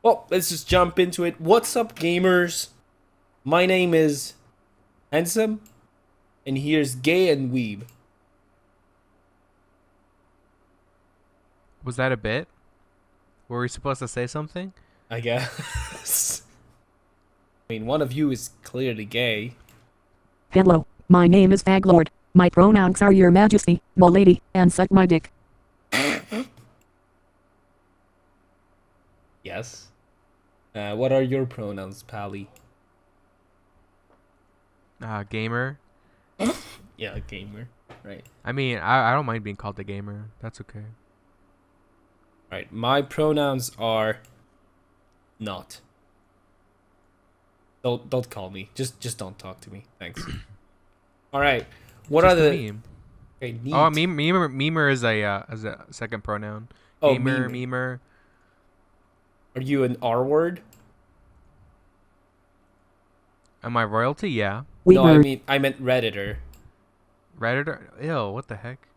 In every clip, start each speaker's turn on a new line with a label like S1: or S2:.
S1: Well, let's just jump into it. What's up, gamers? My name is Handsome, and here's Gay and Weeb.
S2: Was that a bit? Were we supposed to say something?
S1: I guess. I mean, one of you is clearly gay.
S3: Hello, my name is Faglord. My pronouns are Your Majesty, M'lady, and suck my dick.
S1: Yes. What are your pronouns, Pally?
S2: Gamer.
S1: Yeah, gamer. Right.
S2: I mean, I don't mind being called a gamer. That's okay.
S1: Right. My pronouns are not. Don't call me. Just don't talk to me. Thanks. All right. What
S2: Just
S1: are
S2: a
S1: the
S2: meme.
S1: Okay, neat.
S2: Oh, memer is a second pronoun.
S1: Oh,
S2: Gamer,
S1: meme.
S2: memer.
S1: Are you an R word?
S2: Am I royalty? Yeah.
S3: We
S1: No,
S3: were.
S1: I meant Redditor.
S2: Redditor. Ew, what the heck?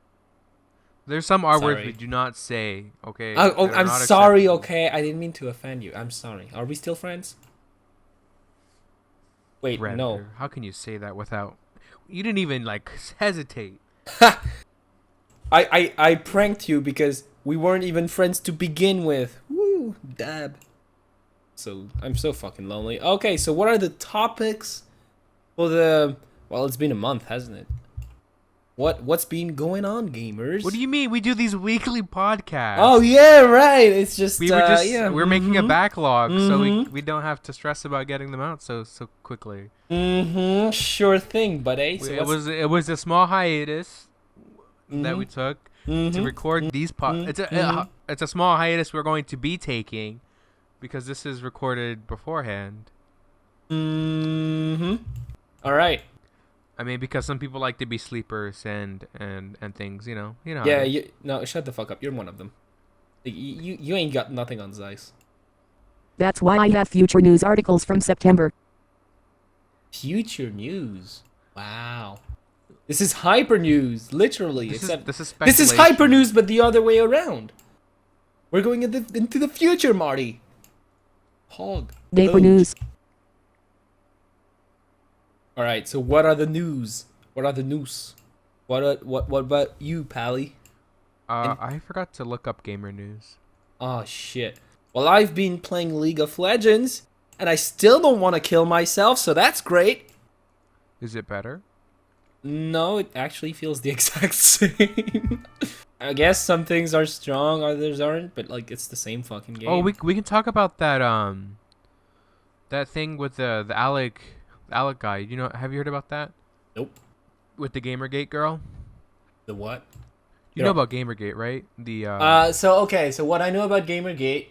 S2: There's some R words we
S1: Sorry.
S2: do not say. Okay.
S1: Oh,
S2: that are
S1: I'm
S2: not
S1: sorry.
S2: acceptable.
S1: Okay, I didn't mean to offend you. I'm sorry. Are we still friends? Wait, no.
S2: Redditor. How can you say that without? You didn't even hesitate.
S1: I pranked you because we weren't even friends to begin with. Woo, dab. So I'm so fucking lonely. Okay, so what are the topics for the? Well, it's been a month, hasn't it? What's been going on, gamers?
S2: What do you mean? We do these weekly podcasts.
S1: Oh yeah, right. It's just
S2: We were just
S1: yeah.
S2: we're making a backlog, so
S1: Mhm.
S2: we don't have to stress about getting them out so quickly.
S1: Sure thing, buddy. So
S2: It was a small hiatus that we took to record these it's a small hiatus we're going to be taking because this is recorded beforehand.
S1: All right.
S2: I mean, because some people like to be sleepers and things, you know. How
S1: Yeah.
S2: it is.
S1: No, shut the fuck up. You're one of them. You ain't got nothing on Zeiss.
S3: That's why I have future news articles from September.
S1: Future news. Wow. This is hyper news, literally.
S2: This
S1: Except
S2: is
S1: this is
S2: speculation.
S1: hyper news, but the other way around. We're going into the future, Marty. Hog.
S3: Vapor
S1: Doge.
S3: news.
S1: All right. So what are the news? What are the news? What about you, Pally?
S2: I forgot to look up gamer news.
S1: Oh shit. Well, I've been playing League of Legends, and I still don't want to kill myself, so that's great.
S2: Is it better?
S1: No, it actually feels the exact same. I guess some things are strong, others aren't, but like it's the same fucking game.
S2: Oh, we can talk about that thing with the Alec guy. Have you heard about that?
S1: Nope.
S2: With the Gamergate girl?
S1: The what?
S2: You know about Gamergate, right? The
S1: So what I know about Gamergate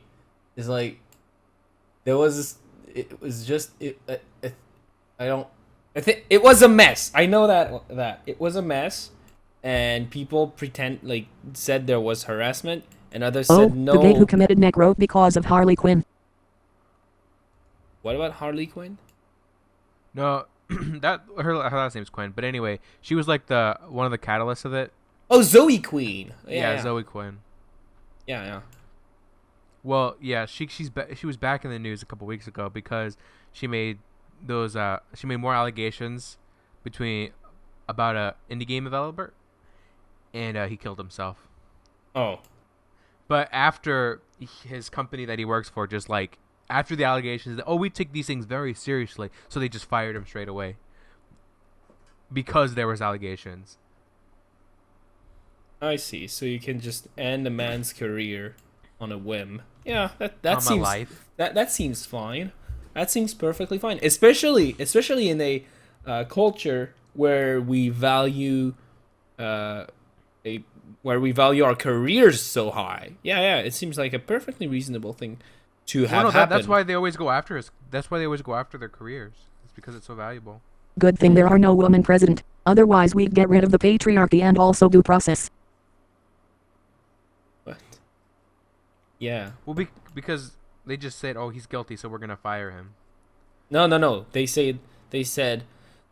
S1: is like there was this, it was just I think it was a mess. I know that it was a mess, and people said there was harassment, and others
S3: Oh,
S1: said no.
S3: the gay who committed necro because of Harley Quinn.
S1: What about Harley Quinn?
S2: no, that her last name's Quinn, but anyway, she was like the one of the catalysts of it.
S1: Oh, Zoe Queen. Yeah.
S2: Zoe Quinn.
S1: Yeah.
S2: Well, yeah, she was back in the news a couple weeks ago because she made more allegations about a indie game developer, and he killed himself.
S1: Oh.
S2: But after his company that he works for, just like after the allegations, we take these things very seriously, so they just fired him straight away because there was allegations.
S1: I see. So you can just end a man's career on a whim. Yeah, that
S2: On my
S1: seems
S2: life.
S1: that seems fine. That seems perfectly fine, especially in a culture where we value where we value our careers so high. Yeah, it seems like a perfectly reasonable thing to have happen.
S2: That's why they always go after us. That's why they always go after their careers. It's because it's so valuable.
S3: Good thing there are no women president. Otherwise we'd get rid of the patriarchy and also due process.
S1: What? Yeah.
S2: Well, because they just said, "Oh, he's guilty, so we're gonna fire him."
S1: No. They said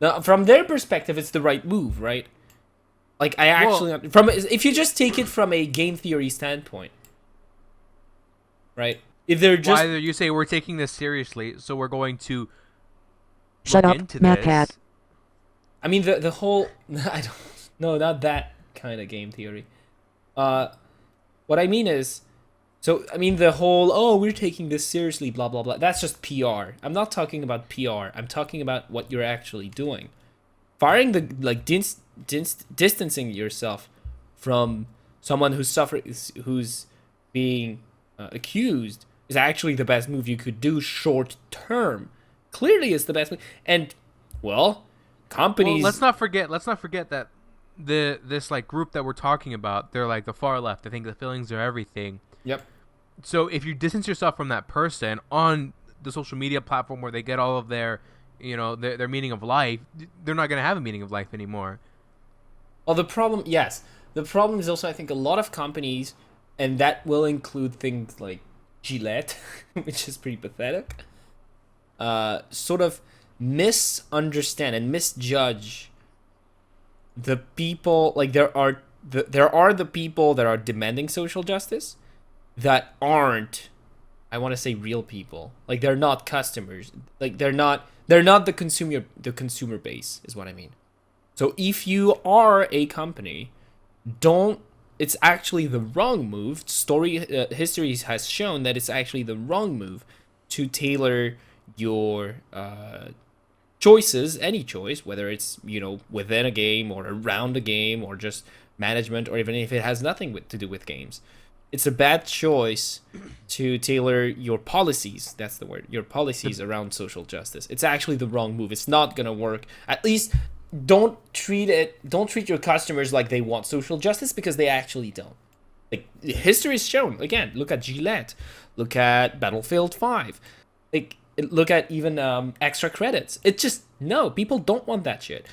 S1: now, from their perspective it's the right move, right? Like if you just take it from a game theory standpoint, right? if they're
S2: Well,
S1: just
S2: either you say we're taking this seriously, so we're going to
S3: Shut
S2: look
S3: up,
S2: into
S3: Matt
S2: this.
S3: Cat.
S1: I mean the whole I don't no not that kind of game theory. What I mean is, so I mean the whole oh we're taking this seriously blah blah blah. That's just PR. I'm not talking about PR. I'm talking about what you're actually doing. Firing the like distancing yourself from someone who's being accused is actually the best move you could do short term. Clearly, it's the best move. And well,
S2: Well,
S1: companies.
S2: let's not forget. Let's not forget that this like group that we're talking about, they're like the far left. I think the feelings are everything.
S1: Yep.
S2: So if you distance yourself from that person on the social media platform where they get all of their, their meaning of life, they're not gonna have a meaning of life anymore.
S1: Well, the problem is also I think a lot of companies, and that will include things like Gillette, which is pretty pathetic. Sort of misunderstand and misjudge the people. Like there are the people that are demanding social justice that aren't, I want to say, real people. Like they're not customers. Like they're not the consumer base is what I mean. So if you are a company, don't it's actually the wrong move. History has shown that it's actually the wrong move to tailor your choices, any choice, whether it's within a game or around a game or just management, or even if it has nothing to do with games. It's a bad choice to tailor your policies. That's the word. Your policies around social justice. It's actually the wrong move. It's not gonna work. At least don't treat your customers like they want social justice, because they actually don't. Like history is shown. Again, look at Gillette, look at Battlefield 5, look at even extra credits. It just no, people don't want that shit.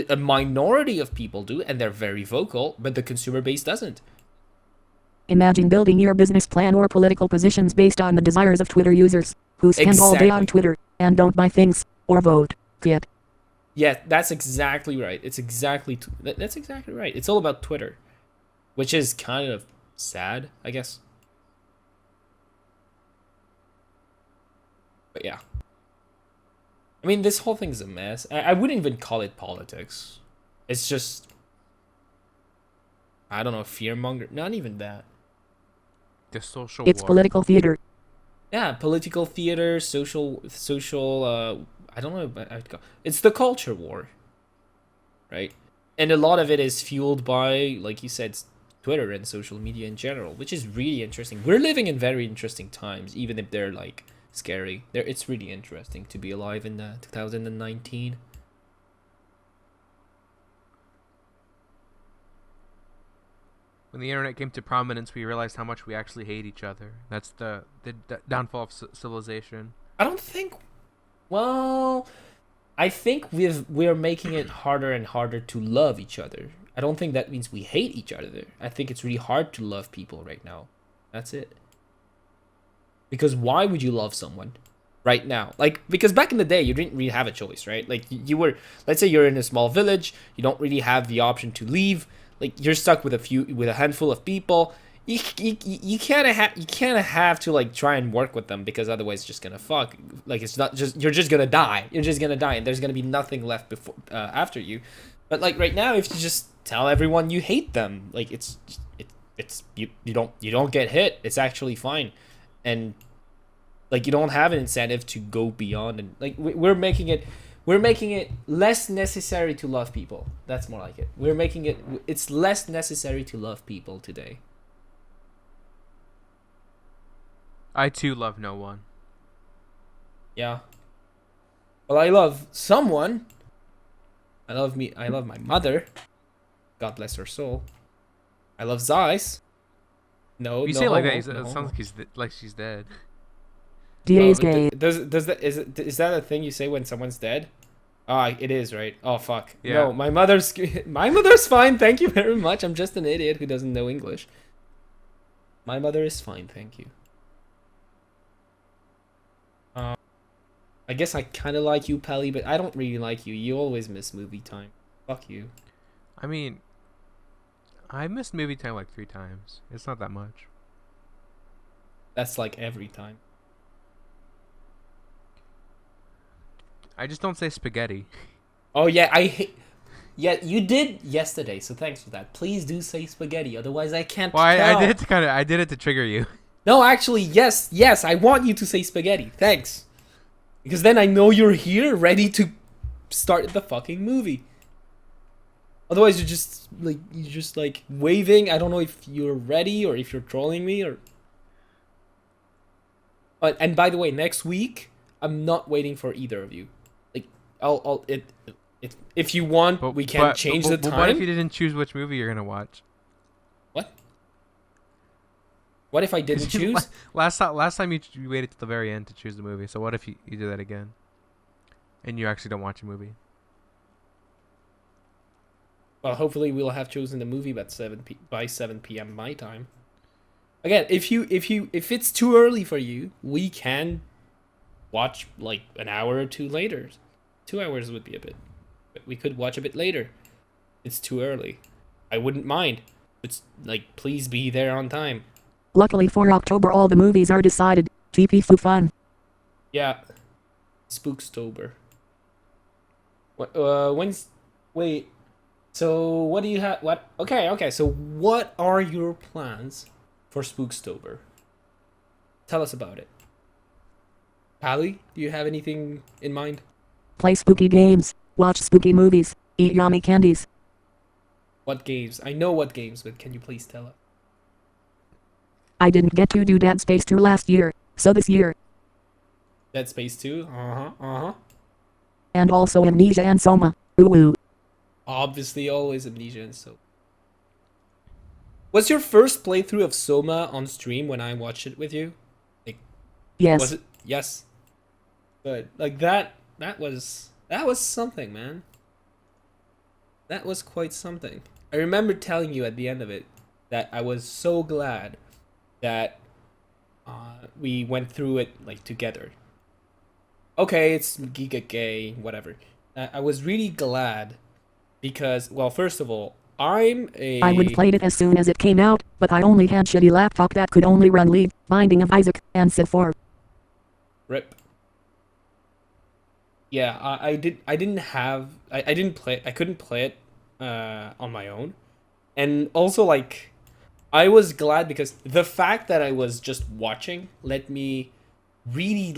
S1: A minority of people do, and they're very vocal, but the consumer base doesn't.
S3: Imagine building your business plan or political positions based on the desires of Twitter users, who spend all day on
S1: Exactly.
S3: Twitter, and don't buy things, or vote. Get.
S1: Yeah, that's exactly right. That's exactly right. It's all about Twitter, which is kind of sad, I guess. But yeah. I mean, this whole thing's a mess. I wouldn't even call it politics. It's just, I don't know, fearmonger. Not even that.
S2: The social
S3: It's
S2: war.
S3: political theater.
S1: Yeah, political theater, social. I don't know. It's the culture war, right? And a lot of it is fueled by, like you said, Twitter and social media in general, which is really interesting. We're living in very interesting times, even if they're like scary. It's really interesting to be alive in 2019.
S2: When the internet came to prominence, we realized how much we actually hate each other. That's the downfall of civilization.
S1: I don't think. Well, I think we're making it harder and harder to love each other. I don't think that means we hate each other. I think it's really hard to love people right now. That's it. Because why would you love someone right now? Like, because back in the day, you didn't really have a choice, right? Like, you were, let's say you're in a small village, you don't really have the option to leave. Like, you're stuck with a handful of people. You kind of have to like try and work with them, because otherwise it's just gonna fuck. Like, it's not just, you're just gonna die. You're just gonna die, and there's gonna be nothing left before after you. But like right now, if you just tell everyone you hate them, like it's you don't get hit. It's actually fine, and like you don't have an incentive to go beyond. And like we're making it less necessary to love people. That's more like it. It's less necessary to love people today.
S2: I too love no one.
S1: Yeah. Well, I love someone. I love my mother. God bless her soul. I love Zeiss. No,
S2: If you
S1: no
S2: say it like
S1: homo,
S2: that, it
S1: no
S2: sounds
S1: homo.
S2: like like she's dead.
S3: DA's
S1: Oh,
S3: gay.
S1: is that a thing you say when someone's dead? Ah, it is, right? Oh fuck.
S2: Yeah.
S1: No, my mother's fine. Thank you very much. I'm just an idiot who doesn't know English. My mother is fine, thank you. I guess I kind of like you, Pelly, but I don't really like you. You always miss movie time. Fuck you.
S2: I mean, I missed movie time like 3 times. It's not that much.
S1: That's like every time.
S2: I just don't say spaghetti.
S1: Oh yeah, I hate. Yeah, you did yesterday, so thanks for that. Please do say spaghetti, otherwise I can't
S2: Well, I
S1: tell.
S2: did it to I did it to trigger you.
S1: No, actually, yes, I want you to say spaghetti. Thanks. Because then I know you're here, ready to start the fucking movie. Otherwise, you're just like waving. I don't know if you're ready or if you're trolling me or. And by the way, next week I'm not waiting for either of you. Like, if you want, we can change the time.
S2: What if you didn't choose which movie you're gonna watch?
S1: What? What if I didn't choose?
S2: Last time you waited till the very end to choose the movie. So what if you do that again, and you actually don't watch a movie?
S1: Well, hopefully we'll have chosen the movie by 7 p.m. my time. Again, if it's too early for you, we can watch like an hour or two later. 2 hours would be a bit, but we could watch a bit later. It's too early. I wouldn't mind. It's like, please be there on time.
S3: Luckily for October, all the movies are decided. TP fu fun.
S1: Yeah. Spookstober. What? Wait. So what do you have? What? Okay. So what are your plans for Spookstober? Tell us about it. Pally, do you have anything in mind?
S3: Play spooky games. Watch spooky movies. Eat yummy candies.
S1: What games? I know what games, but can you please tell us?
S3: I didn't get to do Dead Space 2 last year, so this year.
S1: Dead Space 2? Uh-huh.
S3: And also Amnesia and Soma. Ooh.
S1: Obviously, always Amnesia and Soma. Was your first playthrough of Soma on stream when I watched it with you? Like,
S3: Yes.
S1: was it? Yes. But like that was something, man. That was quite something. I remember telling you at the end of it that I was so glad that we went through it like together. Okay, it's Giga Gay, whatever. I was really glad because, well, first of all, I
S3: would played it as soon as it came out, but I only had shitty laptop that could only run League, Binding of Isaac, and Civ 4.
S1: Rip. Yeah, I couldn't play it on my own. And also, like, I was glad because the fact that I was just watching let me really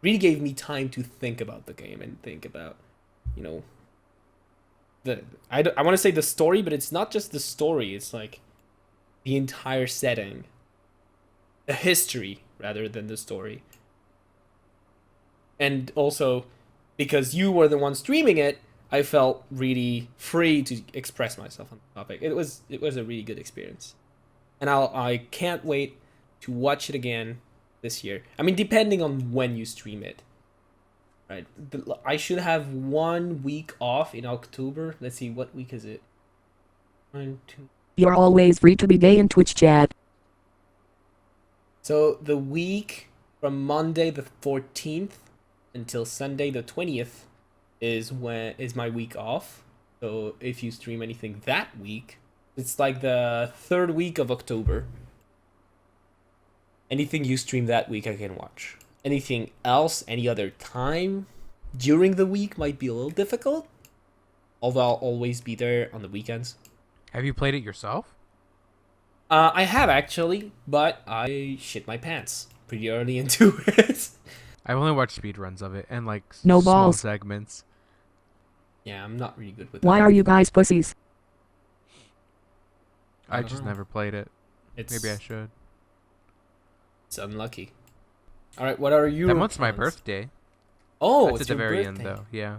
S1: gave me time to think about the game and think about, you know, I want to say the story, but it's not just the story. It's like the entire setting, the history rather than the story. And also, because you were the one streaming it, I felt really free to express myself on the topic. It was a really good experience. And I can't wait to watch it again this year. I mean, depending on when you stream it. Right. I should have 1 week off in October. Let's see, what week is it? 1, 2.
S3: You're always free to be gay in Twitch chat.
S1: So the week from Monday the 14th until Sunday the 20th is my week off. So if you stream anything that week, it's like the 3rd week of October. Anything you stream that week, I can watch. Anything else, any other time during the week might be a little difficult. Although I'll always be there on the weekends.
S2: Have you played it yourself?
S1: I have actually, but I shit my pants pretty early into it.
S2: I've only watched speedruns of it and like
S3: No
S2: small
S3: balls.
S2: segments.
S1: Yeah, I'm not really good with
S3: Why
S1: that.
S3: are you guys pussies?
S2: I
S1: don't
S2: just
S1: know.
S2: never played it.
S1: It's,
S2: Maybe I should.
S1: It's unlucky. All right, what are your
S2: That month's my
S1: plans?
S2: birthday.
S1: Oh,
S2: That's
S1: it's
S2: at the
S1: your
S2: very
S1: birthday.
S2: end though. Yeah.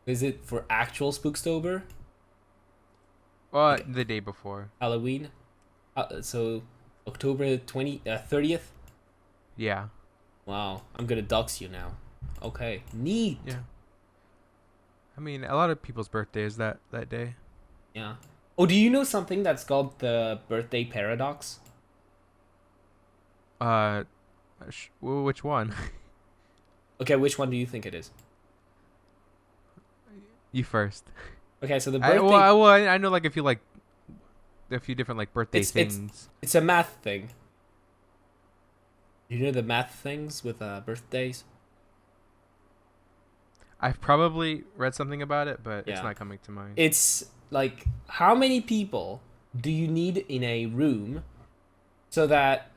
S1: Is it for actual Spookstober?
S2: Well,
S1: Okay.
S2: the day before.
S1: Halloween? So October 30th?
S2: Yeah.
S1: Wow, I'm gonna dox you now. Okay, neat.
S2: Yeah. I mean, a lot of people's birthdays that day.
S1: Yeah. Oh, do you know something that's called the birthday paradox?
S2: Which one?
S1: Okay, which one do you think it is?
S2: You first.
S1: Okay, so the birthday
S2: I know like if you like a few different like birthday
S1: It's-
S2: things.
S1: it's a math thing. You know the math things with birthdays?
S2: I've probably read something about it, but it's
S1: Yeah.
S2: not coming to mind.
S1: It's like how many people do you need in a room so that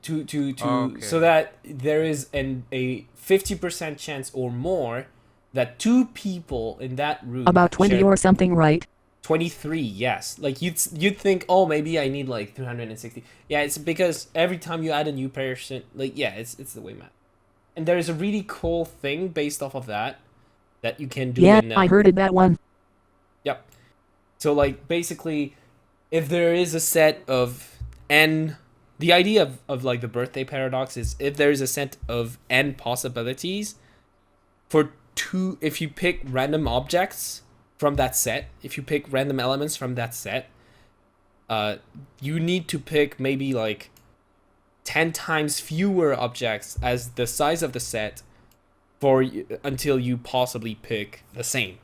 S1: so
S2: Okay.
S1: that there is a 50% chance or more that two people in that room
S3: About 20
S1: share
S3: or something, right?
S1: 23. Yes, like you'd think, oh, maybe I need like 360. Yeah, it's because every time you add a new person, like, yeah, it's the way math. And there's a really cool thing based off of that you can do
S3: Yeah,
S1: in
S3: I heard it that one.
S1: yep. So like basically, if there is a set of n, the idea of like the birthday paradox is if there is a set of n possibilities for two, if you pick random objects from that set, if you pick random elements from that set, you need to pick maybe like 10 times fewer objects as the size of the set until you possibly pick the same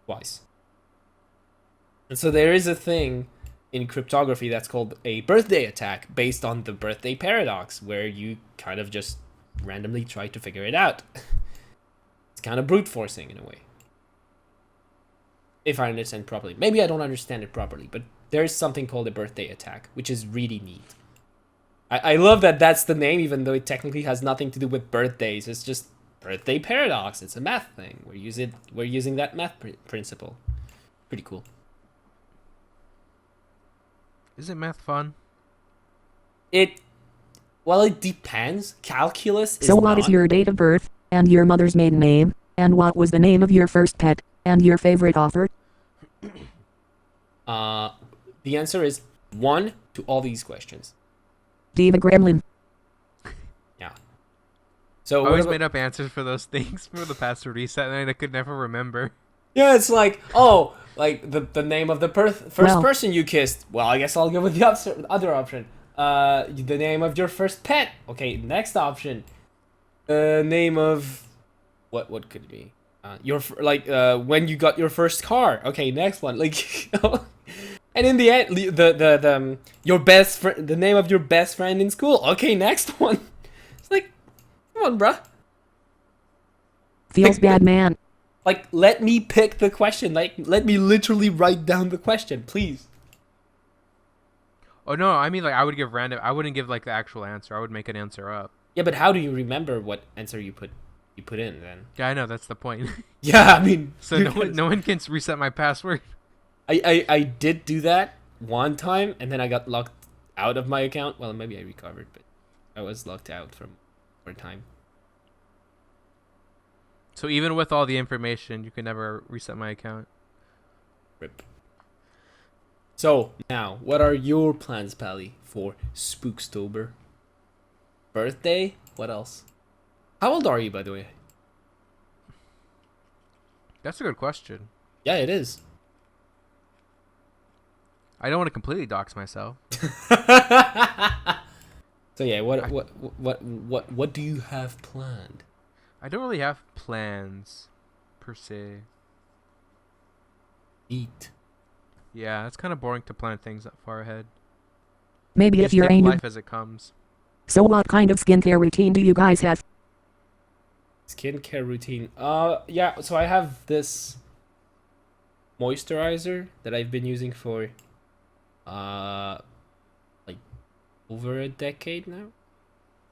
S1: twice. And so there is a thing in cryptography that's called a birthday attack based on the birthday paradox, where you kind of just randomly try to figure it out. It's kind of brute forcing in a way. If I understand properly. Maybe I don't understand it properly, but there's something called a birthday attack, which is really neat. I love that that's the name, even though it technically has nothing to do with birthdays. It's just birthday paradox. It's a math thing. We're using that math principle. Pretty cool.
S2: Isn't math fun?
S1: It depends. Calculus is
S3: So what is
S1: not.
S3: your date of birth, and your mother's maiden name, and what was the name of your first pet, and your favorite author?
S1: The answer is 1 to all these questions.
S3: Diva Gremlin.
S1: Yeah. So
S2: I
S1: what
S2: always
S1: about-
S2: made up answers for those things for the password reset, and I could never remember.
S1: yeah, it's like, oh, like the name of the first
S3: Well-
S1: person you kissed. Well, I guess I'll go with the other option. The name of your first pet. Okay, next option. Name of what could it be? When you got your first car. Okay, next one. Like, and in the end, your best friend, the name of your best friend in school. Okay, next one. It's like, come on, bruh.
S3: Feels bad, man.
S1: Like, let me pick the question. Like, let me literally write down the question, please.
S2: Oh no, I mean like I would give random. I wouldn't give like the actual answer. I would make an answer up.
S1: Yeah, but how do you remember what answer you put in then?
S2: Yeah, I know that's the point.
S1: Yeah, I mean,
S2: So no one can reset my password.
S1: I did do that one time, and then I got locked out of my account. Well, maybe I recovered, but I was locked out for a time.
S2: So even with all the information, you can never reset my account.
S1: Rip. So now, what are your plans, Pally, for Spookstober? Birthday? What else? How old are you, by the way?
S2: That's a good question.
S1: Yeah, it is.
S2: I don't want to completely dox myself.
S1: So yeah, what do you have planned?
S2: I don't really have plans, per se.
S1: Eat.
S2: Yeah, it's kind of boring to plan things that far ahead.
S3: Maybe
S2: You
S3: if
S2: just
S3: you're
S2: take
S3: angry.
S2: life as it comes.
S3: So what kind of skincare routine do you guys have?
S1: Skincare routine. Yeah, so I have this moisturizer that I've been using for like over a decade now.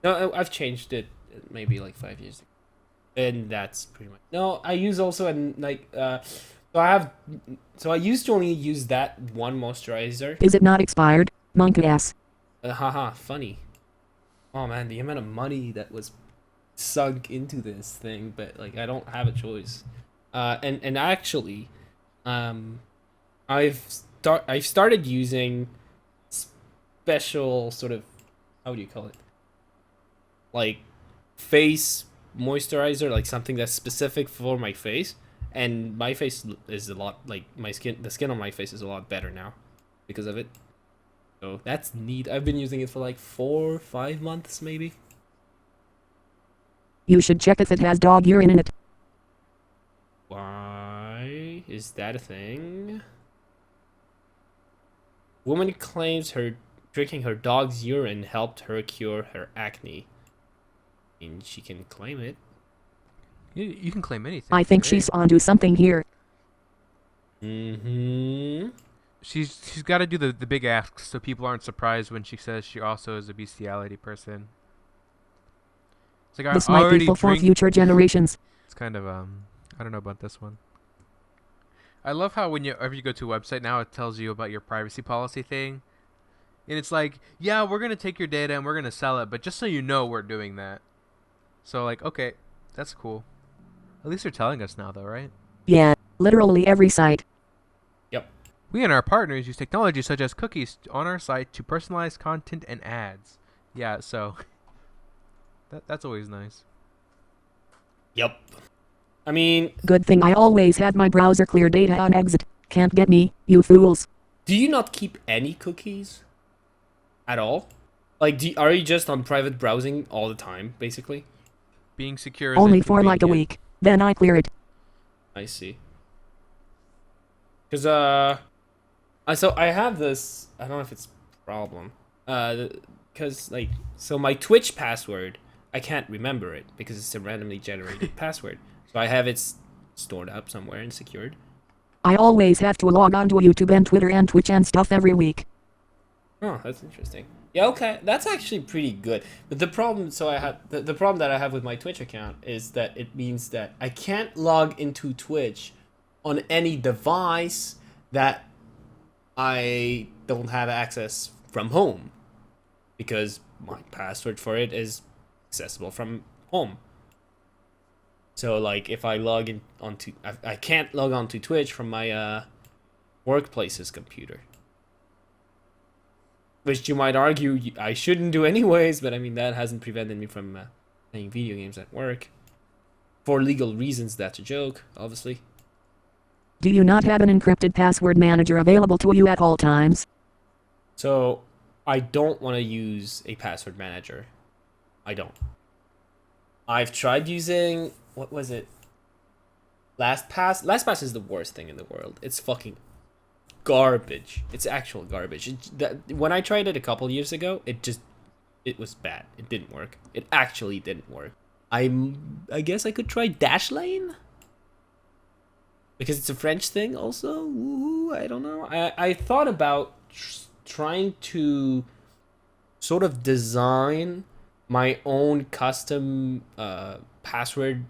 S1: No, I've changed it maybe like 5 years ago. And that's pretty much. No, I use also so I used to only use that one moisturizer.
S3: Is it not expired? Monkey ass.
S1: Haha, funny. Oh man, the amount of money that was sunk into this thing, but like I don't have a choice. And actually, I've started using special sort of, how do you call it? Like face moisturizer, like something that's specific for my face. And my face is a lot, like the skin on my face is a lot better now because of it. So that's neat. I've been using it for like 4 or 5 months maybe.
S3: You should check if it has dog urine in it.
S1: Why is that a thing? Woman claims her drinking her dog's urine helped her cure her acne. I mean, she can claim it.
S2: You can claim anything.
S3: I think
S2: right?
S3: she's onto something here.
S1: Mm-hmm.
S2: She's got to do the big asks so people aren't surprised when she says she also is a bestiality person. It's like
S3: This
S2: I
S3: might be
S2: already
S3: full for
S2: drink.
S3: future generations.
S2: It's kind of I don't know about this one. I love how whenever you go to a website now, it tells you about your privacy policy thing, and it's like, yeah, we're gonna take your data and we're gonna sell it, but just so you know, we're doing that. So like, okay, that's cool. At least they're telling us now, though, right?
S3: Yeah, literally every site.
S1: Yep.
S2: We and our partners use technology such as cookies on our site to personalize content and ads. Yeah, so that's always nice.
S1: Yep. I mean,
S3: Good thing I always had my browser clear data on exit. Can't get me, you fools.
S1: do you not keep any cookies at all? Like, are you just on private browsing all the time, basically?
S2: Being secure is
S3: Only for like a
S2: inconvenient.
S3: week. Then I clear it.
S1: I see. Because, so I have this, I don't know if it's a problem. Because, like, so my Twitch password, I can't remember it because it's a randomly generated password. So I have it stored up somewhere and secured.
S3: I always have to log on to YouTube and Twitter and Twitch and stuff every week.
S1: Oh, that's interesting. Yeah, okay, that's actually pretty good. But the problem, so I have the problem that I have with my Twitch account is that it means that I can't log into Twitch on any device that I don't have access from home, because my password for it is accessible from home. So like, if I log in onto, I can't log onto Twitch from my workplace's computer. Which you might argue I shouldn't do anyways, but I mean, that hasn't prevented me from playing video games at work. For legal reasons, that's a joke, obviously.
S3: Do you not have an encrypted password manager available to you at all times?
S1: So, I don't want to use a password manager. I don't. I've tried using, what was it? LastPass? LastPass is the worst thing in the world. It's fucking garbage. It's actual garbage. When I tried it a couple years ago, it was bad. It didn't work. It actually didn't work. I guess I could try Dashlane, because it's a French thing also. Ooh, I don't know. I thought about trying to sort of design my own custom password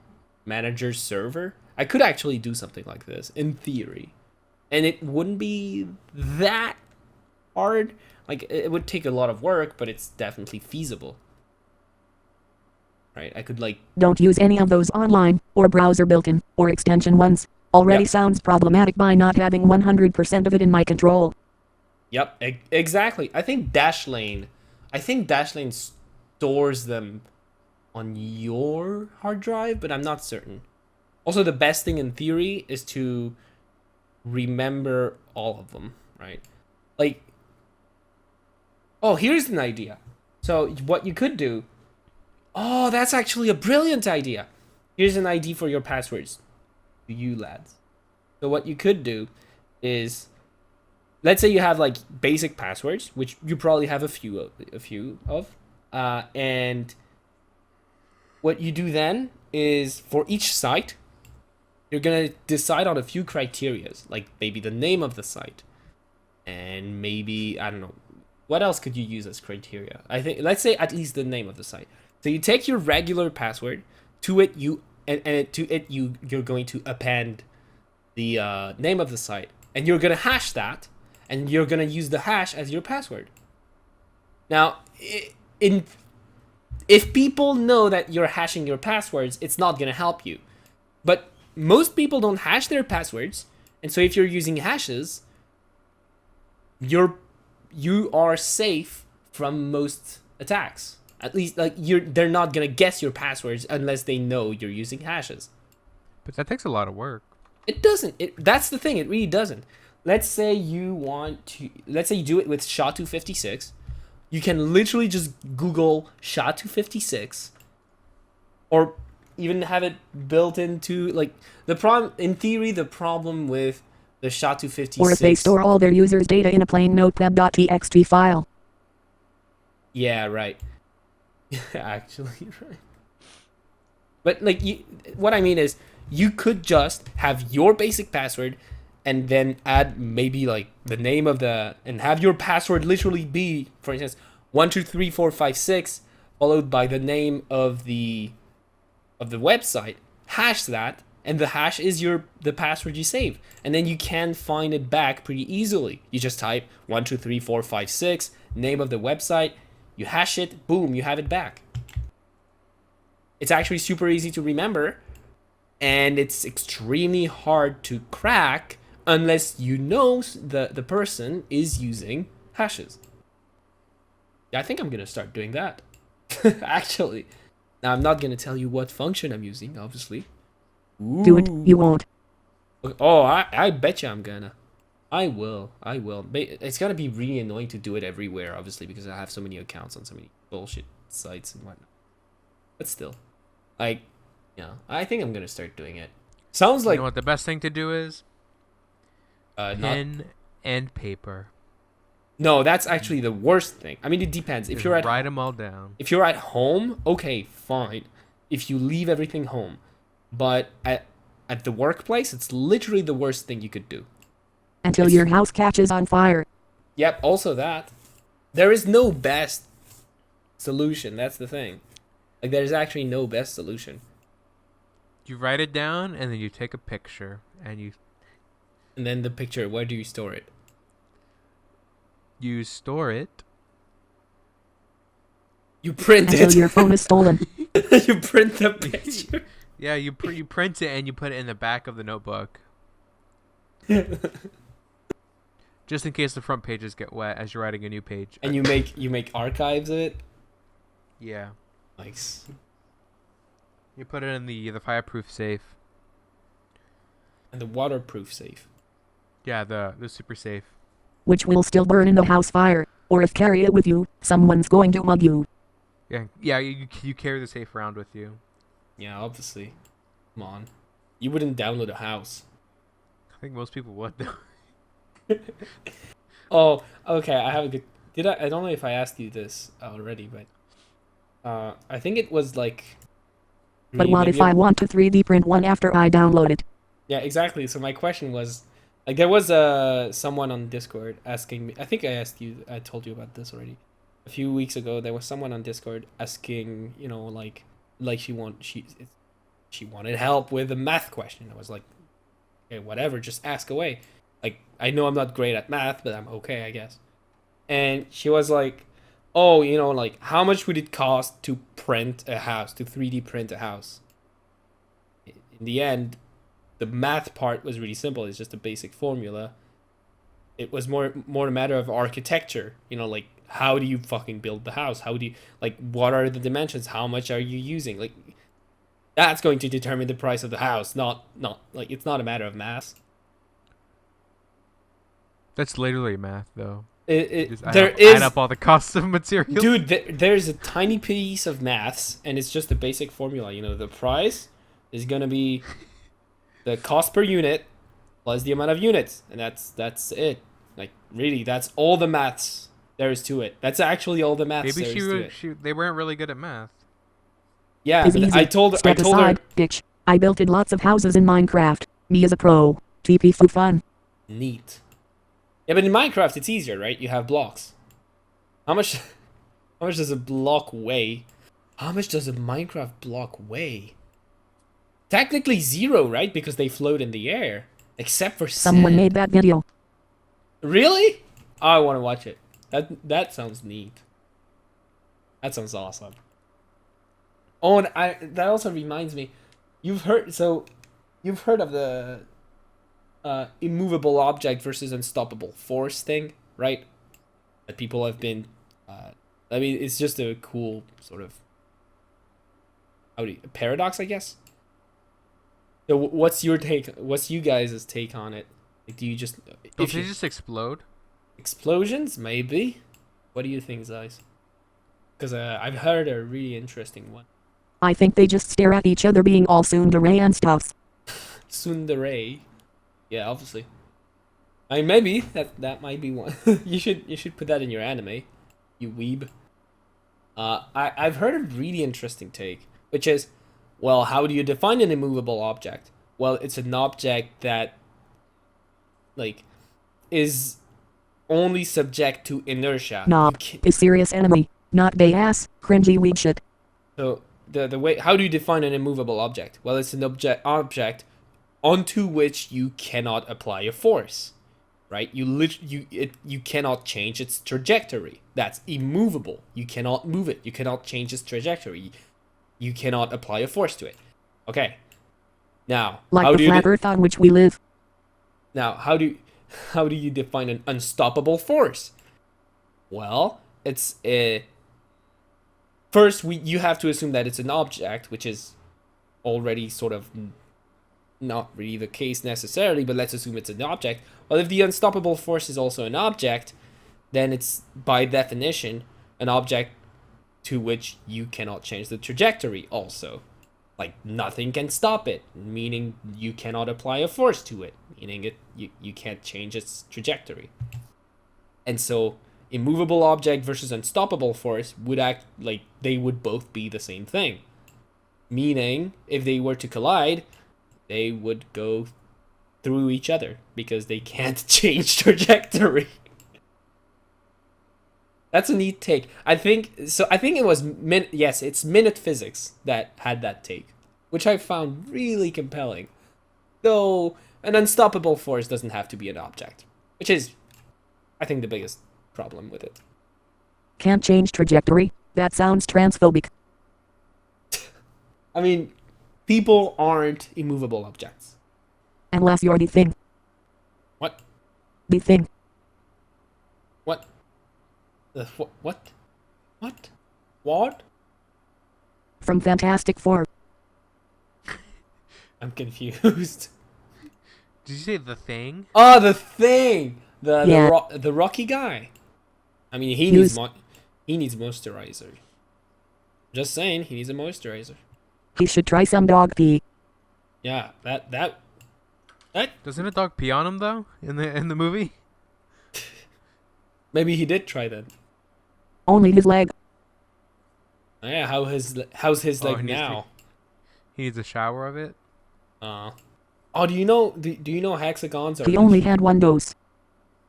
S1: manager server. I could actually do something like this in theory, and it wouldn't be that hard. Like, it would take a lot of work, but it's definitely feasible. Right? I could, like...
S3: Don't use any of those online, or browser built-in, or extension ones. Already sounds problematic by not having 100% of it in my control.
S1: Yep, exactly. I think Dashlane stores them on your hard drive, but I'm not certain. Also, the best thing in theory is to remember all of them, right? Like, oh, here's an idea. So what you could do, oh, that's actually a brilliant idea. Here's an ID for your passwords, to you lads. So what you could do is, let's say you have like basic passwords, which you probably have a few of, and what you do then is, for each site, you're gonna decide on a few criterias, like maybe the name of the site, and maybe, I don't know, what else could you use as criteria? I think, let's say at least the name of the site. So you take your regular password, to it you're going to append the name of the site, and you're gonna hash that, and you're gonna use the hash as your password. Now, if people know that you're hashing your passwords, it's not gonna help you. But most people don't hash their passwords, and so if you're using hashes, you are safe from most attacks. At least, like, they're not gonna guess your passwords unless they know you're using hashes.
S2: But that takes a lot of work.
S1: It doesn't. That's the thing. It really doesn't. Let's say you do it with SHA-256. You can literally just Google SHA-256, or even have it built into, like, the problem. In theory, the problem with the SHA-256,
S3: Or if they store all their users' data in a plain notepad.txt file.
S1: Yeah, right. Actually, right. But like, what I mean is, you could just have your basic password, and then add maybe like the name of the, and have your password literally be, for instance, 12345 6, followed by the name of the website. Hash that, and the hash is the password you save, and then you can find it back pretty easily. You just type 12345 6, name of the website, you hash it, boom, you have it back. It's actually super easy to remember, and it's extremely hard to crack unless you know the person is using hashes. Yeah, I think I'm gonna start doing that. Actually, now I'm not gonna tell you what function I'm using, obviously.
S3: Do it, you won't.
S1: Oh, I bet you I'm gonna. I will. It's gonna be really annoying to do it everywhere, obviously, because I have so many accounts on so many bullshit sites and whatnot. But still, like, yeah, I think I'm gonna start doing it. Sounds
S2: You
S1: like
S2: know what the best thing to do is?
S1: not.
S2: Pen and paper.
S1: No, that's actually the worst thing. I mean, it depends. If
S2: Just
S1: you're at
S2: write them all down.
S1: if you're at home, okay, fine. If you leave everything home, but at the workplace, it's literally the worst thing you could do.
S3: Until
S1: It's-
S3: your house catches on fire.
S1: Yep, also that. There is no best solution. That's the thing. Like, there's actually no best solution.
S2: You write it down and then you take a picture and
S1: And then the picture, where do you store it?
S2: you store it.
S1: You print
S3: Until
S1: it.
S3: your phone is stolen.
S1: You print the picture.
S2: Yeah, you print it and you put it in the back of the notebook. Just in case the front pages get wet as you're writing a new page.
S1: And you make archives of it.
S2: Yeah.
S1: Nice.
S2: You put it in the fireproof safe.
S1: And the waterproof safe.
S2: Yeah, the super safe.
S3: Which will still burn in the house fire. Or if carry it with you, someone's going to mug you.
S2: Yeah, you carry the safe around with you.
S1: Yeah, obviously. Come on. You wouldn't download a house.
S2: I think most people would though.
S1: Oh, okay. I have a good. I don't know if I asked you this already, but I think it was like.
S3: But what if I want to 3D print one after I download it?
S1: Yeah, exactly. So my question was, like, there was someone on Discord asking me. I think I asked you. I told you about this already. A few weeks ago, there was someone on Discord asking, like she wanted help with a math question. I was like, okay, whatever, just ask away. Like, I know I'm not great at math, but I'm okay, I guess. And she was like, oh, like, how much would it cost to print a house, to 3D print a house? In the end, the math part was really simple. It's just a basic formula. It was more a matter of architecture. Like, how do you fucking build the house? How do you, like, what are the dimensions? How much are you using? Like, that's going to determine the price of the house. Not like, it's not a matter of mass.
S2: That's literally math though. Just
S1: There
S2: add up all the costs of materials.
S1: Dude, there's a tiny piece of maths, and it's just a basic formula. The price is gonna be the cost per unit plus the amount of units, and that's it. Like, really, that's all the maths there is to it. That's actually all the maths
S2: Maybe
S1: there is to it.
S2: they weren't really good at math.
S1: Yeah,
S3: Is
S1: but
S3: easy.
S1: I told
S3: Step
S1: her.
S3: aside, bitch. I built lots of houses in Minecraft. Me as a pro. TP for fun.
S1: Neat. Yeah, but in Minecraft it's easier, right? You have blocks. How much does a block weigh? How much does a Minecraft block weigh? Technically 0, right? Because they float in the air. Except for
S3: Someone
S1: sand.
S3: made that video.
S1: Really? Oh, I want to watch it. That sounds neat. That sounds awesome. Oh, and that also reminds me. You've heard of the immovable object versus unstoppable force thing, right? That people have been. I mean, it's just a cool sort of paradox, I guess. So, what's your take? What's you guys' take on it? Like, do you just
S2: Don't they just explode?
S1: explosions? Maybe. What do you think, Zeiss? Because I've heard a really interesting one.
S3: I think they just stare at each other being all tsundere and stuffs.
S1: Tsundere. Yeah, obviously. I mean, maybe that might be one. You should put that in your anime, you weeb. I've heard a really interesting take, which is, well, how do you define an immovable object? Well, it's an object that, like, is only subject to inertia.
S3: Knob is serious enemy, not gay ass, cringy weed shit.
S1: So the way, how do you define an immovable object? Well, it's an object onto which you cannot apply a force, right? You cannot change its trajectory. That's immovable. You cannot move it. You cannot change its trajectory. You cannot apply a force to it. Okay. Now,
S3: Like the flat earth on which we live.
S1: Now, how do you define an unstoppable force? Well, it's a first you have to assume that it's an object, which is already sort of not really the case necessarily, but let's assume it's an object. Well, if the unstoppable force is also an object, then it's by definition an object to which you cannot change the trajectory also. Like, nothing can stop it, meaning you cannot apply a force to it, meaning you can't change its trajectory. And so immovable object versus unstoppable force would act like they would both be the same thing. Meaning, if they were to collide, they would go through each other because they can't change trajectory. That's a neat take. I think it was it's Minute Physics that had that take, which I found really compelling. Though an unstoppable force doesn't have to be an object, which is, I think, the biggest problem with it.
S3: Can't change trajectory? That sounds transphobic.
S1: I mean, people aren't immovable objects.
S3: Unless you're the thing.
S1: What?
S3: The thing.
S1: What? What? What? What?
S3: From Fantastic Four.
S1: I'm confused.
S2: Did you say the thing?
S1: Oh, the thing!
S3: Yeah.
S1: The rocky guy. I mean, he needs moisturizer. Just saying, he needs a moisturizer.
S3: He should try some dog pee.
S1: Yeah, that
S2: Doesn't a dog pee on him though in the movie?
S1: maybe he did try that.
S3: Only his leg.
S1: Yeah, how's his leg now?
S2: He needs a shower of it.
S1: Oh, do you know hexagons are?
S3: He only had one dose.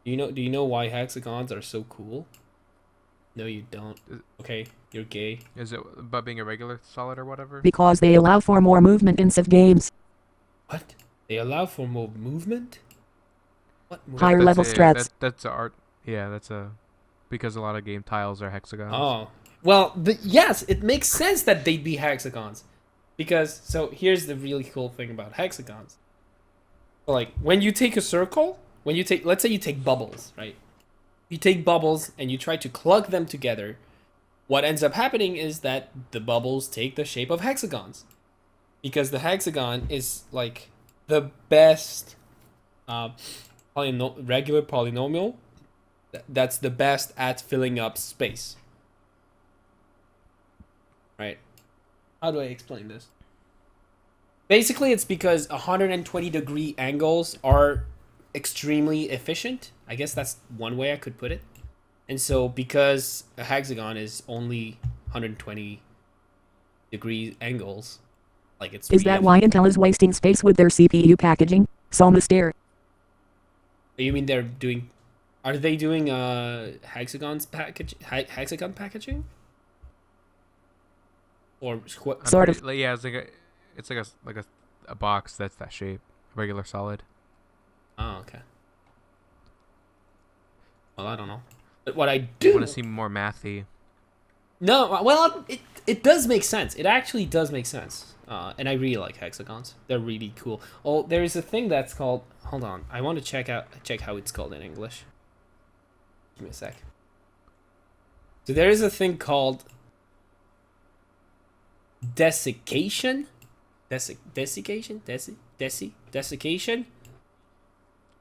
S1: Do you know why hexagons are so cool? No, you don't. Okay, you're gay.
S2: Is it about being a regular solid or whatever?
S3: Because they allow for more movement in civ games.
S1: What? They allow for more movement? What movement?
S3: Higher level strats.
S2: That's a art. Yeah, because a lot of game tiles are hexagons.
S1: Oh, well, yes, it makes sense that they'd be hexagons, because so here's the really cool thing about hexagons. Like, when you take a circle, let's say you take bubbles, right? You take bubbles and you try to plug them together. What ends up happening is that the bubbles take the shape of hexagons, because the hexagon is like the best regular polynomial that's the best at filling up space. Right? How do I explain this? Basically, it's because 120-degree angles are extremely efficient. I guess that's one way I could put it. And so, because a hexagon is only 120 degree angles, like it's.
S3: Is that why Intel is wasting space with their CPU packaging? So mysterious.
S1: You mean are they doing hexagon packaging? Or what?
S3: Sort of.
S2: Yeah, it's like a box that's that shape, regular solid.
S1: Oh, okay. Well, I don't know. But what I do
S2: want to seem more mathy.
S1: No, well, it does make sense. It actually does make sense. And I really like hexagons. They're really cool. Oh, there is a thing that's called. Hold on, I want to check how it's called in English. Give me a sec. So there is a thing called desiccation. Desiccation,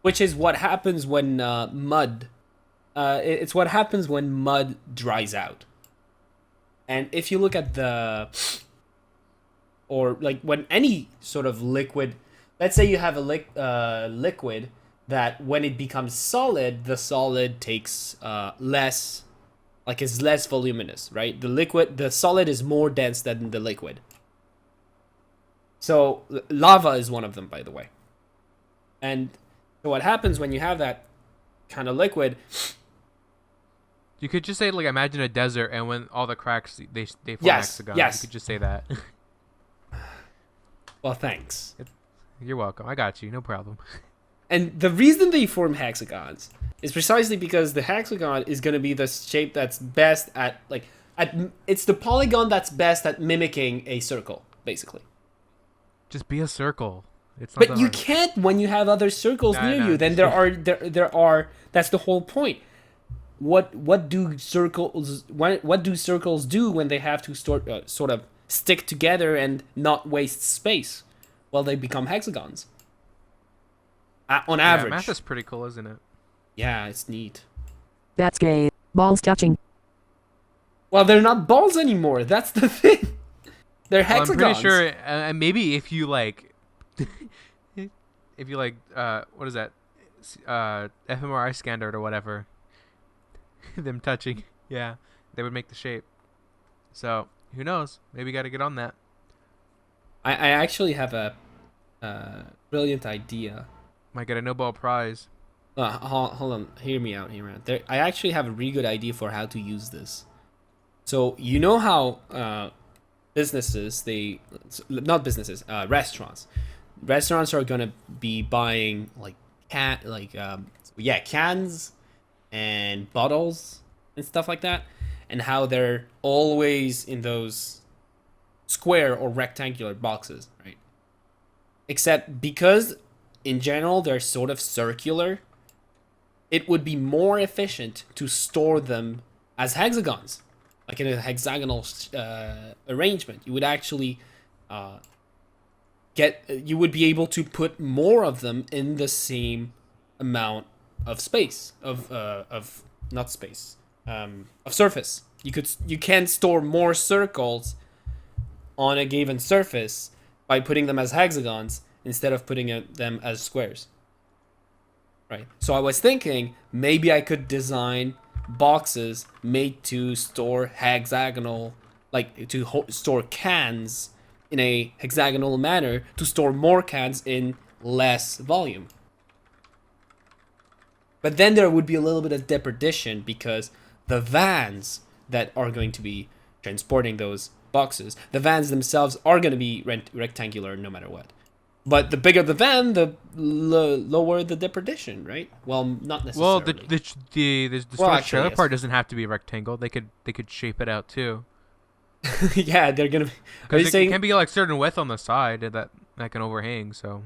S1: which is what happens when mud. It's what happens when mud dries out. And if you look at or like when any sort of liquid, let's say you have a liquid that when it becomes solid, the solid takes less like is less voluminous, right? The solid is more dense than the liquid. So lava is one of them, by the way. And so what happens when you have that kind of liquid?
S2: You could just say, like, imagine a desert, and when all the cracks, they form
S1: Yes,
S2: hexagons.
S1: yes.
S2: You could just say that.
S1: Well, thanks.
S2: You're welcome. I got you. No problem.
S1: And the reason they form hexagons is precisely because the hexagon is going to be the shape that's best at, like, it's the polygon that's best at mimicking a circle, basically.
S2: Just be a circle. It's not
S1: But
S2: that
S1: you
S2: hard.
S1: can't when you have other circles
S2: I
S1: near
S2: know.
S1: you. Then there are. That's the whole point. What do circles do when they have to sort of stick together and not waste space? Well, they become hexagons. On
S2: Yeah,
S1: average.
S2: math is pretty cool, isn't it?
S1: Yeah, it's neat.
S3: That's gay. Balls touching.
S1: Well, they're not balls anymore. That's the thing. They're
S2: Well, I'm
S1: hexagons.
S2: pretty sure, maybe if you like, what is that? fMRI scanned it or whatever. Them touching, yeah, they would make the shape. So who knows? Maybe got to get on that.
S1: I actually have a brilliant idea.
S2: Might get a Nobel Prize.
S1: Hold on. Hear me out. I actually have a really good idea for how to use this. So you know how businesses, restaurants are gonna be buying like cans and bottles and stuff like that, and how they're always in those square or rectangular boxes, right? Except because in general they're sort of circular, it would be more efficient to store them as hexagons, like in a hexagonal arrangement. You would actually you would be able to put more of them in the same amount of space of surface. You can store more circles on a given surface by putting them as hexagons instead of putting them as squares. Right. So I was thinking maybe I could design boxes made to store hexagonal, like to store cans in a hexagonal manner to store more cans in less volume. But then there would be a little bit of deperdition because the vans that are going to be transporting those boxes, the vans themselves are going to be rectangular no matter what. But the bigger the van, the lower the deperdition, right? Well, not necessarily.
S2: Well, the storage trailer
S1: yes.
S2: part doesn't have to be rectangle. They could shape it out too.
S1: Yeah, they're gonna. Are you
S2: Because it
S1: saying
S2: can be like certain width on the side that can overhang. So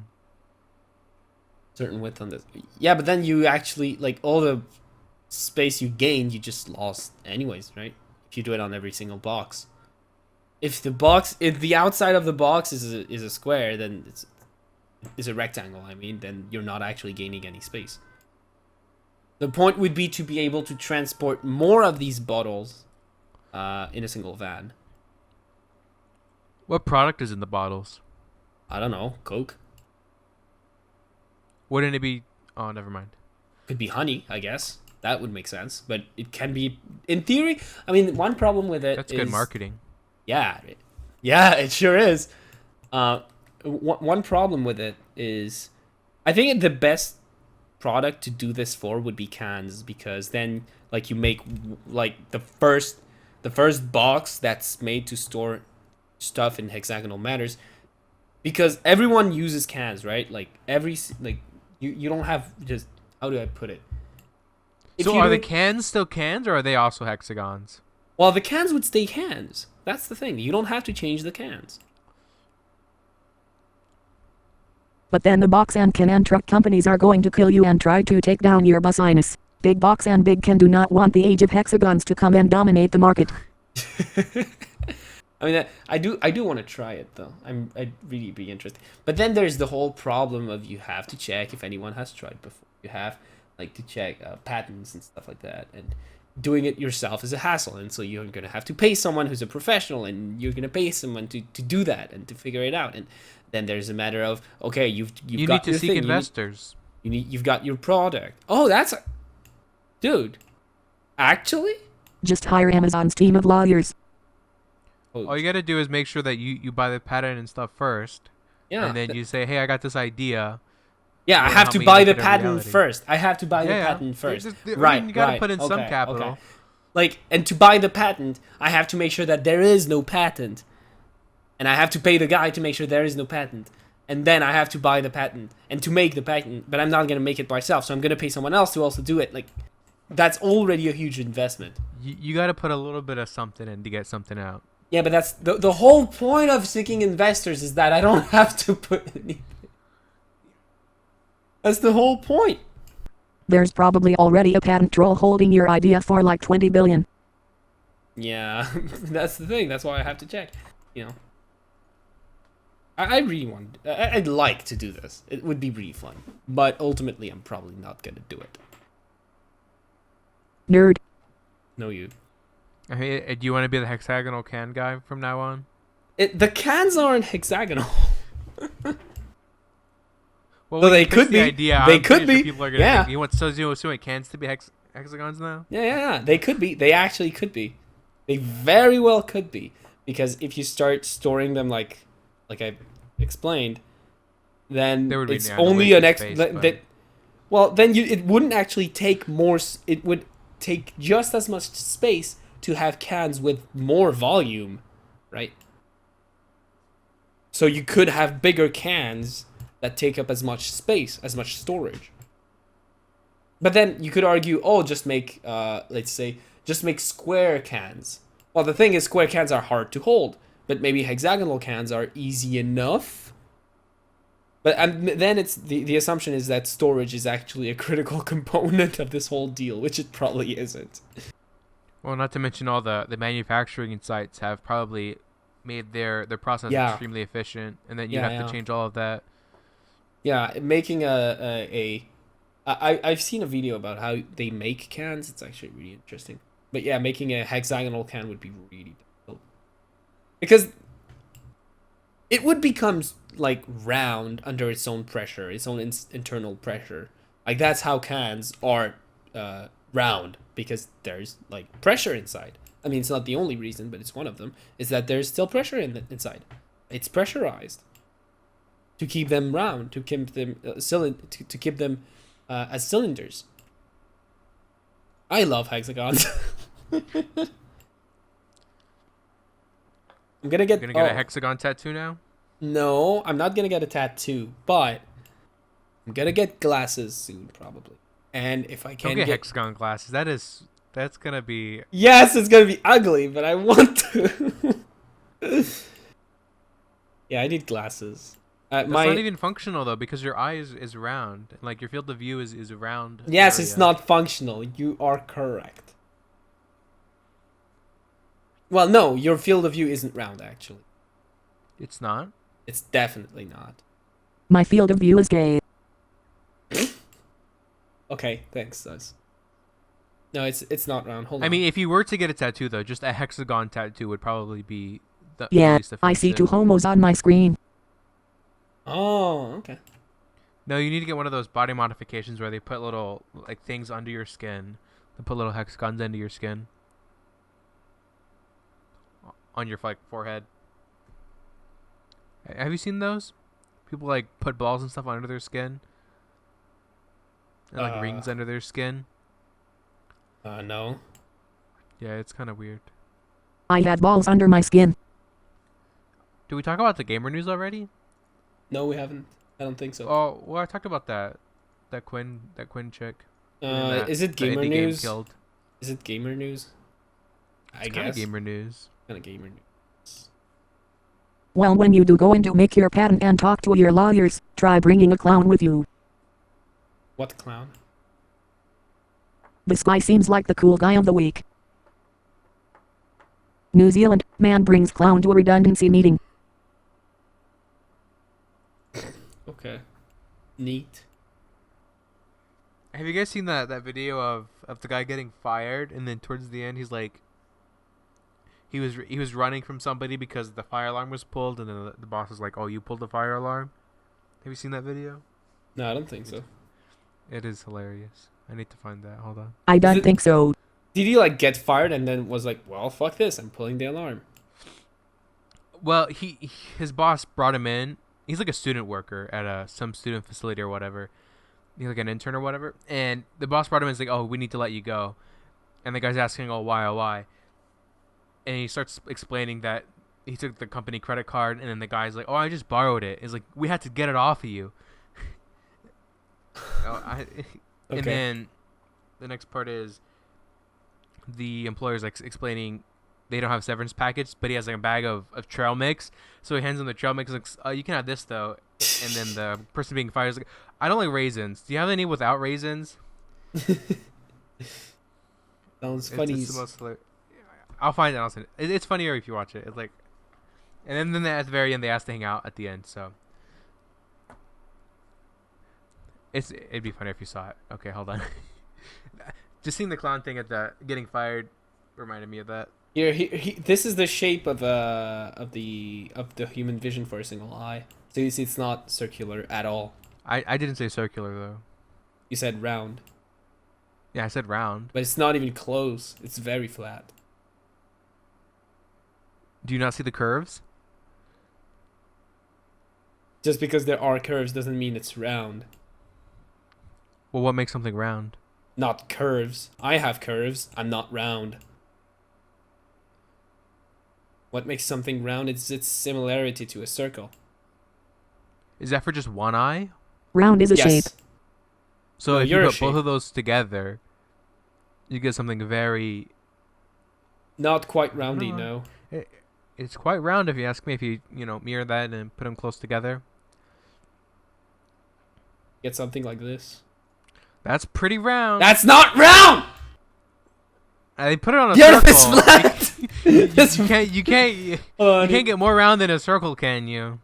S1: certain width on this? Yeah, but then you actually like all the space you gained, you just lost anyways, right? If you do it on every single box. If the outside of the box is a square, then is a rectangle. I mean, then you're not actually gaining any space. The point would be to be able to transport more of these bottles in a single van.
S2: what product is in the bottles?
S1: I don't know, Coke.
S2: Wouldn't it be? Oh, never mind.
S1: Could be honey, I guess. That would make sense. But it can be, in theory. I mean, one problem with it
S2: That's
S1: is
S2: good marketing.
S1: Yeah, it sure is. One problem with it is, I think the best product to do this for would be cans, because then like you make like the first box that's made to store stuff in hexagonal manners, because everyone uses cans, right? Like you don't have just, how do I put it? If
S2: So
S1: you
S2: are the
S1: do-
S2: cans still cans, or are they also hexagons?
S1: Well, the cans would stay cans. That's the thing. You don't have to change the cans.
S3: But then the box and can and truck companies are going to kill you and try to take down your business. Big Box and Big Can do not want the age of hexagons to come and dominate the market.
S1: I mean, I do want to try it though. I'd really be interested. But then there's the whole problem of you have to check if anyone has tried before. You have like to check patents and stuff like that, and doing it yourself is a hassle. And so you're gonna have to pay someone who's a professional, and you're gonna pay someone to do that and to figure it out. And then there's a matter of, okay, you've
S2: You
S1: got
S2: need to
S1: your
S2: seek
S1: thing.
S2: investors.
S1: You've got your product. Oh, dude. Actually,
S3: Just hire Amazon's team of lawyers.
S2: All you gotta do is make sure that you buy the patent and stuff first,
S1: Yeah.
S2: and then you say, "Hey, I got this idea."
S1: Yeah,
S2: You
S1: I
S2: wanna
S1: have
S2: help
S1: to
S2: me
S1: buy
S2: make
S1: the
S2: it a
S1: patent
S2: reality.
S1: first. I have to buy the
S2: Yeah, yeah.
S1: patent first.
S2: I
S1: Right,
S2: mean, you gotta
S1: right.
S2: put in some
S1: Okay,
S2: capital.
S1: okay. Like, and to buy the patent, I have to make sure that there is no patent. And I have to pay the guy to make sure there is no patent. And then I have to buy the patent and to make the patent, but I'm not going to make it myself, so I'm going to pay someone else to also do it. Like, that's already a huge investment.
S2: You gotta put a little bit of something in to get something out.
S1: Yeah, but that's the whole point of seeking investors is that I don't have to put anything. That's the whole point.
S3: There's probably already a patent troll holding your idea for like 20 billion.
S1: Yeah, that's the thing. That's why I have to check. You know, I really want. I'd like to do this. It would be really fun, but ultimately, I'm probably not gonna do it.
S3: Nerd.
S1: No, you.
S2: I mean, do you want to be the hexagonal can guy from now on?
S1: The cans aren't hexagonal.
S2: Well,
S1: So
S2: when
S1: they
S2: you pitch
S1: could
S2: the
S1: be.
S2: Idea,
S1: They
S2: I'm
S1: could
S2: pretty sure
S1: be.
S2: People are gonna
S1: Yeah.
S2: think, you want cans to be hexagons now?
S1: Yeah, they could be. They actually could be. They very well could be, because if you start storing them like I explained, then
S2: There would be
S1: it's
S2: no
S1: only
S2: wasted
S1: an ex.
S2: space,
S1: That,
S2: but-
S1: that, well, then it wouldn't actually take more. It would take just as much space to have cans with more volume, right? So you could have bigger cans that take up as much space, as much storage. But then you could argue, oh, just make, let's say, just make square cans. Well, the thing is, square cans are hard to hold, but maybe hexagonal cans are easy enough. But then it's the assumption is that storage is actually a critical component of this whole deal, which it probably isn't.
S2: Well, not to mention all the manufacturing sites have probably made their process
S1: Yeah.
S2: extremely efficient, and then you
S1: Yeah,
S2: have
S1: yeah.
S2: to change all of that.
S1: Yeah, making I've seen a video about how they make cans. It's actually really interesting. But yeah, making a hexagonal can would be really difficult. Because it would become like round under its own pressure, its own internal pressure. Like that's how cans are round, because there's like pressure inside. I mean, it's not the only reason, but it's one of them. Is that there's still pressure inside. It's pressurized to keep them round, to keep them to keep them as cylinders. I love hexagons. I'm gonna get.
S2: You're gonna get a hexagon tattoo now?
S1: No, I'm not gonna get a tattoo, but I'm gonna get glasses soon, probably. And if I
S2: Don't
S1: can
S2: get hexagon glasses. That's gonna be.
S1: yes, it's gonna be ugly, but I want to. Yeah, I need glasses.
S2: That's not even functional though, because your eye is round. Like your field of view is round.
S1: Yes,
S2: area.
S1: it's not functional. You are correct. Well, no, your field of view isn't round, actually.
S2: It's not.
S1: It's definitely not.
S3: My field of view is gay.
S1: Okay, thanks, Sus. No, it's not round. Hold on.
S2: I mean, if you were to get a tattoo though, just a hexagon tattoo would probably be the
S3: Yeah,
S2: least
S3: I see two
S2: offensive.
S3: homos on my screen.
S1: Oh, okay.
S2: No, you need to get one of those body modifications where they put little like things under your skin. They put little hexagons into your skin. On your like forehead. Have you seen those? People like put balls and stuff under their skin. And like rings under their skin.
S1: No.
S2: Yeah, it's kind of weird.
S3: I had balls under my skin.
S2: Did we talk about the gamer news already?
S1: No, we haven't. I don't think so.
S2: Oh, well, I talked about that Quinn chick.
S1: Is it
S2: the
S1: gamer
S2: indie game
S1: news?
S2: killed.
S1: Is it gamer news? I
S2: It's kind of
S1: guess.
S2: gamer news.
S1: Kind of gamer news.
S3: Well, when you do go in to make your patent and talk to your lawyers, try bringing a clown with you.
S1: What clown?
S3: This guy seems like the cool guy of the week. New Zealand, man brings clown to a redundancy meeting.
S1: Okay. Neat.
S2: Have you guys seen that video of the guy getting fired, and then towards the end he's like, he was running from somebody because the fire alarm was pulled, and then the boss was like, "Oh, you pulled the fire alarm." Have you seen that video?
S1: No, I don't think so.
S2: It is hilarious. I need to find that. Hold on.
S3: I don't
S1: it-
S3: think so.
S1: Did he like get fired and then was like, well, fuck this, I'm pulling the alarm?
S2: Well, his boss brought him in. He's like a student worker at some student facility or whatever. He's like an intern or whatever. And the boss brought him in and is like, oh, we need to let you go. And the guy's asking, oh, why, oh, why? And he starts explaining that he took the company credit card, and then the guy's like, oh, I just borrowed it. It's like, we had to get it off of you. And then the next part is the employer's like explaining they don't have severance package, but he has like a bag of trail mix. So he hands him the trail mix, like, you can have this though. And then the person being fired is like, I don't like raisins. Do you have any without raisins?
S1: Sounds funny.
S2: It's the most I'll find it. I'll send it. It's funnier if you watch it. It's like, and then at the very end they ask to hang out at the end. So it'd be funny if you saw it. Okay, hold on. Just seeing the clown thing at the getting fired reminded me of that.
S1: Here, this is the shape of the human vision for a single eye. So you see, it's not circular at all.
S2: I didn't say circular though.
S1: You said round.
S2: Yeah, I said round.
S1: But it's not even close. It's very flat.
S2: Do you not see the curves?
S1: Just because there are curves doesn't mean it's round.
S2: Well, what makes something round?
S1: Not curves. I have curves. I'm not round. What makes something round is its similarity to a circle.
S2: Is that for just one eye?
S3: Round is a shape.
S2: So
S1: No,
S2: if you
S1: you're a
S2: put both
S1: shape.
S2: of those together, you get something very...
S1: Not quite roundy,
S2: No.
S1: no.
S2: It's quite round if you ask me. If you mirror that and put them close together.
S1: Get something like this.
S2: That's pretty round.
S1: That's not round!
S2: They put it on a
S1: The earth is
S2: circle.
S1: flat!
S2: You can't get more round than a circle, can you?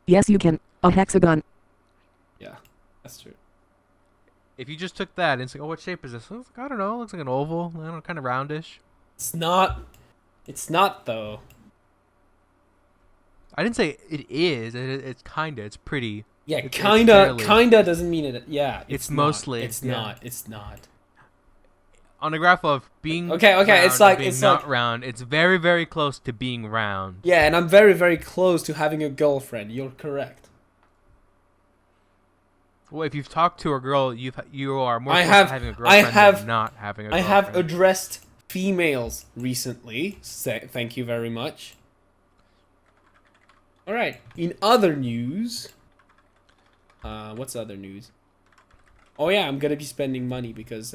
S3: Yes, you can. A hexagon.
S1: Yeah, that's true.
S2: If you just took that and it's like, oh, what shape is this? It's like, I don't know. It looks like an oval. I don't know, kind of roundish.
S1: It's not. It's not, though.
S2: I didn't say it is. It's kinda. It's pretty.
S1: Yeah,
S2: It's
S1: kinda
S2: fairly-
S1: doesn't mean it. Yeah,
S2: It's
S1: not.
S2: mostly,
S1: It's
S2: yeah.
S1: not. It's not.
S2: On a graph of being
S1: Okay,
S2: round
S1: it's
S2: and
S1: like-
S2: being
S1: it's
S2: not
S1: like-
S2: round. It's very, very close to being round.
S1: Yeah, and I'm very, very close to having a girlfriend. You're correct.
S2: Well, if you've talked to a girl, you are more
S1: I
S2: close
S1: have-
S2: to having a
S1: I
S2: girlfriend
S1: have-
S2: than not having a
S1: I
S2: girlfriend.
S1: have addressed females recently. Thank you very much. All right. In other news, what's other news? Oh yeah, I'm gonna be spending money because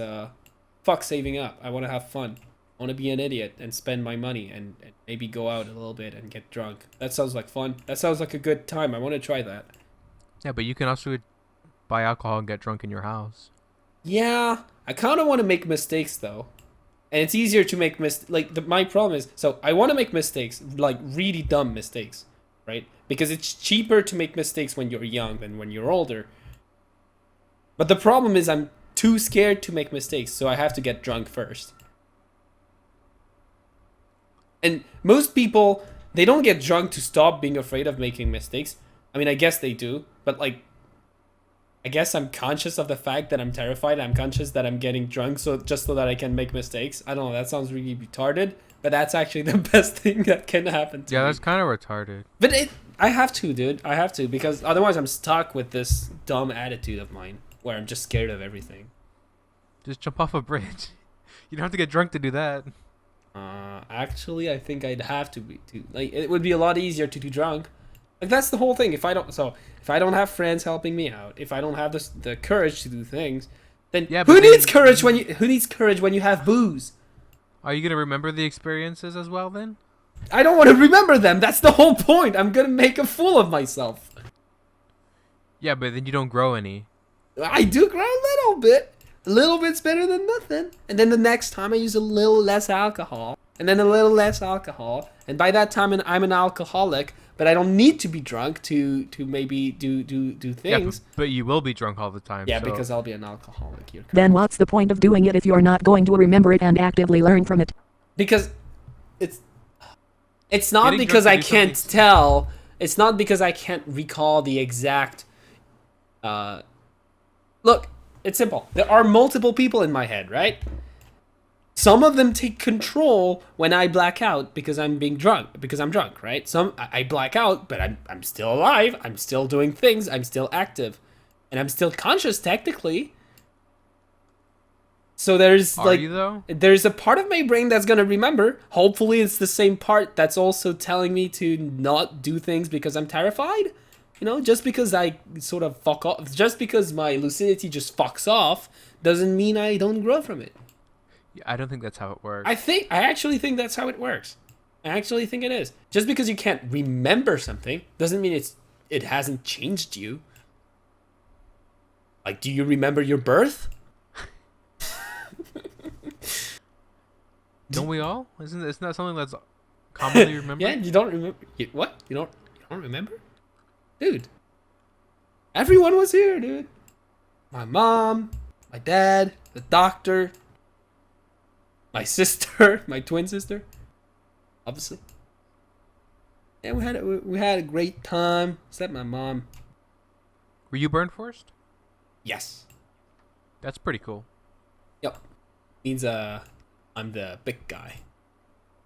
S1: fuck saving up. I want to have fun. I want to be an idiot and spend my money and maybe go out a little bit and get drunk. That sounds like fun. That sounds like a good time. I want to try that.
S2: Yeah, but you can also buy alcohol and get drunk in your house.
S1: Yeah, I kind of want to make mistakes though, and it's easier to make my problem is, so I want to make mistakes, like really dumb mistakes, right? Because it's cheaper to make mistakes when you're young than when you're older. But the problem is I'm too scared to make mistakes, so I have to get drunk first. And most people, they don't get drunk to stop being afraid of making mistakes. I mean, I guess they do, but like, I guess I'm conscious of the fact that I'm terrified. I'm conscious that I'm getting drunk so that I can make mistakes. I don't know, that sounds really retarded, but that's actually the best thing that can happen to me.
S2: Yeah, that's kind of retarded.
S1: But I have to, dude. I have to, because otherwise I'm stuck with this dumb attitude of mine where I'm just scared of everything.
S2: Just jump off a bridge. You don't have to get drunk to do that.
S1: Actually, I think I'd have to like, it would be a lot easier to do drunk. Like, that's the whole thing. If I don't have friends helping me out, if I don't have the courage to do things, then
S2: Yeah,
S1: who
S2: but
S1: needs
S2: then-
S1: courage when you have booze?
S2: Are you gonna remember the experiences as well then?
S1: I don't want to remember them. That's the whole point. I'm gonna make a fool of myself.
S2: Yeah, but then you don't grow any.
S1: I do grow a little bit. A little bit's better than nothing. And then the next time I use a little less alcohol, and then a little less alcohol, and by that time I'm an alcoholic. But I don't need to be drunk to maybe do
S2: Yeah,
S1: things.
S2: but you will be drunk all the time.
S1: Yeah,
S2: so-
S1: because I'll be an alcoholic. You're correct.
S3: Then what's the point of doing it if you're not going to remember it and actively learn from it?
S1: Because it's not
S2: Getting
S1: because
S2: drunk
S1: I
S2: to do
S1: can't
S2: something-
S1: tell. It's not because I can't recall the exact Look, it's simple. There are multiple people in my head, right? Some of them take control when I black out because I'm being drunk, because I'm drunk, right? I black out, but I'm still alive. I'm still doing things. I'm still active, and I'm still conscious technically. So there's
S2: Are you though?
S1: there's a part of my brain that's gonna remember. Hopefully, it's the same part that's also telling me to not do things because I'm terrified. You know, just because I sort of fuck off, just because my lucidity just fucks off, doesn't mean I don't grow from it.
S2: Yeah, I don't think that's how it works.
S1: I actually think that's how it works. I actually think it is. Just because you can't remember something doesn't mean it hasn't changed you. Like, do you remember your birth?
S2: Don't we all? Isn't that something that's commonly remembered?
S1: Yeah, you don't remember. What? You don't remember? Dude. Everyone was here, dude. My mom, my dad, the doctor, my sister, my twin sister. Obviously. Yeah, we had a great time. Except my mom.
S2: Were you burned first?
S1: Yes.
S2: That's pretty cool.
S1: Yep. Means I'm the big guy.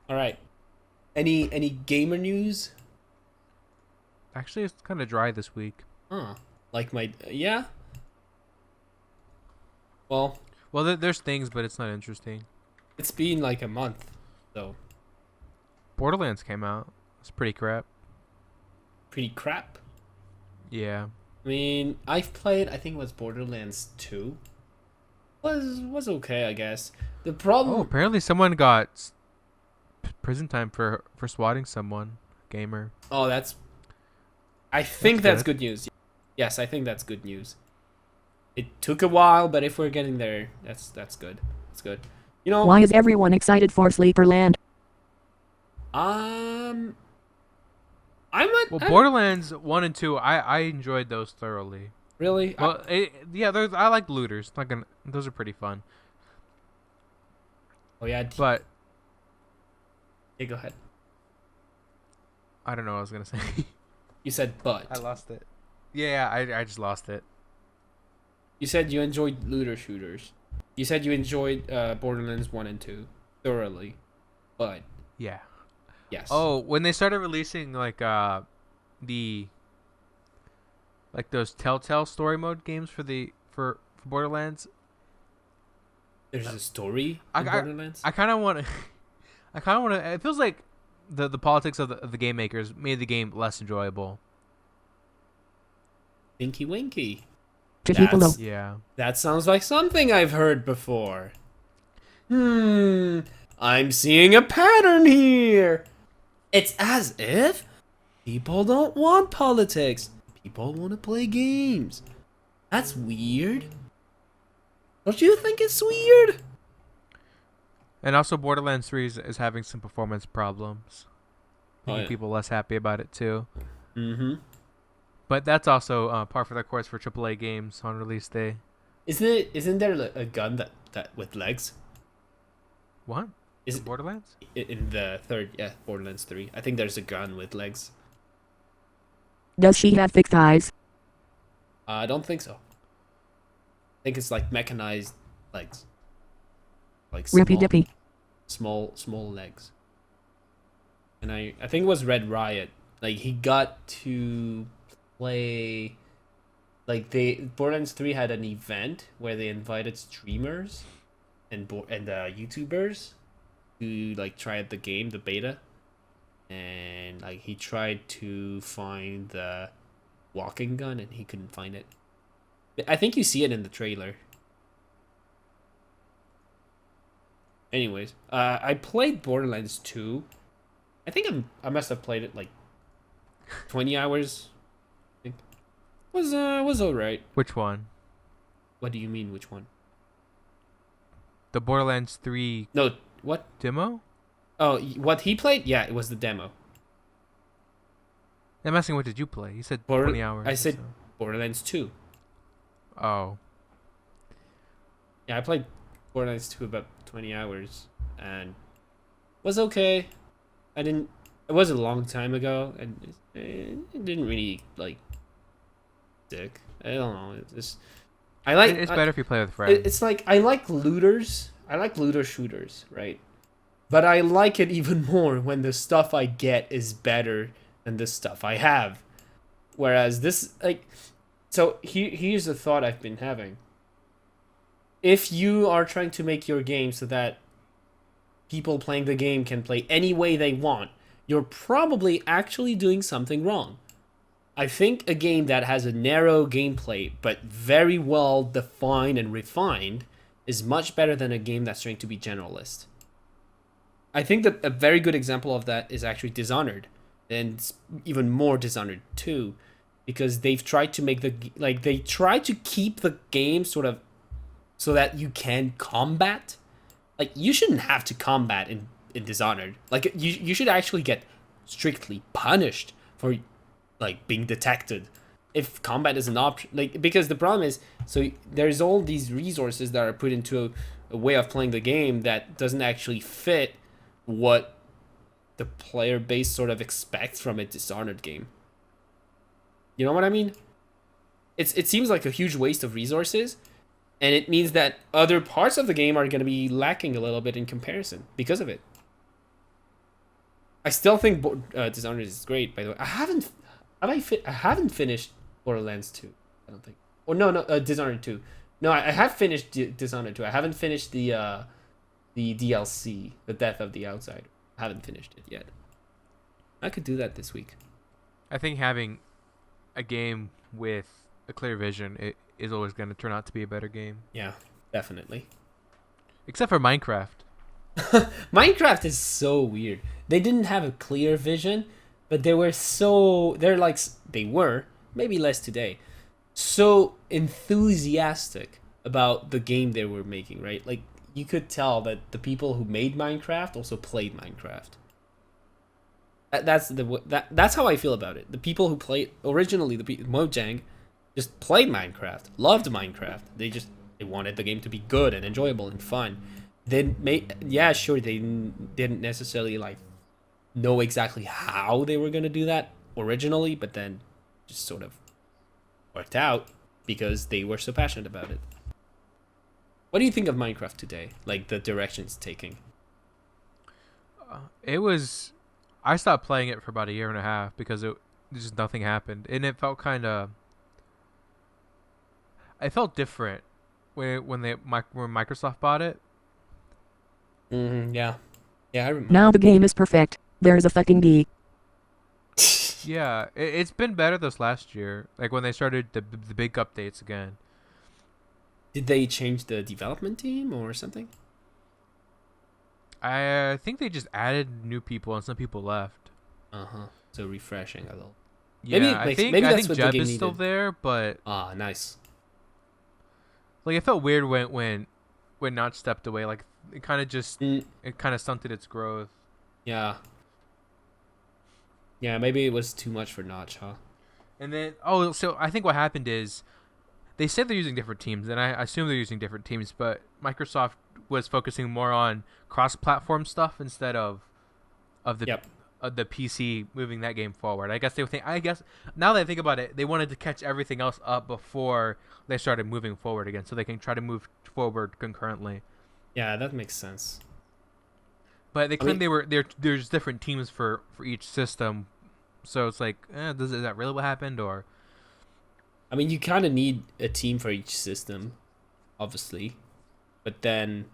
S1: All right. Any gamer news?
S2: Actually, it's kind of dry this week.
S1: Huh. Like my yeah. Well,
S2: Well, there's things, but it's not interesting.
S1: it's been like a month, so
S2: Borderlands came out. It's pretty crap.
S1: pretty crap.
S2: Yeah.
S1: I mean, I've played. I think it was Borderlands 2. Was okay, I guess. The problem.
S2: Oh, apparently someone got prison time for swatting someone. Gamer.
S1: Oh, that's. I think
S2: That's
S1: that's good news. Yes, I think that's good news. It took a while, but if we're getting there, that's good. That's good. You know.
S3: Why is everyone excited for Sleeperland?
S1: I'm
S2: Well, Borderlands 1 and 2, I enjoyed those thoroughly.
S1: really.
S2: Well, yeah, I like looters. Those are pretty fun.
S1: Oh yeah.
S2: But
S1: Yeah, go ahead.
S2: I don't know what I was gonna say.
S1: You said but.
S2: I lost it. Yeah, I just lost it.
S1: You said you enjoyed looter shooters. You said you enjoyed Borderlands 1 and 2 thoroughly, but
S2: Yeah.
S1: yes.
S2: Oh, when they started releasing those Telltale story mode games for Borderlands,
S1: there's a story in
S2: I
S1: Borderlands.
S2: I kind of want to. I kind of want to. It feels like the politics of the game makers made the game less enjoyable.
S1: Winky winky.
S3: To people though.
S2: Yeah.
S1: That sounds like something I've heard before. I'm seeing a pattern here. It's as if people don't want politics. People want to play games. That's weird. Don't you think it's weird?
S2: And also, Borderlands 3 is having some performance problems, making
S1: yeah.
S2: people less happy about it too.
S1: Mm-hmm.
S2: But that's also par for the course for AAA games on release day.
S1: Isn't there a gun that with legs?
S2: What?
S1: Is
S2: In Borderlands?
S1: in the third, Borderlands 3. I think there's a gun with legs.
S3: Does she have thick thighs?
S1: I don't think so. I think it's like mechanized legs. Like
S3: Rippy dippy.
S1: small legs. And I think it was Red Riot. Like he got to play. Like Borderlands 3 had an event where they invited streamers and YouTubers to like try out the game, the beta, and like he tried to find the walking gun and he couldn't find it. I think you see it in the trailer. Anyways, I played Borderlands 2. I think I must have played it like 20 hours. I think. Was alright.
S2: Which one?
S1: What do you mean, which one?
S2: The Borderlands 3
S1: No, what?
S2: demo?
S1: Oh, what he played? Yeah, it was the demo.
S2: I'm asking, what did you play? You said 20 hours.
S1: I
S2: or
S1: said
S2: so.
S1: Borderlands 2.
S2: Oh.
S1: Yeah, I played Borderlands 2 about 20 hours and was okay. It was a long time ago and it didn't really like stick. I don't know. It's just I like.
S2: It's better if you play with friends.
S1: It's like I like looters. I like looter shooters, right? But I like it even more when the stuff I get is better than the stuff I have. Whereas this, like, so here's the thought I've been having. If you are trying to make your game so that people playing the game can play any way they want, you're probably actually doing something wrong. I think a game that has a narrow gameplay but very well defined and refined is much better than a game that's trying to be generalist. I think that a very good example of that is actually Dishonored, and even more Dishonored 2, because they've tried to make they try to keep the game sort of so that you can combat. Like, you shouldn't have to combat in Dishonored. Like, you should actually get strictly punished for like being detected if combat is an option. Like, because the problem is, so there's all these resources that are put into a way of playing the game that doesn't actually fit what the player base sort of expects from a Dishonored game. You know what I mean? It seems like a huge waste of resources, and it means that other parts of the game are going to be lacking a little bit in comparison because of it. I still think Dishonored is great, by the way. I haven't finished Borderlands 2, I don't think. Or no, Dishonored 2. No, I have finished Dishonored 2. I haven't finished the DLC, The Death of the Outsider. I haven't finished it yet. I could do that this week.
S2: I think having a game with a clear vision is always going to turn out to be a better game.
S1: Yeah, definitely.
S2: Except for Minecraft.
S1: Minecraft is so weird. They didn't have a clear vision, but they were maybe less today, so enthusiastic about the game they were making, right? Like, you could tell that the people who made Minecraft also played Minecraft. That's how I feel about it. The people who played originally, Mojang, just played Minecraft, loved Minecraft. They wanted the game to be good and enjoyable and fun. They didn't necessarily like know exactly how they were gonna do that originally, but then just sort of worked out because they were so passionate about it. What do you think of Minecraft today? Like, the direction it's taking?
S2: I stopped playing it for about a year and a half because just nothing happened, and it felt I felt different when Microsoft bought it.
S1: Yeah, I remember.
S3: Now the game is perfect. There's a fucking bee.
S2: Yeah, it's been better this last year, like when they started the big updates again.
S1: Did they change the development team or something?
S2: I think they just added new people and some people left.
S1: So refreshing a little.
S2: Yeah,
S1: maybe
S2: I
S1: that's
S2: think
S1: what the
S2: Jeb
S1: game
S2: is still
S1: needed.
S2: there, but
S1: Nice.
S2: like, it felt weird when Notch stepped away. Like, it kind of just
S1: Mm.
S2: it kind of stunted its growth.
S1: Yeah. Yeah, maybe it was too much for Notch, huh?
S2: And then so I think what happened is they said they're using different teams, and I assume they're using different teams, but Microsoft was focusing more on cross-platform stuff instead of the
S1: Yep.
S2: of the PC moving that game forward. I guess now that I think about it, they wanted to catch everything else up before they started moving forward again, so they can try to move forward concurrently.
S1: Yeah, that makes sense.
S2: But they claim there's different teams for each system, so it's like, is that really what happened? Or
S1: I mean, you kind of need a team for each system, obviously. But then,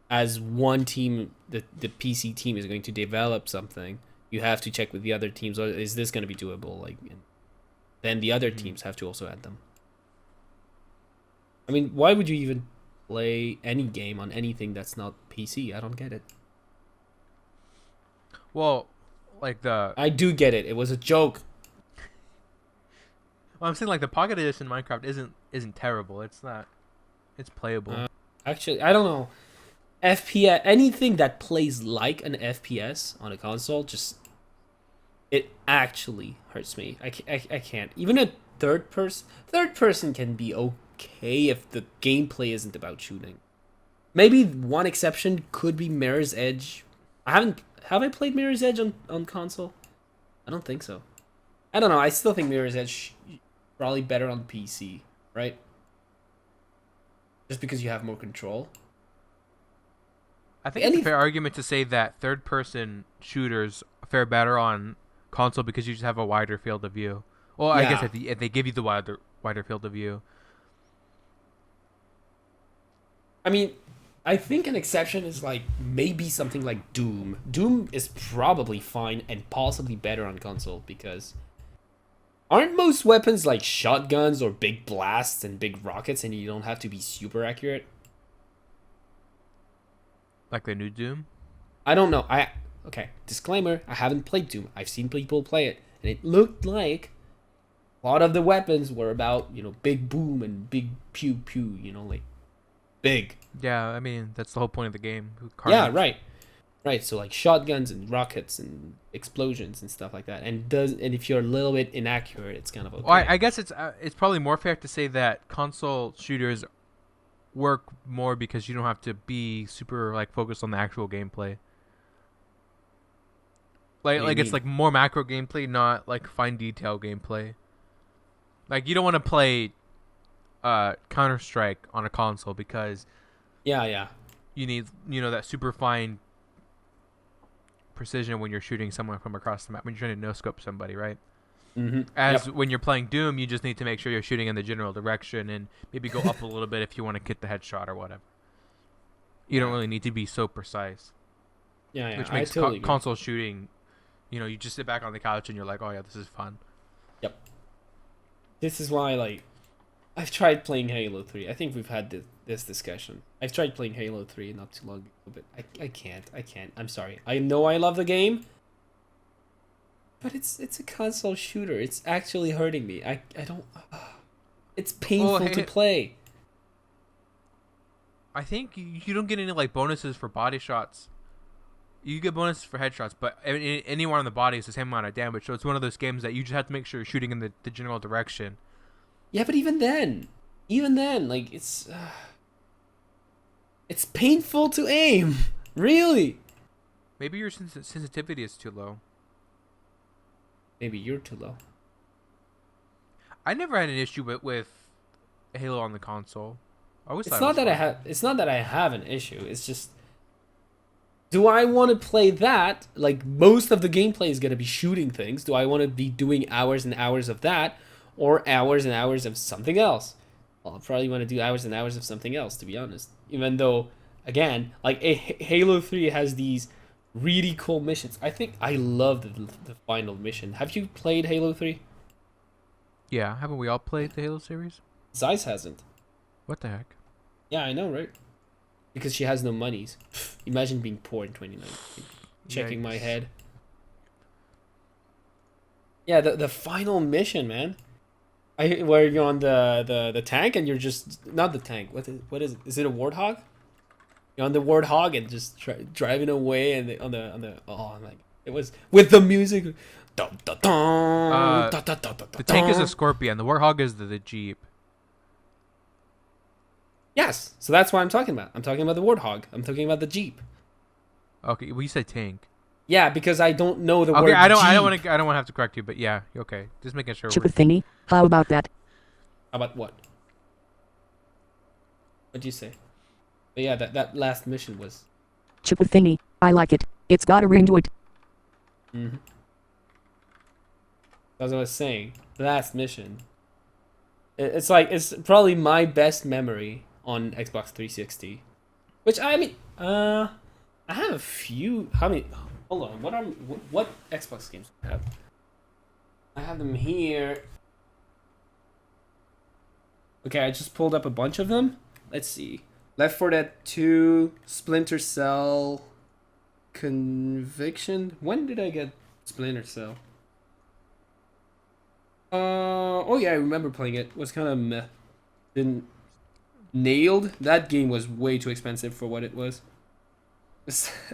S1: as one team, the PC team is going to develop something, you have to check with the other teams, is this going to be doable? Like, then the other teams have to also add them. I mean, why would you even play any game on anything that's not PC? I don't get it.
S2: well, like
S1: I do get it. It was a joke.
S2: I'm saying, like, the Pocket Edition Minecraft isn't terrible. It's not. It's playable.
S1: Actually, I don't know. FPS, anything that plays like an FPS on a console, it actually hurts me. I can't. Even a third person can be okay if the gameplay isn't about shooting. Maybe one exception could be Mirror's Edge. Have I played Mirror's Edge on console? I don't think so. I don't know. I still think Mirror's Edge probably better on PC, right? just because you have more control.
S2: I think it's a fair argument to say that third-person shooters fare better on console because you just have a wider field of view. Well, I guess if they give you the wider field of view.
S1: I mean, I think an exception is like maybe something like Doom. Doom is probably fine and possibly better on console because aren't most weapons like shotguns or big blasts and big rockets and you don't have to be super accurate?
S2: Like the new Doom?
S1: I don't know. Okay, disclaimer, I haven't played Doom. I've seen people play it and it looked like a lot of the weapons were about, big boom and big pew pew, like big.
S2: Yeah, I mean, that's the whole point of the game.
S1: Yeah, right. Right, so like shotguns and rockets and explosions and stuff like that. And if you're a little bit inaccurate, it's kind of okay.
S2: Well, I guess it's probably more fair to say that console shooters work more because you don't have to be super like focused on the actual gameplay. Like it's like more macro gameplay, not like fine detail gameplay. Like you don't want to play Counter-Strike on a console because
S1: yeah,
S2: you need that super fine precision when you're shooting someone from across the map, when you're trying to no scope somebody, right?
S1: Mm-hmm.
S2: When you're playing Doom, you just need to make sure you're shooting in the general direction and maybe go up a little bit if you want to get the headshot or whatever. You don't really need to be so precise.
S1: Yeah.
S2: Which makes console shooting, you just sit back on the couch and you're like, oh yeah, this is fun.
S1: Yep. This is why, I've tried playing Halo 3. I think we've had this discussion. I've tried playing Halo 3 not too long ago, but I can't. I'm sorry. I know I love the game, but it's a console shooter. It's actually hurting me. I don't... it's painful to play.
S2: I think you don't get any, bonuses for body shots. You get bonuses for headshots, but anywhere on the body is the same amount of damage. So it's one of those games that you just have to make sure you're shooting in the general direction.
S1: Yeah, but even then, it's painful to aim. Really.
S2: Maybe your sensitivity is too low.
S1: Maybe you're too low.
S2: I never had an issue with Halo on the console.
S1: It's not that I have an issue. It's just, do I want to play that? Like, most of the gameplay is gonna be shooting things. Do I want to be doing hours and hours of that, or hours and hours of something else? Well, I'll probably want to do hours and hours of something else, to be honest. Even though, again, Halo 3 has these really cool missions. I think I love the final mission. Have you played Halo 3?
S2: Yeah, haven't we all played the Halo series?
S1: Zeiss hasn't.
S2: What the heck?
S1: Yeah, I know, right? Because she has no monies. Imagine being poor in 2019. Checking my head. Yeah, the final mission, man. Where you're on the tank and you're just not the tank. What is it? Is it a warthog? You're on the warthog and just driving away and it was with the music.
S2: The tank is a Scorpion. The warthog is the Jeep.
S1: Yes, so that's what I'm talking about. I'm talking about the warthog. I'm talking about the Jeep.
S2: Okay, well you said tank.
S1: Yeah, because I don't know the word.
S2: Okay, I don't
S1: Jeep.
S2: want to have to correct you, but yeah, okay. Just making sure.
S3: Chippa thingy. How about that?
S1: About what? What'd you say? But yeah, that last mission was.
S3: Chippa thingy. I like it. It's got a ring to it.
S1: Mm-hmm. As I was saying, the last mission. It's probably my best memory on Xbox 360. Which I have a few. How many? Hold on. What Xbox games do I have? I have them here. Okay, I just pulled up a bunch of them. Let's see. Left 4 Dead 2, Splinter Cell, Conviction. When did I get Splinter Cell? Oh yeah, I remember playing it. It was kind of meh. Didn't nailed. That game was way too expensive for what it was.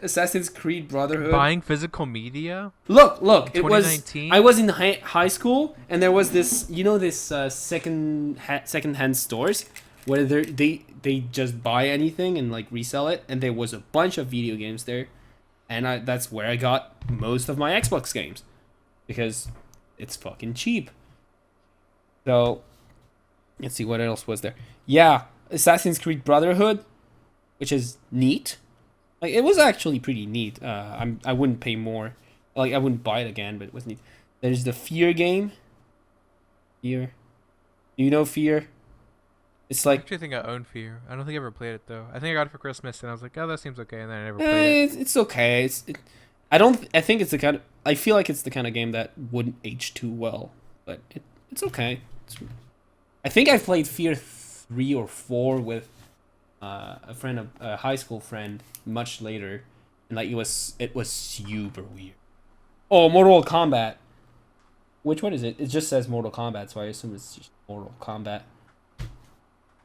S1: Assassin's Creed Brotherhood.
S2: Buying physical media?
S1: Look! It was.
S2: 2019?
S1: I was in high school, and there was this. This second-hand stores where they just buy anything and resell it, and there was a bunch of video games there, and that's where I got most of my Xbox games, because it's fucking cheap. So, let's see what else was there. Yeah, Assassin's Creed Brotherhood, which is neat. Like it was actually pretty neat. I wouldn't pay more. Like I wouldn't buy it again, but it was neat. There's the Fear game. Fear. Do you know Fear? It's
S2: I
S1: like
S2: actually think I own Fear. I don't think I ever played it though. I think I got it for Christmas, and I was like, oh, that seems okay, and then I never played it.
S1: it's okay. I don't. I think it's the kind of. I feel like it's the kind of game that wouldn't age too well, but it's okay. I think I've played Fear 3 or 4 with a friend of a high school friend much later, and like it was super weird. Oh, Mortal Kombat. Which one is it? It just says Mortal Kombat, so I assume it's just Mortal Kombat.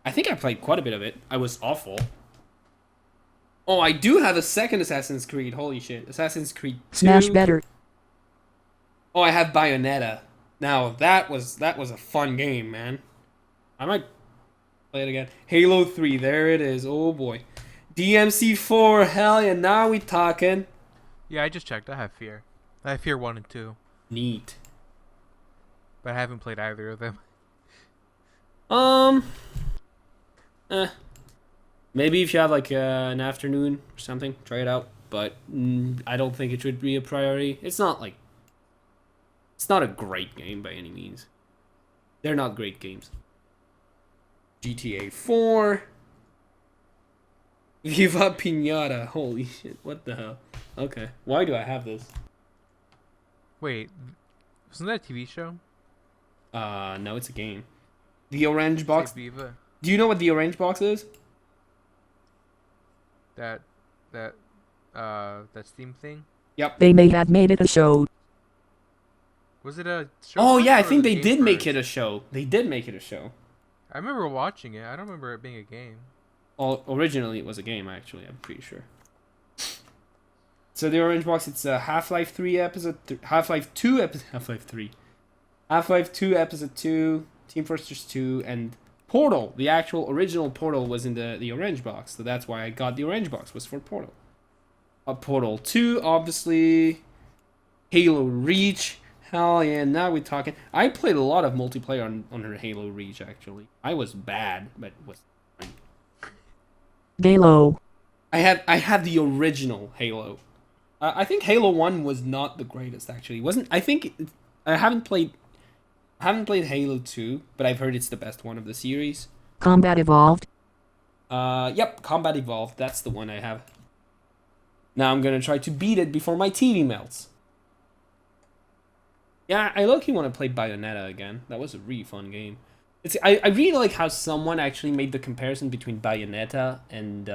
S1: I think I played quite a bit of it. I was awful. Oh, I do have a second Assassin's Creed. Holy shit. Assassin's Creed 2.
S3: Smash better.
S1: Oh, I have Bayonetta. Now, that was a fun game, man. I might play it again. Halo 3, there it is. Oh, boy. DMC4, hell yeah, now we talking.
S2: Yeah, I just checked. I have Fear. I have Fear 1 and 2,
S1: Neat.
S2: but I haven't played either of them.
S1: Maybe if you have like an afternoon or something, try it out. But I don't think it should be a priority. It's not a great game by any means. They're not great games. GTA 4. Viva Pinata. Holy shit, what the hell? Okay, why do I have this?
S2: Wait, wasn't that a TV show?
S1: No, it's a game. The orange box.
S2: Say Viva.
S1: Do you know what the orange box is?
S2: That Steam thing.
S1: Yep.
S3: They may have made it a show.
S2: Was it a show?
S1: Oh yeah, I
S2: first or
S1: think
S2: the
S1: they
S2: game
S1: did make
S2: first?
S1: it a show. They did make it a show.
S2: I remember watching it. I don't remember it being a game.
S1: Well, originally it was a game, actually. I'm pretty sure. So the orange box, it's Half-Life 3 episode, Half-Life 2 episode, Half-Life 3, Half-Life 2 episode 2, Team Fortress 2, and Portal. The actual original Portal was in the orange box, so that's why I got the orange box. Was for Portal. Portal 2, obviously. Halo Reach. Hell yeah! Now we're talking. I played a lot of multiplayer on Halo Reach. Actually, I was bad, but it was fine.
S3: Halo.
S1: I had the original Halo. I think Halo 1 was not the greatest actually. It wasn't I think I haven't played Halo 2, but I've heard it's the best one of the series.
S3: Combat Evolved.
S1: Yep, Combat Evolved. That's the one I have. Now I'm going to try to beat it before my TV melts. Yeah, I low-key want to play Bayonetta again. That was a really fun game. I really like how someone actually made the comparison between Bayonetta and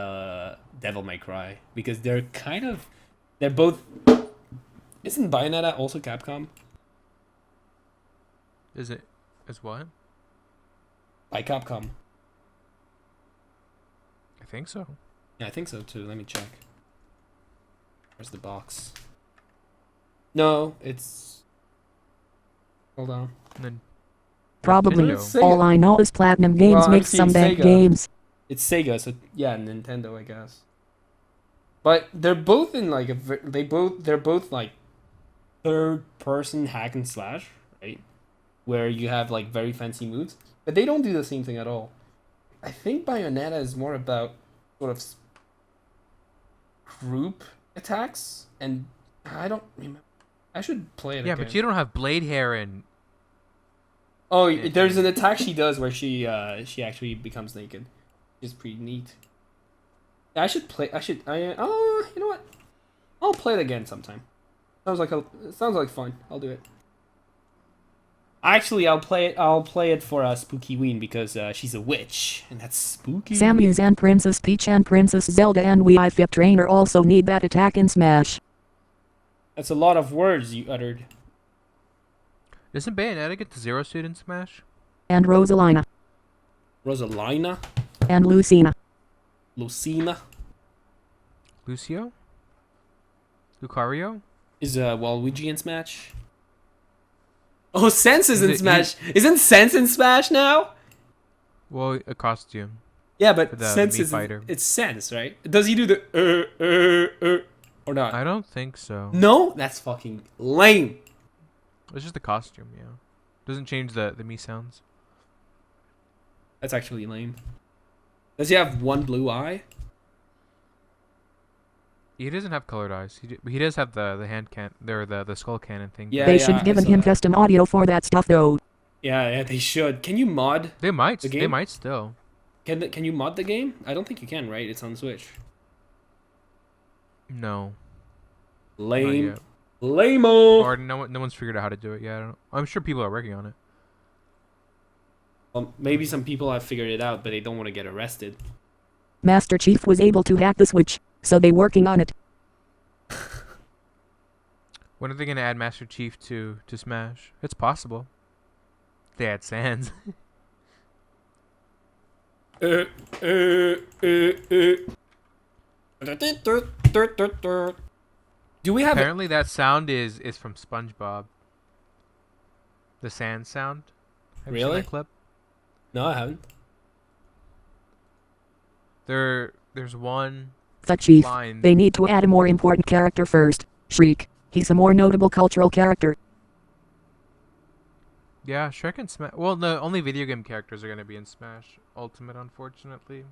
S1: Devil May Cry, because they're both. Isn't Bayonetta also Capcom?
S2: Is it? Is what?
S1: By Capcom.
S2: I think so.
S1: Yeah, I think so too. Let me check. Where's the box? No, it's. Hold on.
S2: And then
S3: Probably.
S2: Nintendo.
S3: All I know is Platinum Games
S1: Well, I'm
S3: makes
S1: seeing
S3: some bad
S1: Sega.
S3: games.
S1: It's Sega, so yeah, Nintendo, I guess. But they're both in like they're both like third-person hack and slash, right? Where you have like very fancy moves, but they don't do the same thing at all. I think Bayonetta is more about sort of group attacks, and I don't remember. I should play it
S2: Yeah,
S1: again.
S2: but you don't have blade hair and.
S1: Oh,
S2: Yeah,
S1: there's an attack she does where she actually becomes naked. It's pretty neat. Yeah, you know what? I'll play it again sometime. Sounds like fun. I'll do it. Actually, I'll play it for Spooky Ween because she's a witch and that's spooky.
S3: Samus and Princess Peach and Princess Zelda and Wii Fit Trainer also need that attack in Smash.
S1: That's a lot of words you uttered.
S2: Doesn't Bayonetta get the Zero Suit in Smash?
S3: And Rosalina.
S1: Rosalina,
S3: And Lucina.
S1: Lucina
S2: Lucio? Lucario?
S1: is Waluigi in Smash. Oh, Sense is in
S2: Is it-
S1: Smash. Isn't Sense in Smash now?
S2: Well, a costume.
S1: Yeah, but
S2: For the
S1: Sense
S2: Mii
S1: is
S2: Fighter.
S1: it's Sense, right? Does he do the or not?
S2: I don't think so.
S1: No, that's fucking lame.
S2: It's just the costume, yeah. Doesn't change the Mii sounds.
S1: That's actually lame. Does he have one blue eye?
S2: He doesn't have colored eyes. He does have the hand can, the skull cannon thing.
S1: Yeah,
S3: They should
S1: I
S3: given
S1: saw
S3: him
S1: that.
S3: custom audio for that stuff though.
S1: Yeah, they should. Can you mod
S2: They might.
S1: the
S2: They
S1: game?
S2: might still.
S1: Can you mod the game? I don't think you can, right? It's on Switch.
S2: No. Not
S1: Lame.
S2: yet.
S1: Lame-o.
S2: Or no one's figured out how to do it yet. I don't know. I'm sure people are working on it.
S1: Well, maybe some people have figured it out, but they don't want to get arrested.
S3: Master Chief was able to hack the Switch, so they working on it.
S2: When are they gonna add Master Chief to Smash? It's possible. They add Sans.
S1: uh, uh, Do we have
S2: Apparently that sound is from SpongeBob. The sand sound. Have you seen
S1: Really?
S2: that clip?
S1: No, I haven't.
S2: There's one
S3: The Chief.
S2: line.
S3: They need to add a more important character first. Shriek. He's a more notable cultural character.
S2: Yeah, Shrek and Smash. Well, no, only video game characters are gonna be in Smash Ultimate, unfortunately.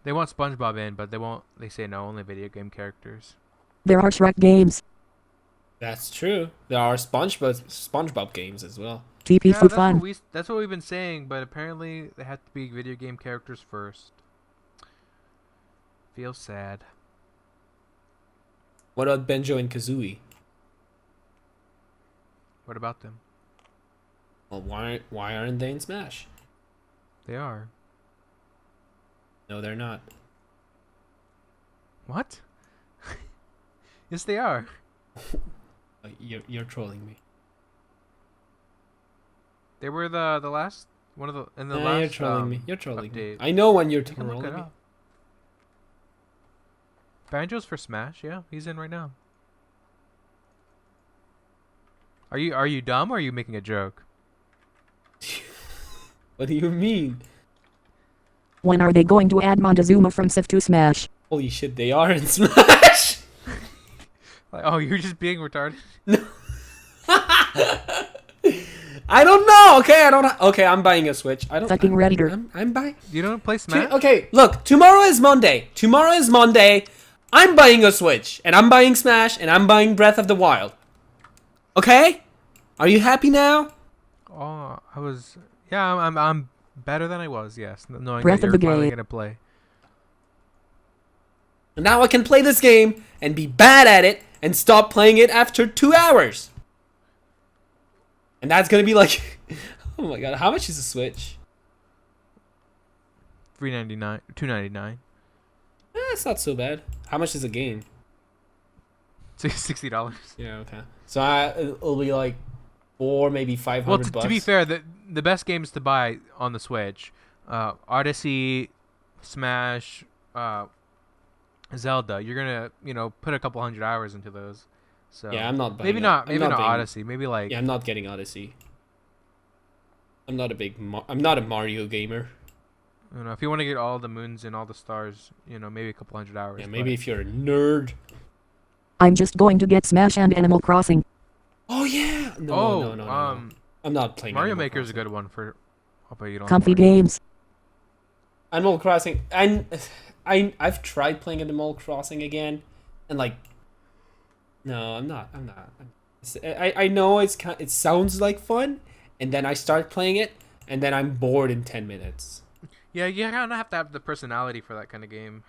S2: They want SpongeBob in, but they won't. They say no, only video game characters.
S3: There are Shrek games.
S1: That's true. There are SpongeBob games as well.
S3: TP
S2: Yeah,
S3: for fun.
S2: that's what we've been saying, but apparently they have to be video game characters first. Feels sad.
S1: What about Benjo and Kazooie?
S2: What about them?
S1: Well, why aren't they in Smash?
S2: They are.
S1: No, they're not.
S2: What? Yes, they are.
S1: You're trolling me.
S2: They were the last one of the in the
S1: Nah,
S2: last.
S1: you're trolling me. You're trolling me.
S2: update.
S1: I know when you're
S2: You can look
S1: trolling
S2: it
S1: me.
S2: up. Banjo's for Smash, yeah, he's in right now. Are you dumb or are you making a joke?
S1: What do you mean?
S3: When are they going to add Montezuma from Civ to Smash?
S1: Holy shit, they are in Smash!
S2: Like, oh, you're just being retarded.
S1: I don't know. Okay, okay, I'm buying a Switch. I don't.
S3: Fucking Redditor.
S1: I'm buying.
S2: You don't play Smash?
S1: Okay, look. Tomorrow is Monday. I'm buying a Switch, and I'm buying Smash, and I'm buying Breath of the Wild. Okay? Are you happy now?
S2: Oh, I was. Yeah, I'm better than I was. Yes, knowing
S3: Breath
S2: that
S3: of
S2: you're
S3: the
S2: finally
S3: game.
S2: gonna play.
S1: And now I can play this game and be bad at it and stop playing it after 2 hours. And that's gonna be like, oh my god, how much is a Switch?
S2: $3.99, $2.99,
S1: It's not so bad. How much is a game?
S2: $60.
S1: Yeah, okay. So it'll be like maybe 500
S2: Well,
S1: bucks.
S2: to be fair, the best games to buy on the Switch, Odyssey, Smash, Zelda. You're gonna put a couple hundred hours into those. So
S1: Yeah, I'm not buying
S2: maybe
S1: it.
S2: not
S1: I'm not buying-
S2: Odyssey. Maybe like
S1: Yeah, I'm not getting Odyssey. I'm not a big I'm not a Mario gamer.
S2: if you want to get all the moons and all the stars, maybe a couple hundred hours.
S1: Yeah,
S2: but-
S1: maybe if you're a nerd.
S3: I'm just going to get Smash and Animal Crossing.
S1: Oh yeah. No,
S2: Oh,
S1: no. I'm not playing
S2: Mario
S1: Animal
S2: Maker is a
S1: Crossing.
S2: good one for. I'll bet you don't.
S3: Comfy
S2: like Mario.
S3: games.
S1: Animal Crossing. I've tried playing Animal Crossing again, and like, no, I'm not. I know it sounds like fun, and then I start playing it, and then I'm bored in 10 minutes.
S2: Yeah, you kind of have to have the personality for that kind of game.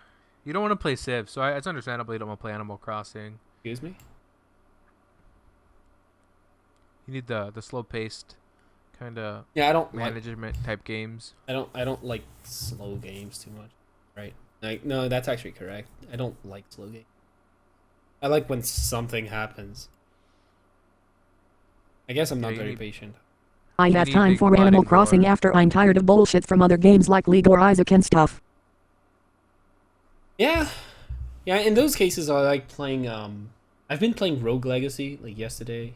S2: You don't want to play Civ, so it's understandable you don't want to play Animal Crossing.
S1: Excuse me.
S2: You need the slow paced kind of
S1: Yeah, I don't
S2: management type games.
S1: I don't like slow games too much. Right? Like, no, that's actually correct. I don't like slow games. I like when something happens. I guess I'm
S2: Yeah,
S1: not
S2: you
S1: very
S2: need-
S1: patient.
S3: I
S2: You
S3: have
S2: need
S3: time
S2: big
S3: for
S2: blood
S3: Animal
S2: and
S3: Crossing
S2: gore.
S3: after I'm tired of bullshit from other games like League or Isaac and stuff.
S1: Yeah. Yeah, in those cases I like playing I've been playing Rogue Legacy like yesterday.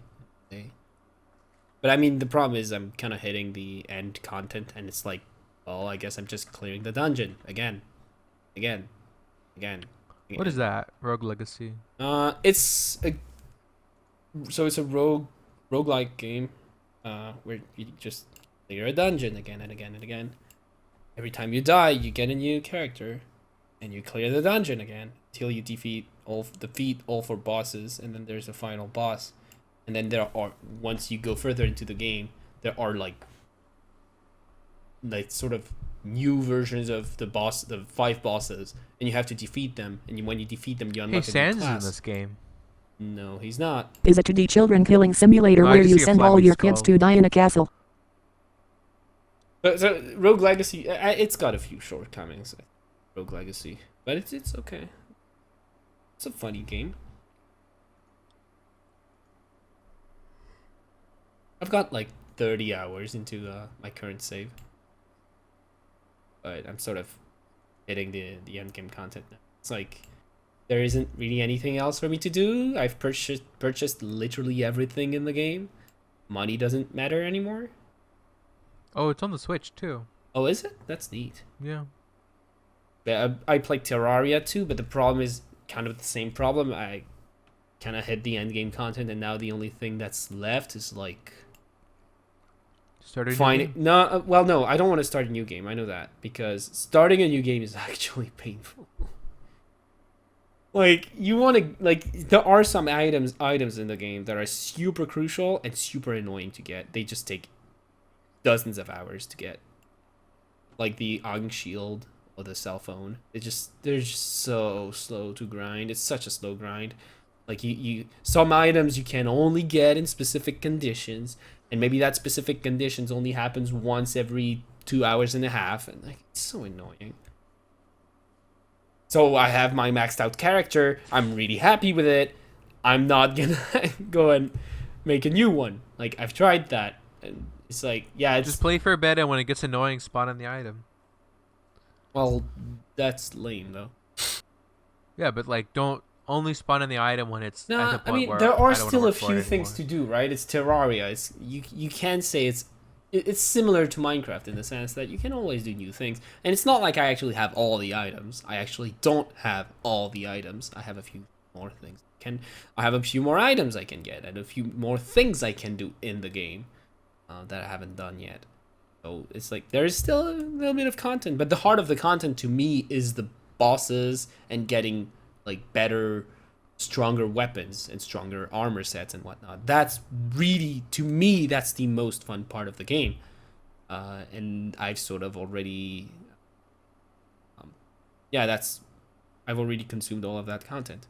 S1: But I mean the problem is I'm kind of hitting the end content and it's like, well, I guess I'm just clearing the dungeon again.
S2: What is that? Rogue Legacy.
S1: It's a roguelike game where you just clear a dungeon again and again and again. Every time you die, you get a new character, and you clear the dungeon again until you defeat all 4 bosses, and then there's a final boss. And then there are, once you go further into the game, there are like sort of new versions of the 5 bosses, and you have to defeat them. And when you defeat them, you unlock
S2: Hey,
S1: a new
S2: Sans is in
S1: class.
S2: this game.
S1: No, he's not.
S3: Is a 2D children killing simulator
S2: Oh, I
S3: where
S2: can
S3: you
S2: see a
S3: send all
S2: flaming
S3: your kids
S2: skull.
S3: to die in a castle.
S1: So Rogue Legacy, it's got a few shortcomings. Rogue Legacy, but it's okay. It's a funny game. I've got like 30 hours into my current save, but I'm sort of hitting the end game content now. It's like there isn't really anything else for me to do. I've purchased literally everything in the game. Money doesn't matter anymore.
S2: Oh, it's on the Switch too.
S1: Oh, is it? That's neat.
S2: Yeah.
S1: Yeah, I played Terraria too, but the problem is kind of the same problem. I kind of hit the end game content, and now the only thing that's left is like
S2: Started.
S1: finding. No, well, no, I don't want to start a new game. I know that, because starting a new game is actually painful. Like, you want to, like, there are some items in the game that are super crucial and super annoying to get. They just take dozens of hours to get, like the Aung shield or the cell phone. They're just so slow to grind. It's such a slow grind. Like, you some items you can only get in specific conditions, and maybe that specific conditions only happens once every 2 hours and a half, and like, it's so annoying. So I have my maxed out character. I'm really happy with it. I'm not gonna go and make a new one. Like, I've tried that, and it's like, yeah, it's
S2: Just play for a bit, and when it gets annoying, spawn on the item.
S1: well, that's lame though.
S2: Yeah, but like, don't only spawn on the item when it's at the
S1: No,
S2: point
S1: I mean,
S2: where
S1: there
S2: I
S1: are
S2: don't wanna
S1: still a
S2: work for
S1: few
S2: it
S1: things
S2: anymore.
S1: to do, right? It's Terraria. It's you can say it's similar to Minecraft in the sense that you can always do new things. And it's not like I actually have all the items. I actually don't have all the items. I have a few more things. I have a few more items I can get, and a few more things I can do in the game that I haven't done yet. So it's like there is still a little bit of content, but the heart of the content to me is the bosses and getting like better, stronger weapons and stronger armor sets and whatnot. That's really, to me, that's the most fun part of the game. And I've sort of already, I've already consumed all of that content.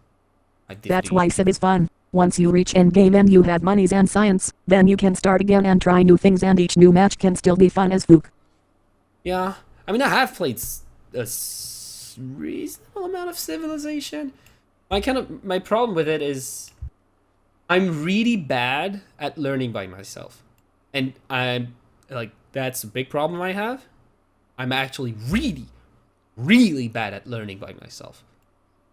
S3: That's why Civ is fun. Once you reach endgame and you have monies and science, then you can start again and try new things, and each new match can still be fun as fuck.
S1: Yeah, I mean, I have played a reasonable amount of Civilization. My problem with it is I'm really bad at learning by myself, and I'm like, that's a big problem I have. I'm actually really, really bad at learning by myself.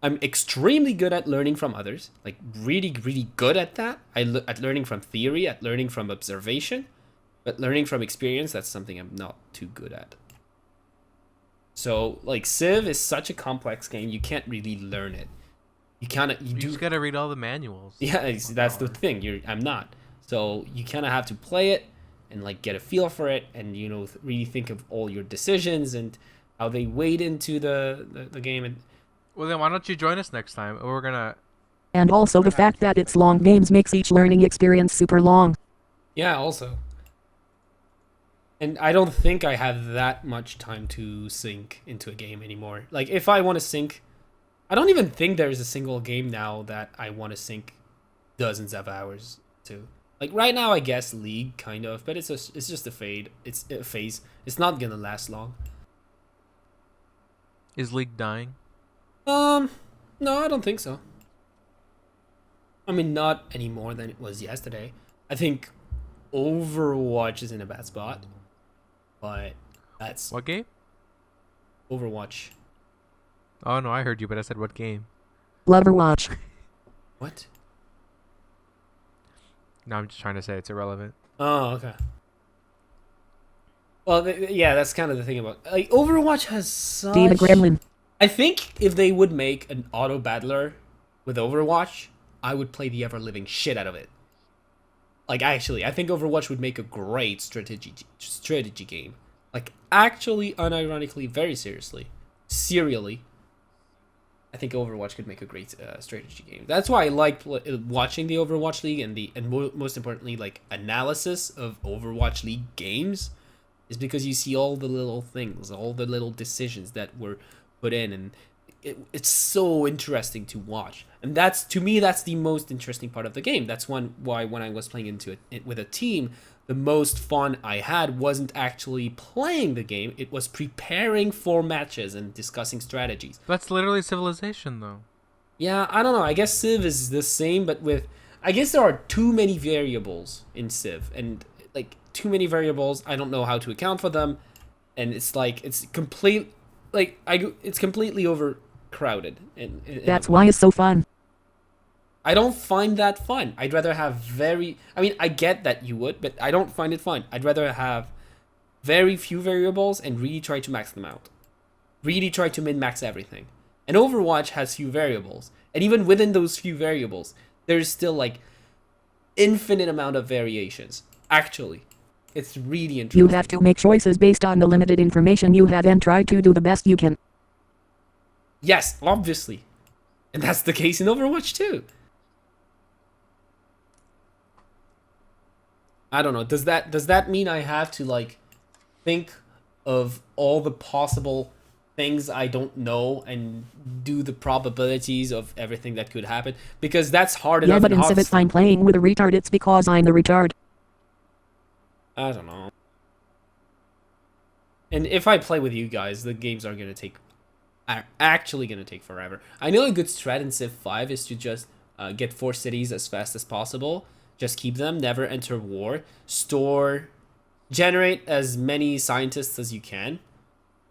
S1: I'm extremely good at learning from others, like really, really good at that. At learning from theory, at learning from observation, but learning from experience, that's something I'm not too good at. So, like, Civ is such a complex game, you can't really learn it. You
S2: just gotta read all the manuals.
S1: Yeah, that's the thing. I'm not. So you kind of have to play it and like get a feel for it, and really think of all your decisions and how they weighed into the game. And
S2: Well, then why don't you join us next time? We're gonna.
S3: And also the fact that it's long games makes each learning experience super long.
S1: yeah, also. And I don't think I have that much time to sink into a game anymore. Like, if I want to sink, I don't even think there's a single game now that I want to sink dozens of hours to. Like, right now, I guess League, kind of, but it's just a fade. It's a phase. It's not gonna last long.
S2: Is League dying?
S1: No, I don't think so. I mean, not any more than it was yesterday. I think Overwatch is in a bad spot, but that's
S2: What game?
S1: Overwatch.
S2: Oh no, I heard you, but I said what game?
S3: Lover watch.
S1: What?
S2: No, I'm just trying to say it's irrelevant.
S1: Oh, okay. Well, yeah, that's kind of the thing about, like, Overwatch has such.
S3: David Gremlin.
S1: I think if they would make an auto battler with Overwatch, I would play the ever living shit out of it. Like, actually, I think Overwatch would make a great strategy game. Like, actually, unironically, very seriously, serially, I think Overwatch could make a great strategy game. That's why I like watching the Overwatch League and most importantly, like analysis of Overwatch League games, is because you see all the little things, all the little decisions that were put in, and it's so interesting to watch. And that's, to me, that's the most interesting part of the game. That's why when I was playing into it with a team, the most fun I had wasn't actually playing the game. It was preparing for matches and discussing strategies.
S2: That's literally Civilization, though.
S1: Yeah, I don't know. I guess Civ is the same, but with... I guess there are too many variables in Civ. And, like, too many variables. I don't know how to account for them. And it's like, it's complete... Like, it's completely overcrowded.
S3: That's why it's so fun.
S1: I don't find that fun. I'd rather have I mean, I get that you would, but I don't find it fun. I'd rather have very few variables and really try to max them out. Really try to min-max everything. And Overwatch has few variables. And even within those few variables, there's still, like, infinite amount of variations. Actually, it's really interesting.
S3: You have to make choices based on the limited information you have and try to do the best you can.
S1: Yes, obviously. And that's the case in Overwatch too. I don't know. Does that mean I have to, like, think of all the possible things I don't know and do the probabilities of everything that could happen? Because that's hard enough.
S3: Yeah, but in Civ it's fine playing with a retard. It's because I'm the retard.
S1: I don't know. And if I play with you guys, the games are actually gonna take forever. I know a good strat in Civ 5 is to just get 4 cities as fast as possible. Just keep them, never enter war, generate as many scientists as you can,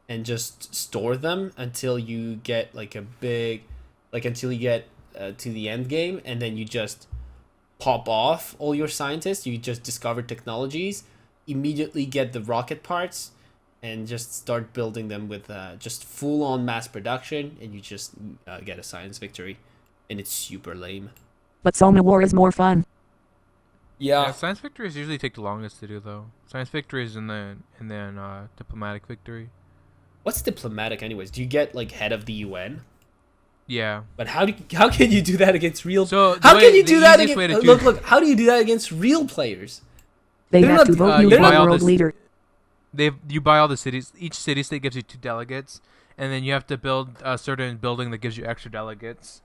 S1: and just store them until you get until you get to the end game, and then you just pop off all your scientists. You just discover technologies, immediately get the rocket parts, and just start building them with just full-on mass production, and you just get a science victory, and it's super lame.
S3: But Soma War is more fun.
S2: Yeah, science victories usually take the longest to do, though. Science victories and then diplomatic victory.
S1: What's diplomatic, anyways? Do you get, like, head of the UN?
S2: Yeah.
S1: But how can you do that against real?
S2: So
S1: how can you do that against? Look! How do you do that against real players?
S3: They have to vote you for world leader.
S2: You buy all the cities. Each city state gives you 2 delegates, and then you have to build a certain building that gives you extra delegates.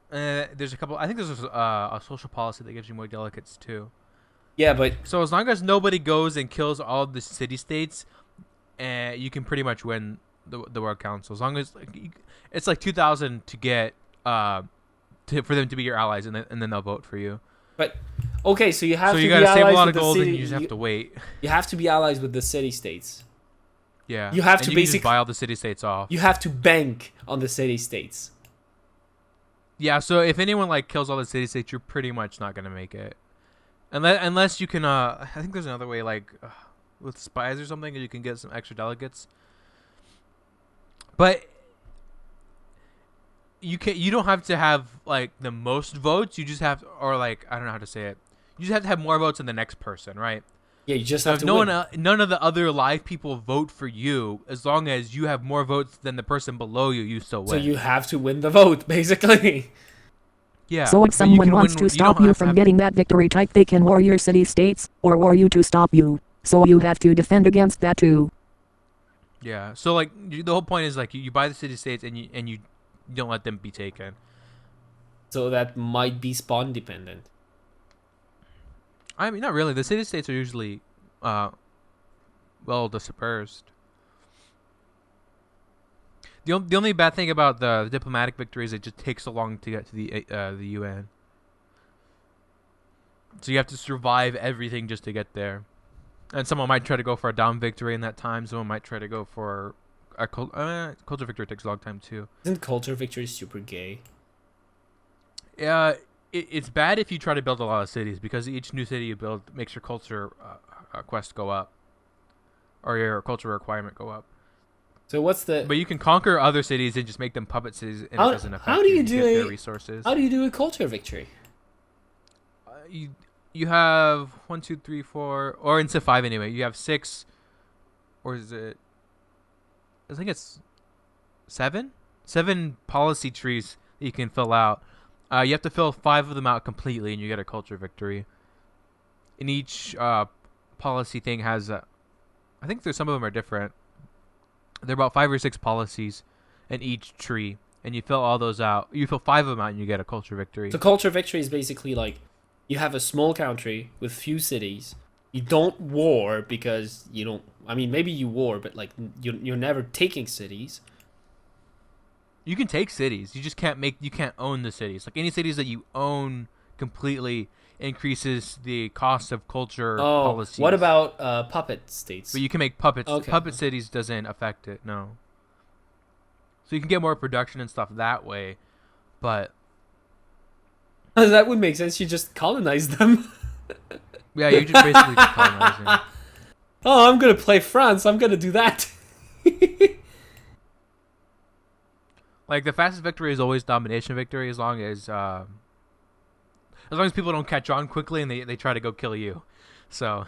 S2: There's a couple. I think there's a social policy that gives you more delegates too.
S1: Yeah, but
S2: so as long as nobody goes and kills all the city states, you can pretty much win the World Council. As long as it's like 2,000 to get for them to be your allies, and then they'll vote for you.
S1: But okay, so you have to
S2: gotta
S1: be
S2: save a
S1: allies
S2: lot
S1: with
S2: of gold,
S1: the
S2: and
S1: city.
S2: you just have to wait.
S1: You have to be allies with the city states.
S2: Yeah,
S1: you have to
S2: basically buy all the city states off.
S1: You have to bank on the city states.
S2: Yeah, so if anyone like kills all the city states, you're pretty much not gonna make it, unless you can. I think there's another way, like with spies or something, you can get some extra delegates. But you don't have to have like the most votes. You just have, or like I don't know how to say it. You just have to have more votes than the next person, right?
S1: Yeah, you just
S2: so
S1: have to.
S2: None of the other live people vote for you. As long as you have more votes than the person below you, you still win.
S1: So you have to win the vote, basically.
S2: Yeah.
S3: So if someone wants to stop you from getting that victory type, they can war your city states, or war you to stop you. So you have to defend against that too.
S2: Yeah. So like the whole point is like you buy the city states and you don't let them be taken.
S1: So that might be spawn dependent.
S2: I mean, not really. The city states are usually, well, dispersed. The only bad thing about the diplomatic victory is it just takes so long to get to the UN. So you have to survive everything just to get there. And someone might try to go for a Dom victory in that time. Someone might try to go for a culture victory takes a long time too.
S1: Isn't culture victory super gay?
S2: Yeah. It's bad if you try to build a lot of cities because each new city you build makes your culture quest go up, or your culture requirement go up.
S1: So what's the?
S2: But you can conquer other cities and just make them puppet cities, and it doesn't affect
S1: how do you do
S2: get their resources.
S1: How do you do a culture victory?
S2: You have 1, 2, 3, 4, or in Civ 5 anyway. You have 6 or is it? I think it's 7 policy trees that you can fill out. You have to fill 5 of them out completely, and you get a culture victory. And each policy thing has, I think there's some of them are different. There are about 5 or 6 policies in each tree, and you fill all those out. You fill 5 of them out, and you get a culture victory.
S1: The culture victory is basically like you have a small country with few cities. You don't war because you don't. I mean, maybe you war, but like you're never taking cities.
S2: You can take cities. You just can't own the cities. Like any cities that you own completely increases the cost of culture policies.
S1: What about puppet states?
S2: But you can make puppets.
S1: Okay.
S2: Puppet cities doesn't affect it. No. So you can get more production and stuff that way, but
S1: That would make sense. You just colonize them.
S2: yeah, you just basically just colonizing.
S1: Oh, I'm gonna play France. I'm gonna do that.
S2: Like the fastest victory is always domination victory, as long as people don't catch on quickly and they try to go kill you. So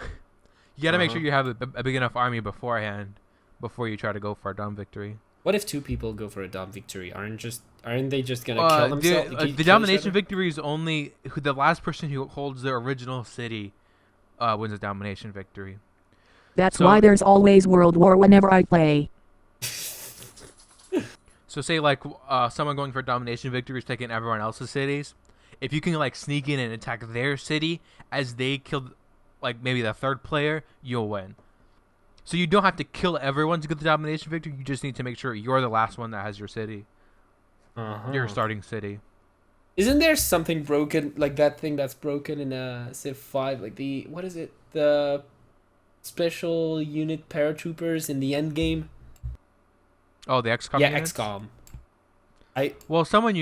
S2: you got to make sure you have a big enough army beforehand before you try to go for a dom victory.
S1: What if 2 people go for a dom victory? Aren't they just gonna kill themselves?
S2: The domination victory is only the last person who holds the original city wins a domination victory.
S3: That's why there's always World War whenever I play.
S2: So say like someone going for a domination victory is taking everyone else's cities. If you can like sneak in and attack their city as they killed like maybe the 3rd player, you'll win. So you don't have to kill everyone to get the domination victory. You just need to make sure you're the last one that has your city. Your starting city.
S1: Isn't there something broken, like that thing that's broken in Civ 5? Like what is it? The special unit paratroopers in the end game?
S2: Oh, the XCOM
S1: Yeah,
S2: units?
S1: XCOM.
S2: Well, someone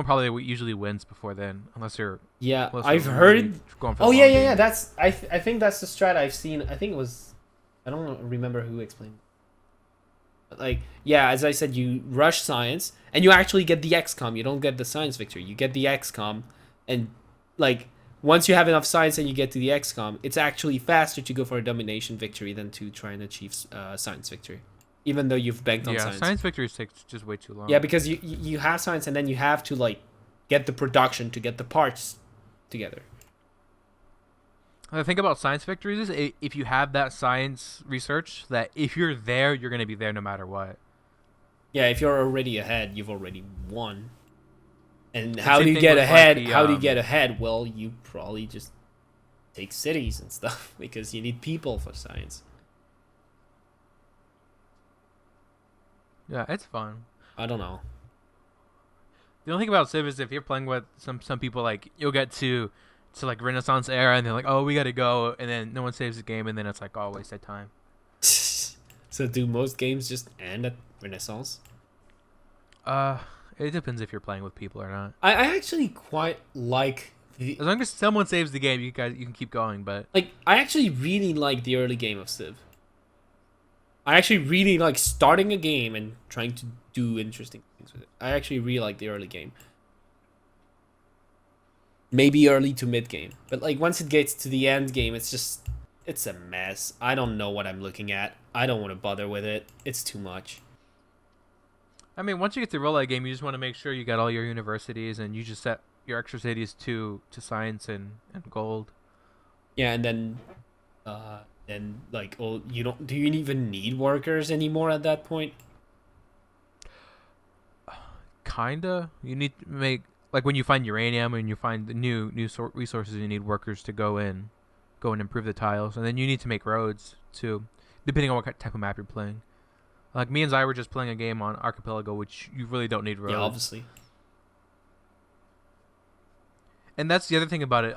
S2: probably usually wins before then, unless you're.
S1: Yeah,
S2: unless
S1: I've
S2: you're
S1: heard.
S2: really going for
S1: Oh
S2: the
S1: yeah,
S2: long
S1: yeah,
S2: game.
S1: yeah. That's I think that's the strat I've seen. I think it was. I don't remember who explained. But like, yeah, as I said, you rush science and you actually get the XCOM. You don't get the science victory. You get the XCOM, and like once you have enough science and you get to the XCOM, it's actually faster to go for a domination victory than to try and achieve science victory. Even though you've banked on science.
S2: Science victories takes just way too long.
S1: Yeah, because you have science and then you have to like get the production to get the parts together.
S2: The thing about science victories is if you have that science research, that if you're there, you're going to be there no matter what.
S1: Yeah, if you're already ahead, you've already won. And
S2: The
S1: how do
S2: same
S1: you
S2: thing
S1: get
S2: with,
S1: ahead?
S2: like, the,
S1: How do you get ahead? Well, you probably just take cities and stuff because you need people for science.
S2: Yeah, it's fun.
S1: I don't know.
S2: The only thing about Civ is if you're playing with some people, like you'll get to like Renaissance era and they're like, oh, we gotta go, and then no one saves the game, and then it's like, oh, wasted time.
S1: So do most games just end at Renaissance?
S2: It depends if you're playing with people or not.
S1: I actually quite like
S2: As long as someone saves the game, you can keep going. But
S1: I actually really like the early game of Civ. I actually really like starting a game and trying to do interesting things with it. I actually really like the early game. Maybe early to mid game. But like once it gets to the end game, it's a mess. I don't know what I'm looking at. I don't want to bother with it. It's too much.
S2: I mean, once you get to the roll game, you just want to make sure you got all your universities and you just set your extra cities to science and gold.
S1: Yeah, and then like, oh, do you even need workers anymore at that point?
S2: Kinda. You need to make, like, when you find uranium and you find the new resources, you need workers to go and improve the tiles, and then you need to make roads too, depending on what type of map you're playing. Like me and Zai were just playing a game on Archipelago, which you really don't need roads.
S1: Yeah, obviously.
S2: And that's the other thing about it.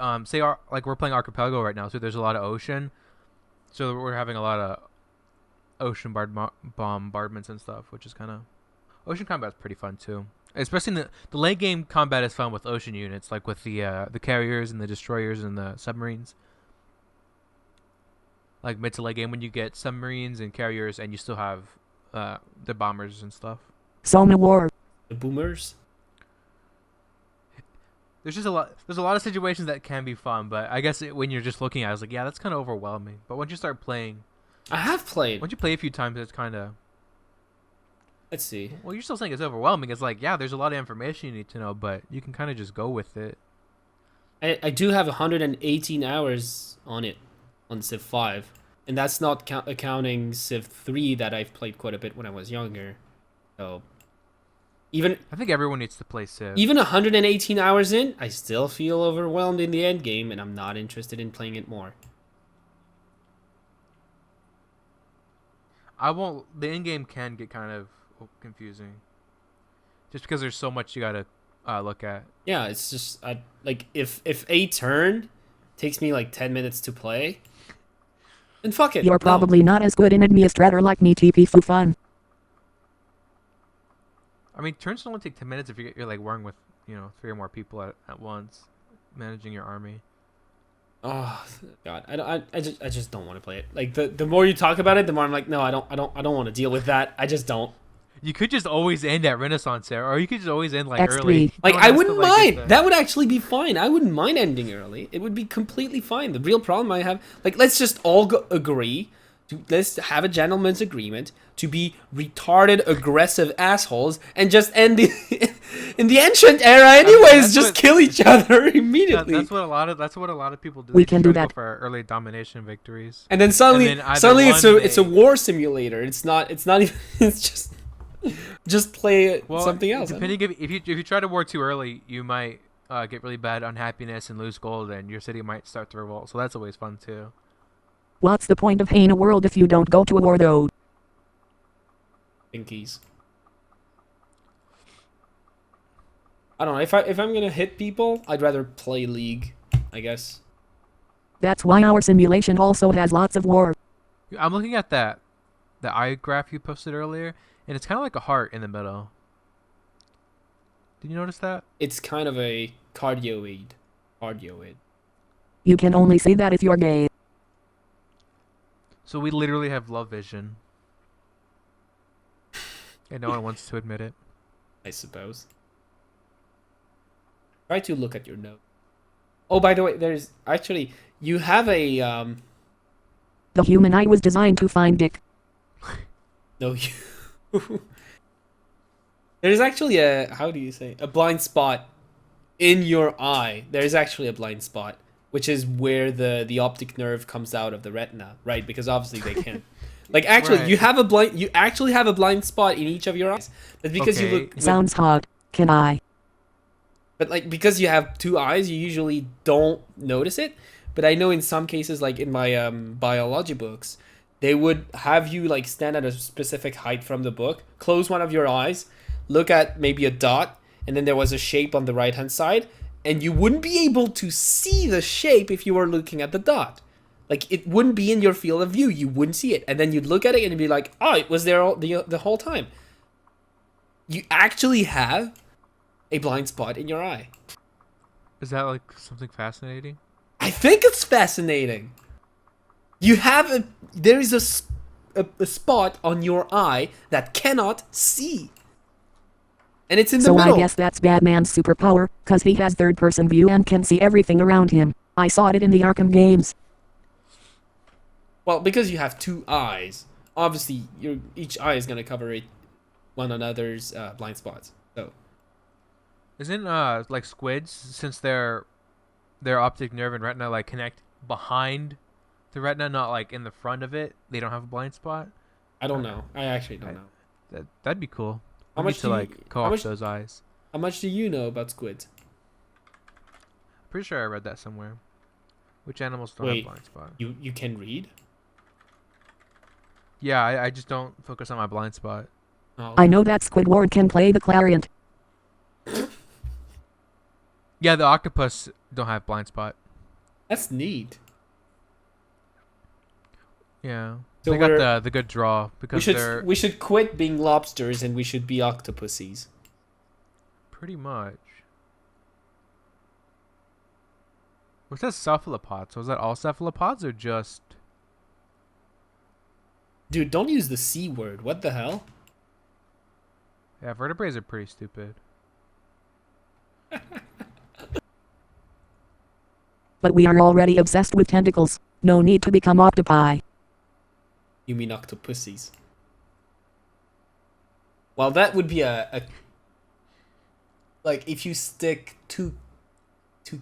S2: Like we're playing Archipelago right now, so there's a lot of ocean. So we're having a lot of ocean bombardments and stuff, which is kind of... Ocean combat's pretty fun too. Especially in the late game combat is fun with ocean units, like with the carriers and the destroyers and the submarines. Like mid to late game when you get submarines and carriers and you still have the bombers and stuff.
S3: Soma War.
S1: The boomers?
S2: There's a lot of situations that can be fun, but I guess when you're just looking at it, it's like, yeah, that's kind of overwhelming. But once you start playing,
S1: I have played.
S2: Once you play a few times, it's kind of.
S1: Let's see.
S2: Well, you're still saying it's overwhelming. It's like, yeah, there's a lot of information you need to know, but you can kind of just go with it.
S1: I do have 118 hours on it, on Civ 5. And that's not accounting Civ 3 that I've played quite a bit when I was younger. So,
S2: I think everyone needs to play Civ.
S1: even 118 hours in, I still feel overwhelmed in the end game, and I'm not interested in playing it more.
S2: I won't. The end game can get kind of confusing, just because there's so much you gotta look at.
S1: Yeah, it's just like if a turn takes me like 10 minutes to play, then fuck it.
S3: You're
S1: No.
S3: probably not as good in Administrator like me, TP for fun.
S2: I mean, turns only take 10 minutes if you're like working with 3 or more people at once, managing your army.
S1: Oh God, I just don't want to play it. Like the more you talk about it, the more I'm like, no, I don't want to deal with that. I just don't.
S2: You could just always end at Renaissance era, or you could just always end like
S3: X3.
S2: early.
S1: Like
S2: No one
S1: I
S2: has to,
S1: wouldn't
S2: like, get
S1: mind.
S2: the-
S1: That would actually be fine. I wouldn't mind ending early. It would be completely fine. The real problem I have, like, let's just all agree. Let's have a gentleman's agreement to be retarded, aggressive assholes and just end the in the ancient era. Anyways,
S2: that's
S1: just
S2: what-
S1: kill each other immediately.
S2: That's what a lot of people do.
S3: We
S2: They
S3: can
S2: try
S3: do
S2: to go
S3: that.
S2: for early domination victories.
S1: And then suddenly,
S2: And then either
S1: it's a
S2: one
S1: war simulator. It's not even. It's just play
S2: Well,
S1: something else.
S2: Depending if you try to war too early, you might get really bad unhappiness and lose gold, and your city might start to revolt. So that's always fun too.
S3: What's the point of haying a world if you don't go to a war though?
S1: Pinkies. I don't know. If I'm gonna hit people, I'd rather play League, I guess.
S3: That's why our simulation also has lots of war.
S2: I'm looking at the eye graph you posted earlier, and it's kind of like a heart in the middle. Did you notice that?
S1: It's kind of a cardioid. Cardioid.
S3: You can only say that if you're gay.
S2: So we literally have love vision, and no one wants to admit it.
S1: I suppose. Try to look at your note. Oh, by the way, there's actually you have a
S3: The human eye was designed to find dick.
S1: no you. There's actually a how do you say a blind spot in your eye. There's actually a blind spot, which is where the optic nerve comes out of the retina, right? Because obviously they can't. Like actually,
S2: Right.
S1: you actually have a blind spot in each of your eyes. But because you
S2: Okay.
S1: look,
S3: Sounds hot. Can I?
S1: but like because you have two eyes, you usually don't notice it. But I know in some cases, like in my biology books, they would have you like stand at a specific height from the book, close one of your eyes, look at maybe a dot, and then there was a shape on the right hand side, and you wouldn't be able to see the shape if you were looking at the dot. Like it wouldn't be in your field of view. You wouldn't see it, and then you'd look at it and you'd be like, "Oh, it was there all, the whole time." You actually have a blind spot in your eye.
S2: Is that like something fascinating?
S1: I think it's fascinating. You have there is a spot on your eye that cannot see. And it's in the
S3: So
S1: middle.
S3: I guess that's Batman's superpower, cause he has third-person view and can see everything around him. I saw it in the Arkham games.
S1: Well, because you have two eyes, obviously each eye is going to cover one another's blind spots. So,
S2: Isn't like squids, since their optic nerve and retina like connect behind the retina, not like in the front of it, they don't have a blind spot?
S1: I don't know. I actually don't know.
S2: That'd be cool.
S1: How
S2: We
S1: much
S2: need to
S1: do you-
S2: like
S1: how
S2: co-opt
S1: much-
S2: those eyes.
S1: How much do you know about squids?
S2: Pretty sure I read that somewhere. Which animals don't
S1: Wait.
S2: have blind spot?
S1: You can read?
S2: Yeah, I just don't focus on my blind spot.
S1: Oh,
S3: I know that Squidward can play the clarinet.
S2: Yeah, the octopus don't have blind spot.
S1: that's neat.
S2: Yeah,
S1: So
S2: they got
S1: we're-
S2: the good draw because they're
S1: We should quit being lobsters and we should be octopuses.
S2: pretty much. What's that cephalopods? Was that all cephalopods or just?
S1: Dude, don't use the C word. What the hell?
S2: Yeah, vertebrates are pretty stupid.
S3: But we are already obsessed with tentacles. No need to become octopi.
S1: You mean octopussies? Well, that would be a like if you stick two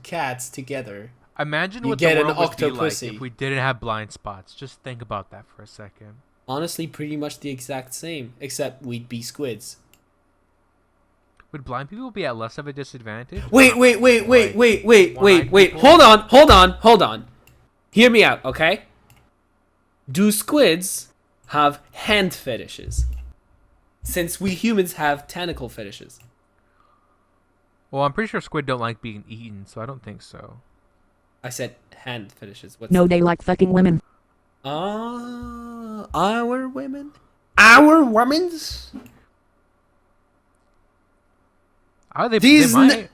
S1: cats together.
S2: Imagine
S1: You
S2: what
S1: get
S2: the
S1: an
S2: world would be like
S1: octopussy.
S2: if we didn't have blind spots. Just think about that for a second.
S1: Honestly, pretty much the exact same, except we'd be squids.
S2: Would blind people be at less of a disadvantage?
S1: Wait.
S2: One-eyed people?
S1: Hold on. Hear me out, okay? Do squids have hand fetishes? Since we humans have tentacle fetishes.
S2: Well, I'm pretty sure squid don't like being eaten, so I don't think so.
S1: I said hand fetishes. What's
S3: No, they like fucking women.
S1: Our women? Our women's?
S2: Oh, they
S1: These
S2: might.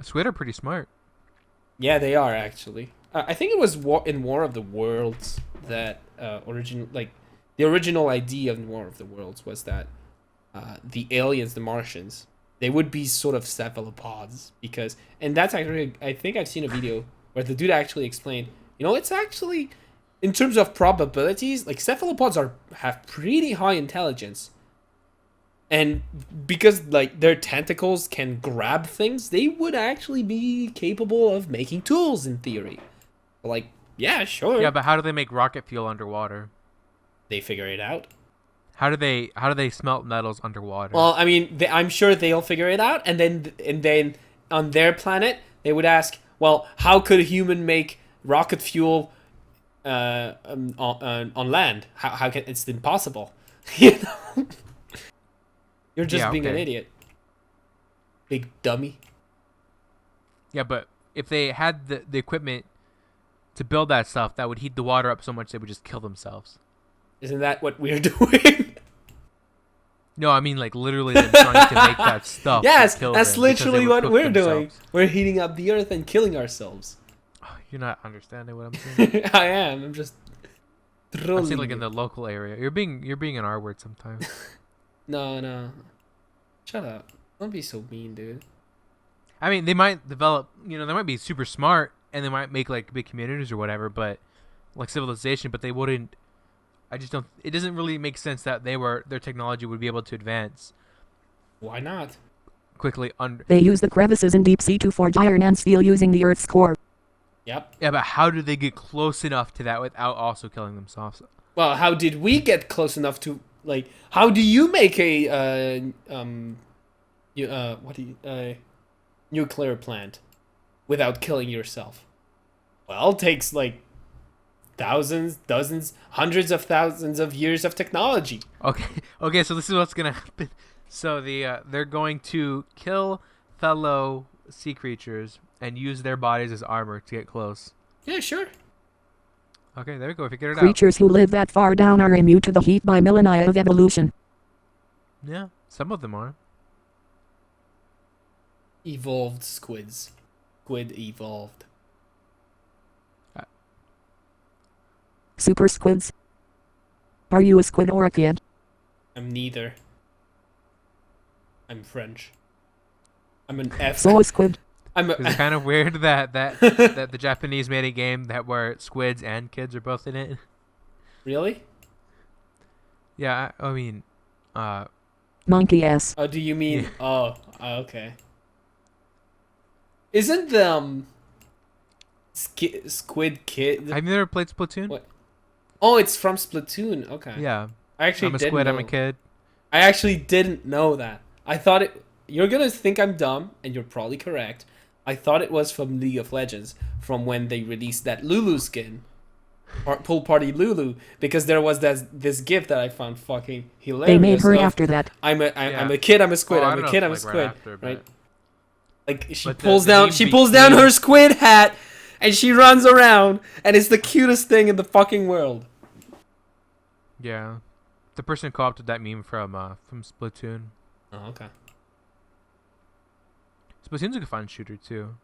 S2: Squid are pretty smart.
S1: Yeah, they are actually. I think it was in War of the Worlds that the original idea of War of the Worlds was that the aliens, the Martians, they would be sort of cephalopods and that's actually, I think I've seen a video where the dude actually explained, it's actually, in terms of probabilities, like cephalopods have pretty high intelligence. And because like their tentacles can grab things, they would actually be capable of making tools in theory. Like, yeah, sure.
S2: Yeah, but how do they make rocket fuel underwater?
S1: They figure it out.
S2: How do they smelt metals underwater?
S1: Well, I mean, I'm sure they'll figure it out, and then on their planet they would ask, well, how could a human make rocket fuel on land? How can it's impossible? You know. You're just being an idiot. Big dummy.
S2: Yeah, but if they had the equipment to build that stuff, that would heat the water up so much they would just kill themselves.
S1: Isn't that what we're doing?
S2: No, I mean like literally them trying to make that stuff.
S1: Yes,
S2: to kill
S1: that's
S2: them because they
S1: literally
S2: would
S1: what
S2: cook
S1: we're doing.
S2: themselves.
S1: We're heating up the earth and killing ourselves.
S2: Oh, you're not understanding what I'm saying.
S1: I am. I'm just trolling.
S2: I'm saying like in the local area. You're being an R word sometimes.
S1: No. Shut up. Don't be so mean, dude.
S2: I mean, they might develop, they might be super smart and they might make like big communities or whatever, but like civilization, but they wouldn't. I just don't. It doesn't really make sense that their technology would be able to advance.
S1: Why not?
S2: Quickly under.
S3: They use the crevices in deep sea to forge iron and steel using the Earth's core.
S1: Yep.
S2: Yeah, but how do they get close enough to that without also killing themselves?
S1: Well, how did we get close enough to like? How do you make a nuclear plant without killing yourself? Well, it takes like thousands, dozens, hundreds of thousands of years of technology.
S2: Okay. So this is what's gonna happen. So they're going to kill fellow sea creatures and use their bodies as armor to get close.
S1: Yeah, sure.
S2: Okay, there we go. We figured it out.
S3: Creatures who live that far down are immune to the heat by millennia of evolution.
S2: Yeah, some of them are.
S1: Evolved squids. Squid evolved.
S3: Super squids. Are you a squid or a kid?
S1: I'm neither. I'm French. I'm an F.
S3: So a squid.
S2: It's kind of weird that the Japanese made a game where squids and kids are both in it.
S1: Really?
S2: Yeah, I mean,
S3: Monkey ass.
S1: Oh, do you mean?
S2: Yeah.
S1: Oh, okay. Isn't the Squid Kid?
S2: have you ever played Splatoon?
S1: What? Oh, it's from Splatoon. Okay.
S2: Yeah,
S1: I actually
S2: I'm a
S1: didn't
S2: squid.
S1: know.
S2: I'm a kid.
S1: I actually didn't know that. I thought it. You're gonna think I'm dumb, and you're probably correct. I thought it was from League of Legends, from when they released that Lulu skin, or Pool Party Lulu, because there was this GIF that I found fucking hilarious.
S3: They made her
S1: of,
S3: after that.
S1: I'm a kid. I'm a squid.
S2: Oh, I
S1: I'm
S2: don't
S1: a
S2: know
S1: kid.
S2: if
S1: I'm a
S2: it's, like,
S1: squid.
S2: right after,
S1: right?
S2: but-
S1: Like she
S2: But
S1: pulls
S2: the
S1: down.
S2: meme
S1: She pulls down
S2: became-
S1: her squid hat, and she runs around, and it's the cutest thing in the fucking world.
S2: Yeah, the person co-opted that meme from Splatoon.
S1: Oh, okay.
S2: Splatoon's a fun shooter too.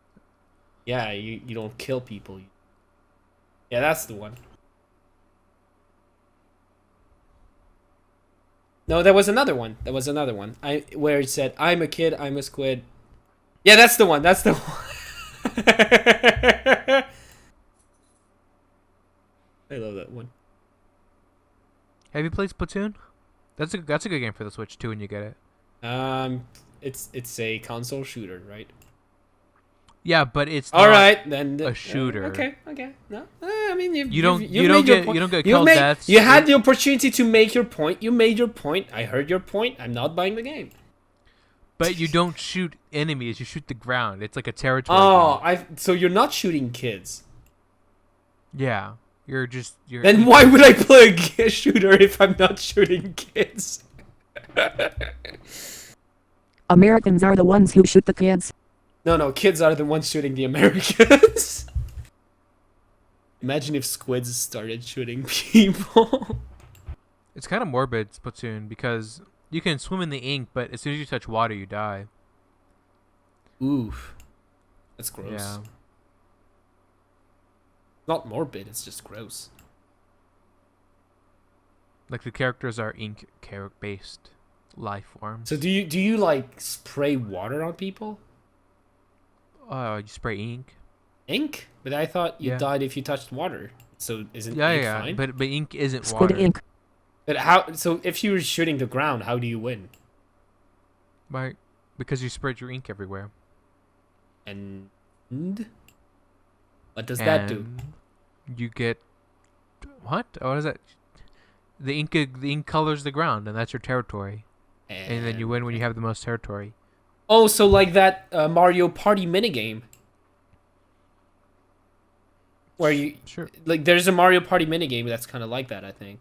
S1: Yeah, you don't kill people. Yeah, that's the one. No, there was another one. Where it said, "I'm a kid. I'm a squid." Yeah, that's the one. That's the one. I love that one.
S2: Have you played Splatoon? That's a good game for the Switch too when you get it.
S1: It's a console shooter, right?
S2: Yeah, but it's
S1: All
S2: not
S1: right, then
S2: a shooter.
S1: okay. No, I mean
S2: You don't
S1: you've
S2: don't
S1: made your
S2: get
S1: point.
S2: you don't get
S1: You
S2: kill
S1: made
S2: deaths.
S1: you had the opportunity to make your point. You made your point. I heard your point. I'm not buying the game.
S2: But you don't shoot enemies. You shoot the ground. It's like a territory.
S1: Oh,
S2: game.
S1: so you're not shooting kids.
S2: Yeah, you're.
S1: Then why would I play a shooter if I'm not shooting kids?
S3: Americans are the ones who shoot the kids.
S1: No, kids are the ones shooting the Americans. Imagine if squids started shooting people.
S2: It's kind of morbid, Splatoon, because you can swim in the ink, but as soon as you touch water, you die.
S1: Oof. That's gross.
S2: Yeah.
S1: Not morbid, it's just gross.
S2: Like the characters are ink based life forms.
S1: So do you like spray water on people?
S2: You spray ink.
S1: Ink? But I thought you
S2: Yeah.
S1: died if you touched water. So isn't
S2: Yeah,
S1: ink
S2: yeah.
S1: fine?
S2: But ink isn't
S3: Squid
S2: water.
S3: ink.
S1: But how? So if you were shooting the ground, how do you win?
S2: Right? Because you spread your ink everywhere.
S1: And what does that do?
S2: And you get what? What is that? The ink colors the ground, and that's your territory. And then you win when you have the most territory.
S1: Oh, so like that Mario Party minigame. Where you
S2: Sure.
S1: like, there's a Mario Party minigame that's kind of like that, I think.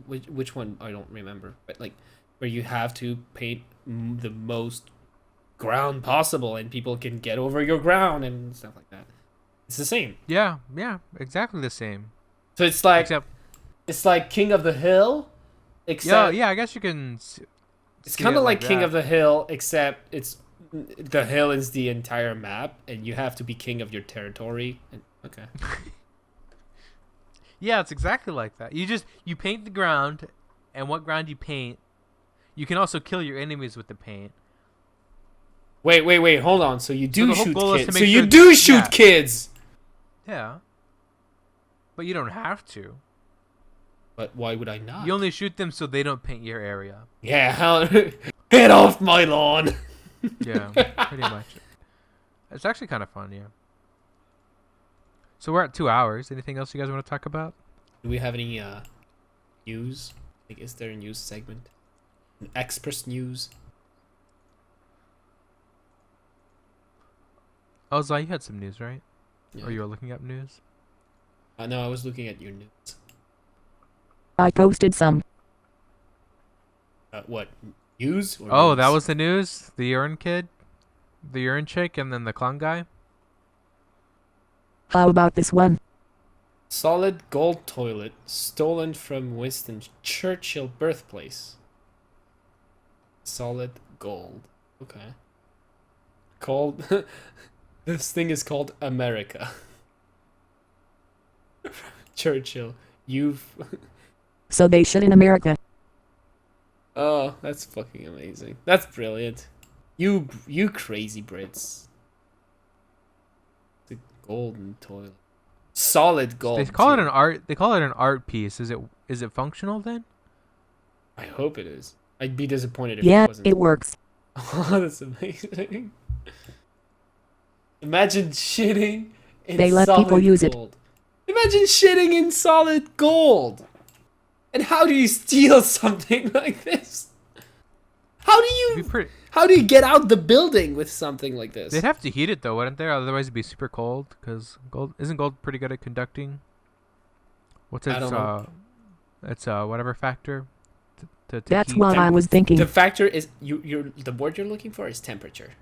S1: Which one I don't remember, but like where you have to paint the most ground possible, and people can get over your ground and stuff like that. It's the same.
S2: Yeah, exactly the same.
S1: So it's like
S2: Except,
S1: King of the Hill, except
S2: yeah, I guess you can.
S1: it's kind of like King of the Hill, except the hill is the entire map, and you have to be king of your territory. Okay.
S2: Yeah, it's exactly like that. You paint the ground, and what ground you paint, you can also kill your enemies with the paint.
S1: Wait, hold on. So you do
S2: the whole
S1: shoot
S2: goal is to
S1: kids.
S2: make
S1: So you
S2: sure
S1: do shoot kids.
S2: Yeah. But you don't have to.
S1: But why would I not?
S2: You only shoot them so they don't paint your area.
S1: Yeah, get off my lawn.
S2: Yeah, pretty much. It's actually kind of fun, yeah. So we're at 2 hours. Anything else you guys want to talk about?
S1: Do we have any news? Like, is there a news segment? An Express news?
S2: Oh, Zai, you had some news, right?
S1: Yeah.
S2: Or you were looking up news?
S1: No, I was looking at your news.
S3: I posted some.
S1: What? News? Or
S2: Oh,
S1: news?
S2: that was the news? The urine kid? The urine chick and then the clown guy?
S3: How about this one?
S1: Solid gold toilet stolen from Winston Churchill birthplace. Solid gold. Okay. Called... This thing is called America. Churchill, you've...
S3: So they shit in America.
S1: Oh, that's fucking amazing. That's brilliant. You crazy Brits. The golden toilet. Solid gold.
S2: They call it
S1: too.
S2: an art. They call it an art piece. Is it functional then?
S1: I hope it is. I'd be disappointed if
S3: Yeah,
S1: it wasn't.
S3: it works.
S1: Oh, that's amazing. Imagine shitting in
S3: They let
S1: solid
S3: people use it.
S1: gold. Imagine shitting in solid gold. And how do you steal something like this? How do you get out the building with something like this?
S2: They'd have to heat it though, wouldn't they? Otherwise, it'd be super cold. Cause gold pretty good at conducting. What's its
S1: I don't know.
S2: It's whatever factor. To
S3: That's
S2: heat.
S3: what I was thinking.
S1: The factor is the word you're looking for is temperature.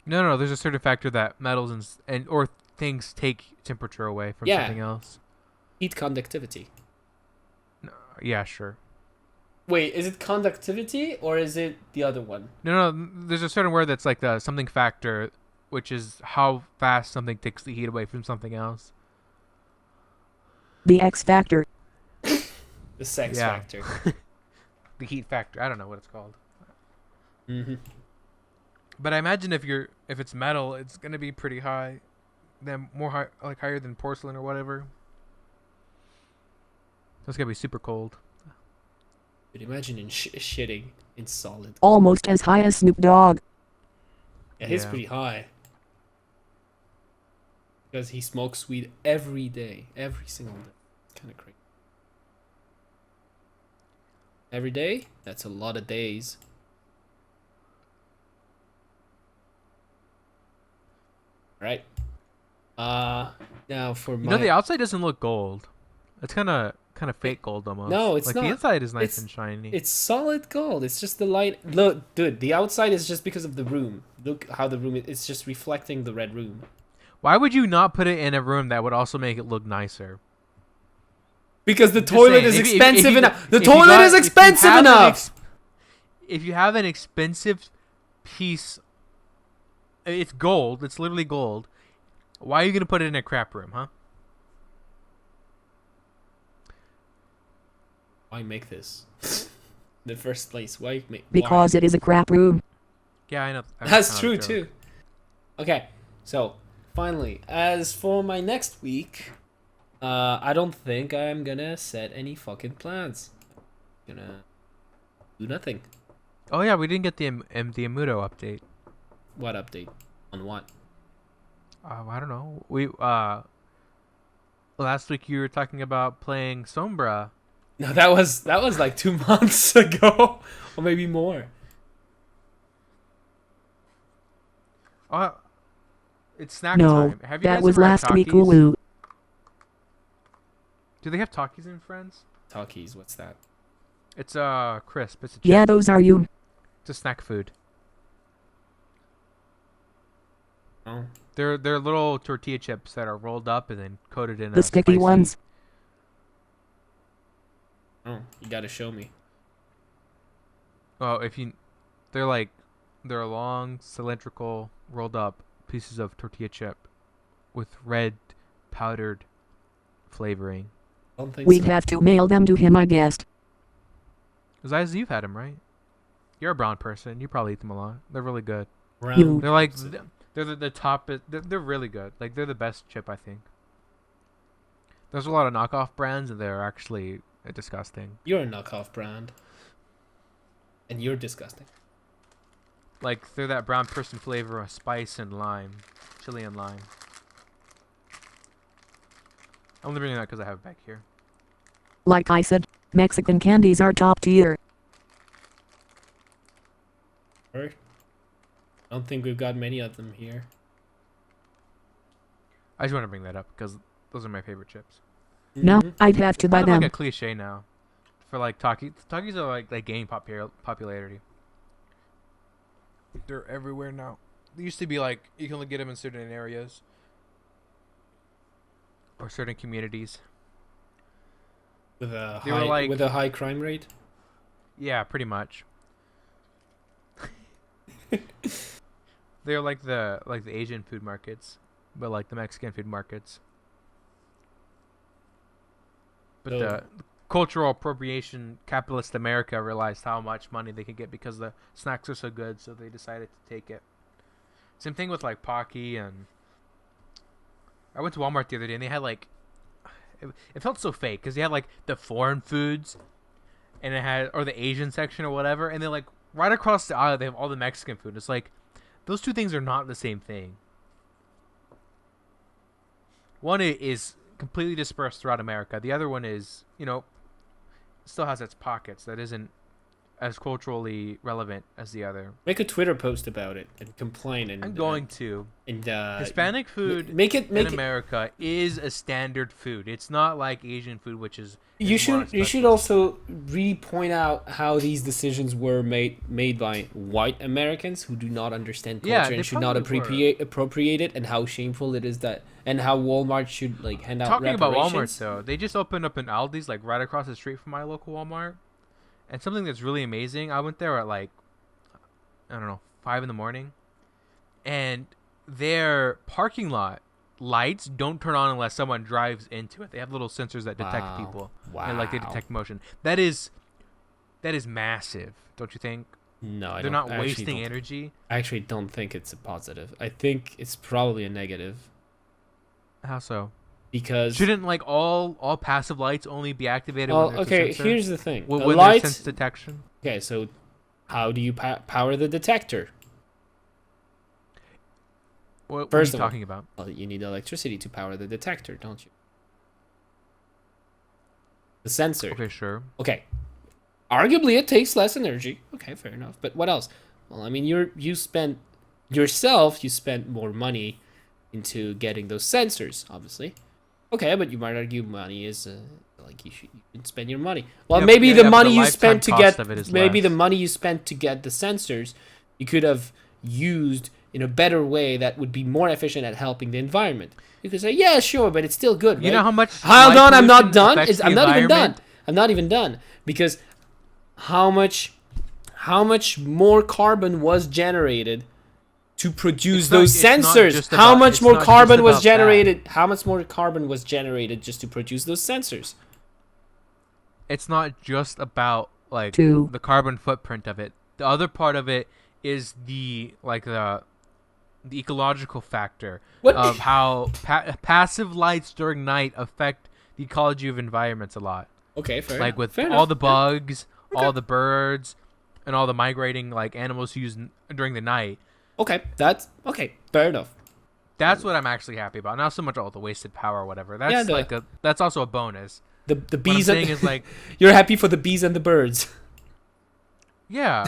S2: No. There's a certain factor that metals or things take temperature away from
S1: Yeah.
S2: something else.
S1: Heat conductivity.
S2: No, yeah, sure.
S1: Wait, is it conductivity or is it the other one?
S2: No. There's a certain word that's like the something factor, which is how fast something takes the heat away from something else.
S3: The X factor.
S1: The sex
S2: Yeah.
S1: factor.
S2: The heat factor. I don't know what it's called.
S1: Mm-hmm.
S2: But I imagine if it's metal, it's gonna be pretty high, higher than porcelain or whatever. That's gonna be super cold.
S1: But imagine shitting in solid.
S3: Almost as high as Snoop Dogg.
S1: Yeah, he's
S2: Yeah.
S1: pretty high. Because he smokes weed every day. Every single day. Kind of crazy. Every day? That's a lot of days. Right. Now for my...
S2: The outside doesn't look gold. It's kind of fake gold almost.
S1: No, it's
S2: like
S1: not.
S2: The inside is nice
S1: It's-
S2: and shiny.
S1: It's solid gold. It's just the light. Look, dude, the outside is just because of the room. Look how the room it's just reflecting the red room.
S2: Why would you not put it in a room that would also make it look nicer?
S1: Because the
S2: Just
S1: toilet
S2: saying,
S1: is
S2: if you-
S1: expensive
S2: if you-
S1: enough. The
S2: if you
S1: toilet
S2: got-
S1: is
S2: if you
S1: expensive
S2: have an
S1: enough.
S2: If you have an expensive piece, it's gold. It's literally gold. Why are you gonna put it in a crap room, huh?
S1: Why make this? In the first place, why make?
S3: Because it is a crap room.
S2: Yeah, I know.
S1: That's true too. Okay, so finally, as for my next week, I don't think I'm gonna set any fucking plans. Gonna do nothing.
S2: Oh yeah, we didn't get the the Imouto update.
S1: What update? On what?
S2: I don't know. We last week you were talking about playing Sombra.
S1: No, that was like 2 months ago, or maybe more.
S2: It's snack
S3: No,
S2: time. Have you
S3: that
S2: guys
S3: was
S2: ever had
S3: last week.
S2: Takis?
S3: Ulu.
S2: Do they have Takis in Friends?
S1: Talkies, what's that?
S2: It's crisp. It's a chip.
S3: Yeah, those are you.
S2: It's a snack food.
S1: Oh,
S2: They're little tortilla chips that are rolled up and then coated in
S3: The
S2: a
S3: sticky
S2: spicy-
S3: ones.
S1: oh, you gotta show me.
S2: Well, they're long cylindrical rolled up pieces of tortilla chip with red powdered flavoring.
S1: I don't think
S3: We'd
S1: so.
S3: have to mail them to him, I guess.
S2: Zaz, you've had them, right? You're a brown person. You probably eat them a lot. They're really good.
S1: Round.
S2: They're like they're the top. They're really good. Like they're the best chip, I think. There's a lot of knockoff brands, and they're actually disgusting.
S1: You're a knockoff brand, and you're disgusting.
S2: Like they're that brown person flavor of spice and lime, chili and lime. I'm only bringing that because I have it back here.
S3: Like I said, Mexican candies are top tier.
S1: Right? I don't think we've got many of them here.
S2: I just want to bring that up because those are my favorite chips.
S3: No,
S1: Mhm.
S3: I'd have to buy
S2: Kind of like
S3: them.
S2: a cliche now, for like Takis. Takis are like they gain popularity. They're everywhere now. They used to be like you can only get them in certain areas or certain communities.
S1: With a
S2: They were
S1: high,
S2: like-
S1: with a high crime rate.
S2: Yeah, pretty much. They're like the Asian food markets, but like the Mexican food markets. But
S1: So-
S2: the cultural appropriation capitalist America realized how much money they could get because the snacks are so good, so they decided to take it. Same thing with like Pocky, and I went to Walmart the other day and they had like it felt so fake because they had like the foreign foods and it had or the Asian section or whatever, and then like right across the aisle they have all the Mexican food. It's like those two things are not the same thing. One is completely dispersed throughout America. The other one is, still has its pockets that isn't as culturally relevant as the other.
S1: Make a Twitter post about it and complain. And
S2: I'm going to.
S1: And
S2: Hispanic food
S1: make it
S2: in America is a standard food. It's not like Asian food, which is
S1: You
S2: more
S1: should
S2: special.
S1: also really point out how these decisions were made by white Americans who do not understand culture
S2: Yeah, they
S1: and should not
S2: probably
S1: appropriate it, and how shameful it is that, and how Walmart should like hand out
S2: Talking about Walmart
S1: reparations.
S2: though, they just opened up an Aldi's like right across the street from my local Walmart, and something that's really amazing. I went there at like, I don't know, 5 a.m, and their parking lot lights don't turn on unless someone drives into it. They have little sensors that detect
S1: Wow.
S2: people,
S1: Wow.
S2: and like they detect motion. That is massive, don't you think?
S1: No, I
S2: They're
S1: don't,
S2: not
S1: I actually
S2: wasting
S1: don't-
S2: energy.
S1: I actually don't think it's a positive. I think it's probably a negative.
S2: How so?
S1: because
S2: Shouldn't like all passive lights only be activated
S1: well,
S2: when there's
S1: okay,
S2: a sensor?
S1: here's the thing. The
S2: When there's
S1: light.
S2: sense detection.
S1: Okay, so how do you power the detector?
S2: What
S1: First
S2: are
S1: of
S2: you
S1: all-
S2: talking about?
S1: Well, you need electricity to power the detector, don't you? The sensor.
S2: Okay, sure.
S1: Okay. Arguably, it takes less energy. Okay, fair enough. But what else? Well, I mean, you spent more money into getting those sensors, obviously. Okay, but you might argue money is like you should spend your money. Well,
S2: Yeah,
S1: maybe
S2: yeah,
S1: the
S2: but
S1: money
S2: the
S1: you
S2: lifetime
S1: spent to
S2: cost
S1: get
S2: of it is
S1: maybe the
S2: less.
S1: money you spent to get the sensors, you could have used in a better way that would be more efficient at helping the environment. You could say, yeah, sure, but it's still good, right?
S2: You know how much
S1: Hold
S2: light
S1: on, I'm not
S2: pollution
S1: done.
S2: affects the
S1: I'm not even done.
S2: environment?
S1: I'm not even done because how much more carbon was generated to produce
S2: It's not-
S1: those
S2: it's not
S1: sensors?
S2: just
S1: How
S2: about-
S1: much
S2: it's
S1: more
S2: not just
S1: carbon was
S2: about that.
S1: generated? How much more carbon was generated just to produce those sensors?
S2: It's not just about like
S3: 2.
S2: the carbon footprint of it. The other part of it is the ecological factor
S1: What?
S2: of how passive lights during night affect the ecology of environments a lot.
S1: Okay, fair
S2: Like
S1: enough.
S2: with
S1: Fair
S2: all
S1: enough.
S2: the bugs,
S1: Okay.
S2: all the birds, and all the migrating like animals used during the night.
S1: Okay, that's okay. Fair enough.
S2: That's what I'm actually happy about. Not so much all the wasted power or whatever. That's
S1: Yeah,
S2: that's also a bonus.
S1: The
S2: What I'm
S1: bees
S2: saying
S1: and
S2: is like,
S1: you're happy for the bees and the birds.
S2: yeah,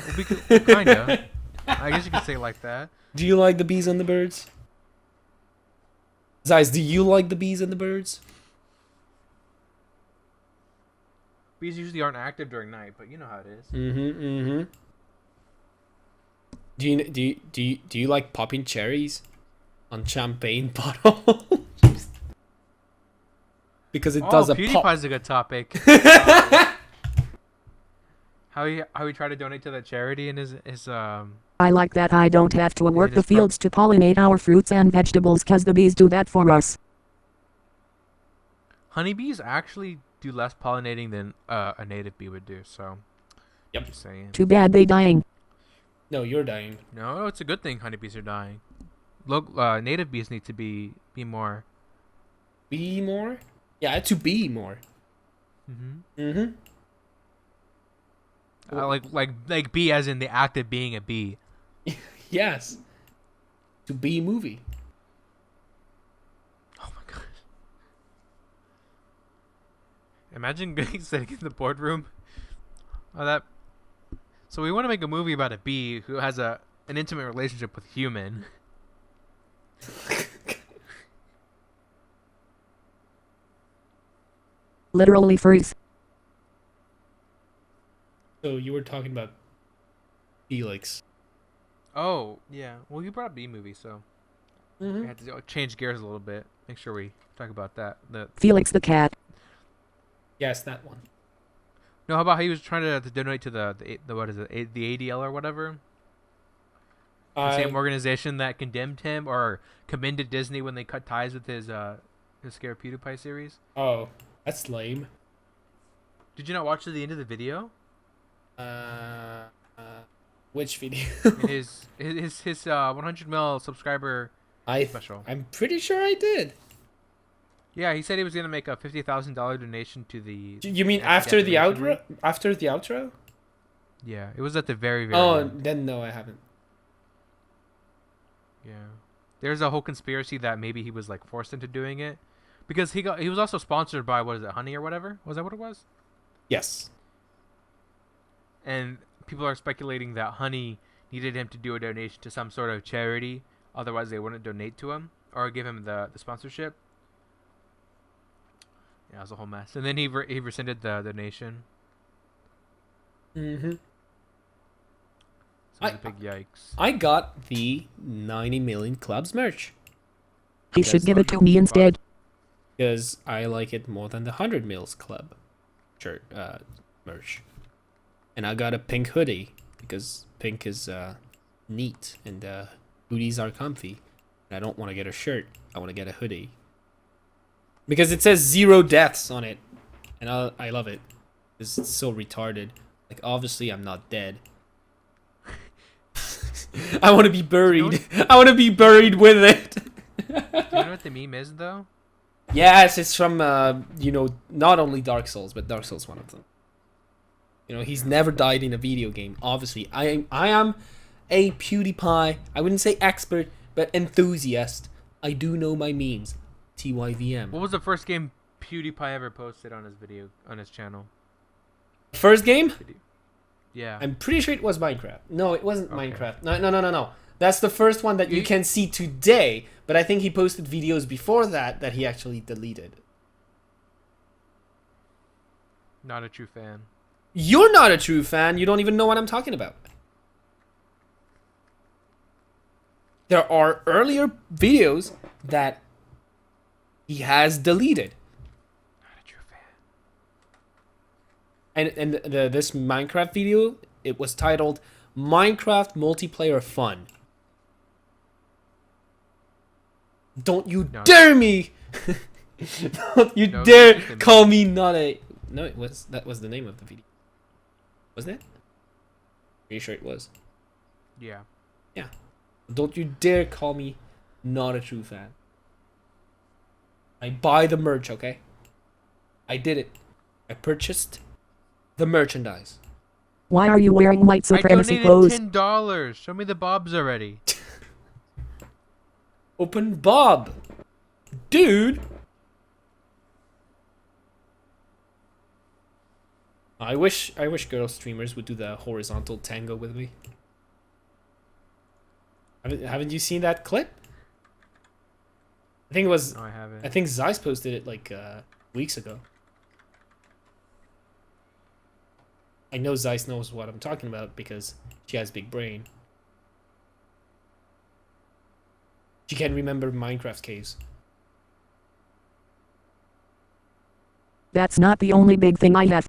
S2: kinda. I guess you could say it like that.
S1: Do you like the bees and the birds? Zeiss, do you like the bees and the birds?
S2: Bees usually aren't active during night, but you know how it is.
S1: Mm-hmm. Do you like popping cherries on champagne bottles? Because it does a pop.
S2: PewDiePie's a good topic. How he tried to donate to that charity in his
S3: I like that I don't have to work
S2: it
S3: the
S2: is pro-
S3: fields to pollinate our fruits and vegetables 'cause the bees do that for us.
S2: honeybees actually do less pollinating than a native bee would do. So,
S1: Yep.
S2: Just saying.
S3: Too bad they dying.
S1: No, you're dying.
S2: No, it's a good thing honeybees are dying. Look, native bees need to be more.
S1: Be more? Yeah, to be more.
S2: Mm-hmm.
S1: Mm-hmm.
S2: Like bee as in the act of being a bee.
S1: Yes. To be movie.
S2: Oh my god. Imagine sitting in the boardroom. So we want to make a movie about a bee who has an intimate relationship with a human.
S3: Literally furries.
S1: So you were talking about Felix.
S2: Oh, yeah. Well, you brought up bee movie, so we
S1: Mm-hmm.
S2: had to change gears a little bit. Make sure we talk about that.
S3: Felix the cat.
S1: Yes, that one.
S2: No, how about how he was trying to donate to the what is it, the ADL or whatever? The same organization that condemned him or commended Disney when they cut ties with his Scare PewDiePie series.
S1: Oh, that's lame.
S2: Did you not watch to the end of the video?
S1: Which video?
S2: his 100 mil subscriber special.
S1: I'm pretty sure I did.
S2: Yeah, he said he was gonna make a $50,000 donation to the.
S1: You mean after the
S2: Anti-Defamation
S1: outro?
S2: League.
S1: After the outro?
S2: Yeah, it was at the very
S1: Oh,
S2: end.
S1: then no, I haven't.
S2: Yeah, there's a whole conspiracy that maybe he was like forced into doing it because he was also sponsored by what is it, Honey or whatever? Was that what it was?
S1: Yes.
S2: And people are speculating that Honey needed him to do a donation to some sort of charity, otherwise they wouldn't donate to him or give him the sponsorship. Yeah, it was a whole mess. And then he rescinded the donation.
S1: Mm-hmm.
S2: So it was a big yikes.
S1: I got the 90 million clubs merch
S3: He should give it to me instead.
S1: because I like it more than the 100 mils club shirt merch. And I got a pink hoodie because pink is neat and hoodies are comfy. And I don't want to get a shirt. I want to get a hoodie. Because it says 0 deaths on it. And I love it. It's so retarded. Like, obviously, I'm not dead. I want to be buried. I want to be buried with it.
S2: Do you know what the meme is though?
S1: Yes, it's from not only Dark Souls, but Dark Souls one of them. He's never died in a video game. Obviously, I am a PewDiePie. I wouldn't say expert, but enthusiast. I do know my memes. TYVM.
S2: What was the first game PewDiePie ever posted on his channel?
S1: First game?
S2: Yeah.
S1: I'm pretty sure it was Minecraft. No, it wasn't
S2: Okay.
S1: Minecraft. No. That's the first one that you can see today. But I think he posted videos before that he actually deleted.
S2: Not a true fan.
S1: You're not a true fan. You don't even know what I'm talking about. There are earlier videos that he has deleted.
S2: Not a true fan.
S1: And this Minecraft video, it was titled Minecraft Multiplayer Fun. Don't you dare me! Don't you dare call me not a... No, that was the name of the video. Wasn't it? Pretty sure it was.
S2: Yeah.
S1: Yeah. Don't you dare call me not a true fan. I buy the merch, okay? I did it. I purchased the merchandise.
S3: Why are you wearing white supremacy
S2: I
S3: clothes?
S2: donated $10. Show me the bobs already.
S1: Open Bob. Dude. I wish girl streamers would do the horizontal tango with me. Haven't you seen that clip? I think it was.
S2: No, I haven't.
S1: I think Zeiss posted it like weeks ago. I know Zeiss knows what I'm talking about because she has big brain. She can remember Minecraft caves.
S3: That's not the only big thing I have.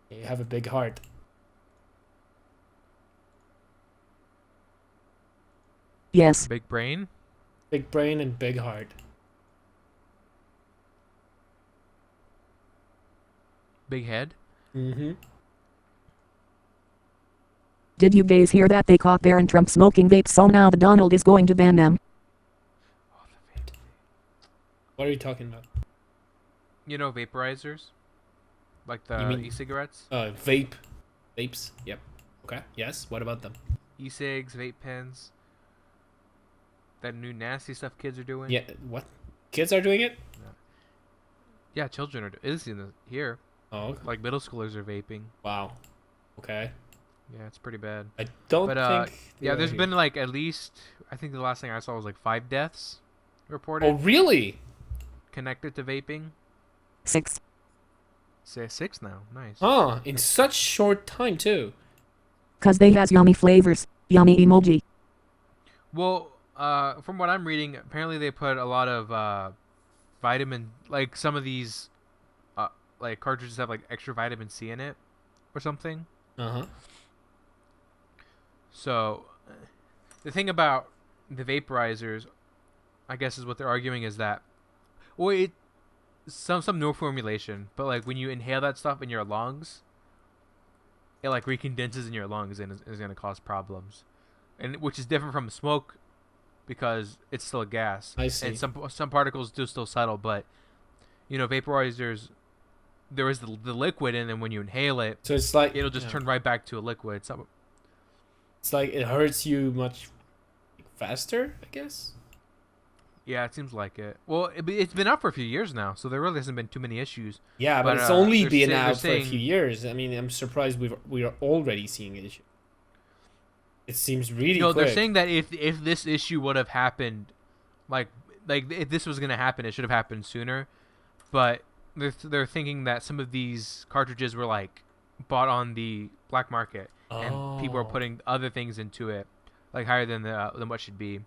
S1: You have a big heart.
S3: Yes.
S2: Big brain?
S1: Big brain and big heart.
S2: Big head?
S1: Mm-hmm.
S3: Did you guys hear that they caught Barron Trump smoking vapes, so now the Donald is going to ban them?
S1: What are you talking about?
S2: You know vaporizers? Like
S1: You
S2: the
S1: mean-
S2: e-cigarettes?
S1: Vapes. Yep. Okay. Yes. What about them?
S2: E-cigs, vape pens. That new nasty stuff kids are doing?
S1: Yeah. What? Kids are doing it?
S2: Yeah, children are here.
S1: Oh. Okay.
S2: Like middle schoolers are vaping.
S1: Wow. Okay.
S2: Yeah, it's pretty bad.
S1: I don't
S2: But
S1: think.
S2: yeah, there's
S1: they're
S2: been like at least, I think the last thing I saw was like 5 deaths reported
S1: Oh, really?
S2: connected to vaping.
S3: 6.
S2: Say 6 now. Nice.
S1: Huh. In such short time too.
S3: Cause they has yummy flavors. Yummy emoji.
S2: Well, from what I'm reading, apparently they put a lot of vitamin, like some of these like cartridges have like extra vitamin C in it or something.
S1: Uh-huh.
S2: So the thing about the vaporizers, I guess is what they're arguing is that, well, some new formulation, but like when you inhale that stuff in your lungs, it like recondenses in your lungs and is going to cause problems, and which is different from smoke because it's still a gas.
S1: I see.
S2: And some particles do still settle, but vaporizers, there is the liquid in, and when you inhale it,
S1: So it's like
S2: it'll just turn right back to a liquid. So
S1: It's like it hurts you much faster, I guess.
S2: yeah, it seems like it. Well, it's been out for a few years now, so there really hasn't been too many issues.
S1: Yeah, but
S2: But,
S1: it's only
S2: they're
S1: been
S2: they're
S1: out for a
S2: saying-
S1: few years. I mean, I'm surprised we are already seeing an issue. It seems really
S2: No,
S1: quick.
S2: they're saying that if this issue would have happened, like if this was gonna happen, it should have happened sooner. But they're thinking that some of these cartridges were like bought on the black market, and people are
S1: Oh.
S2: putting other things into it, like higher than what should be.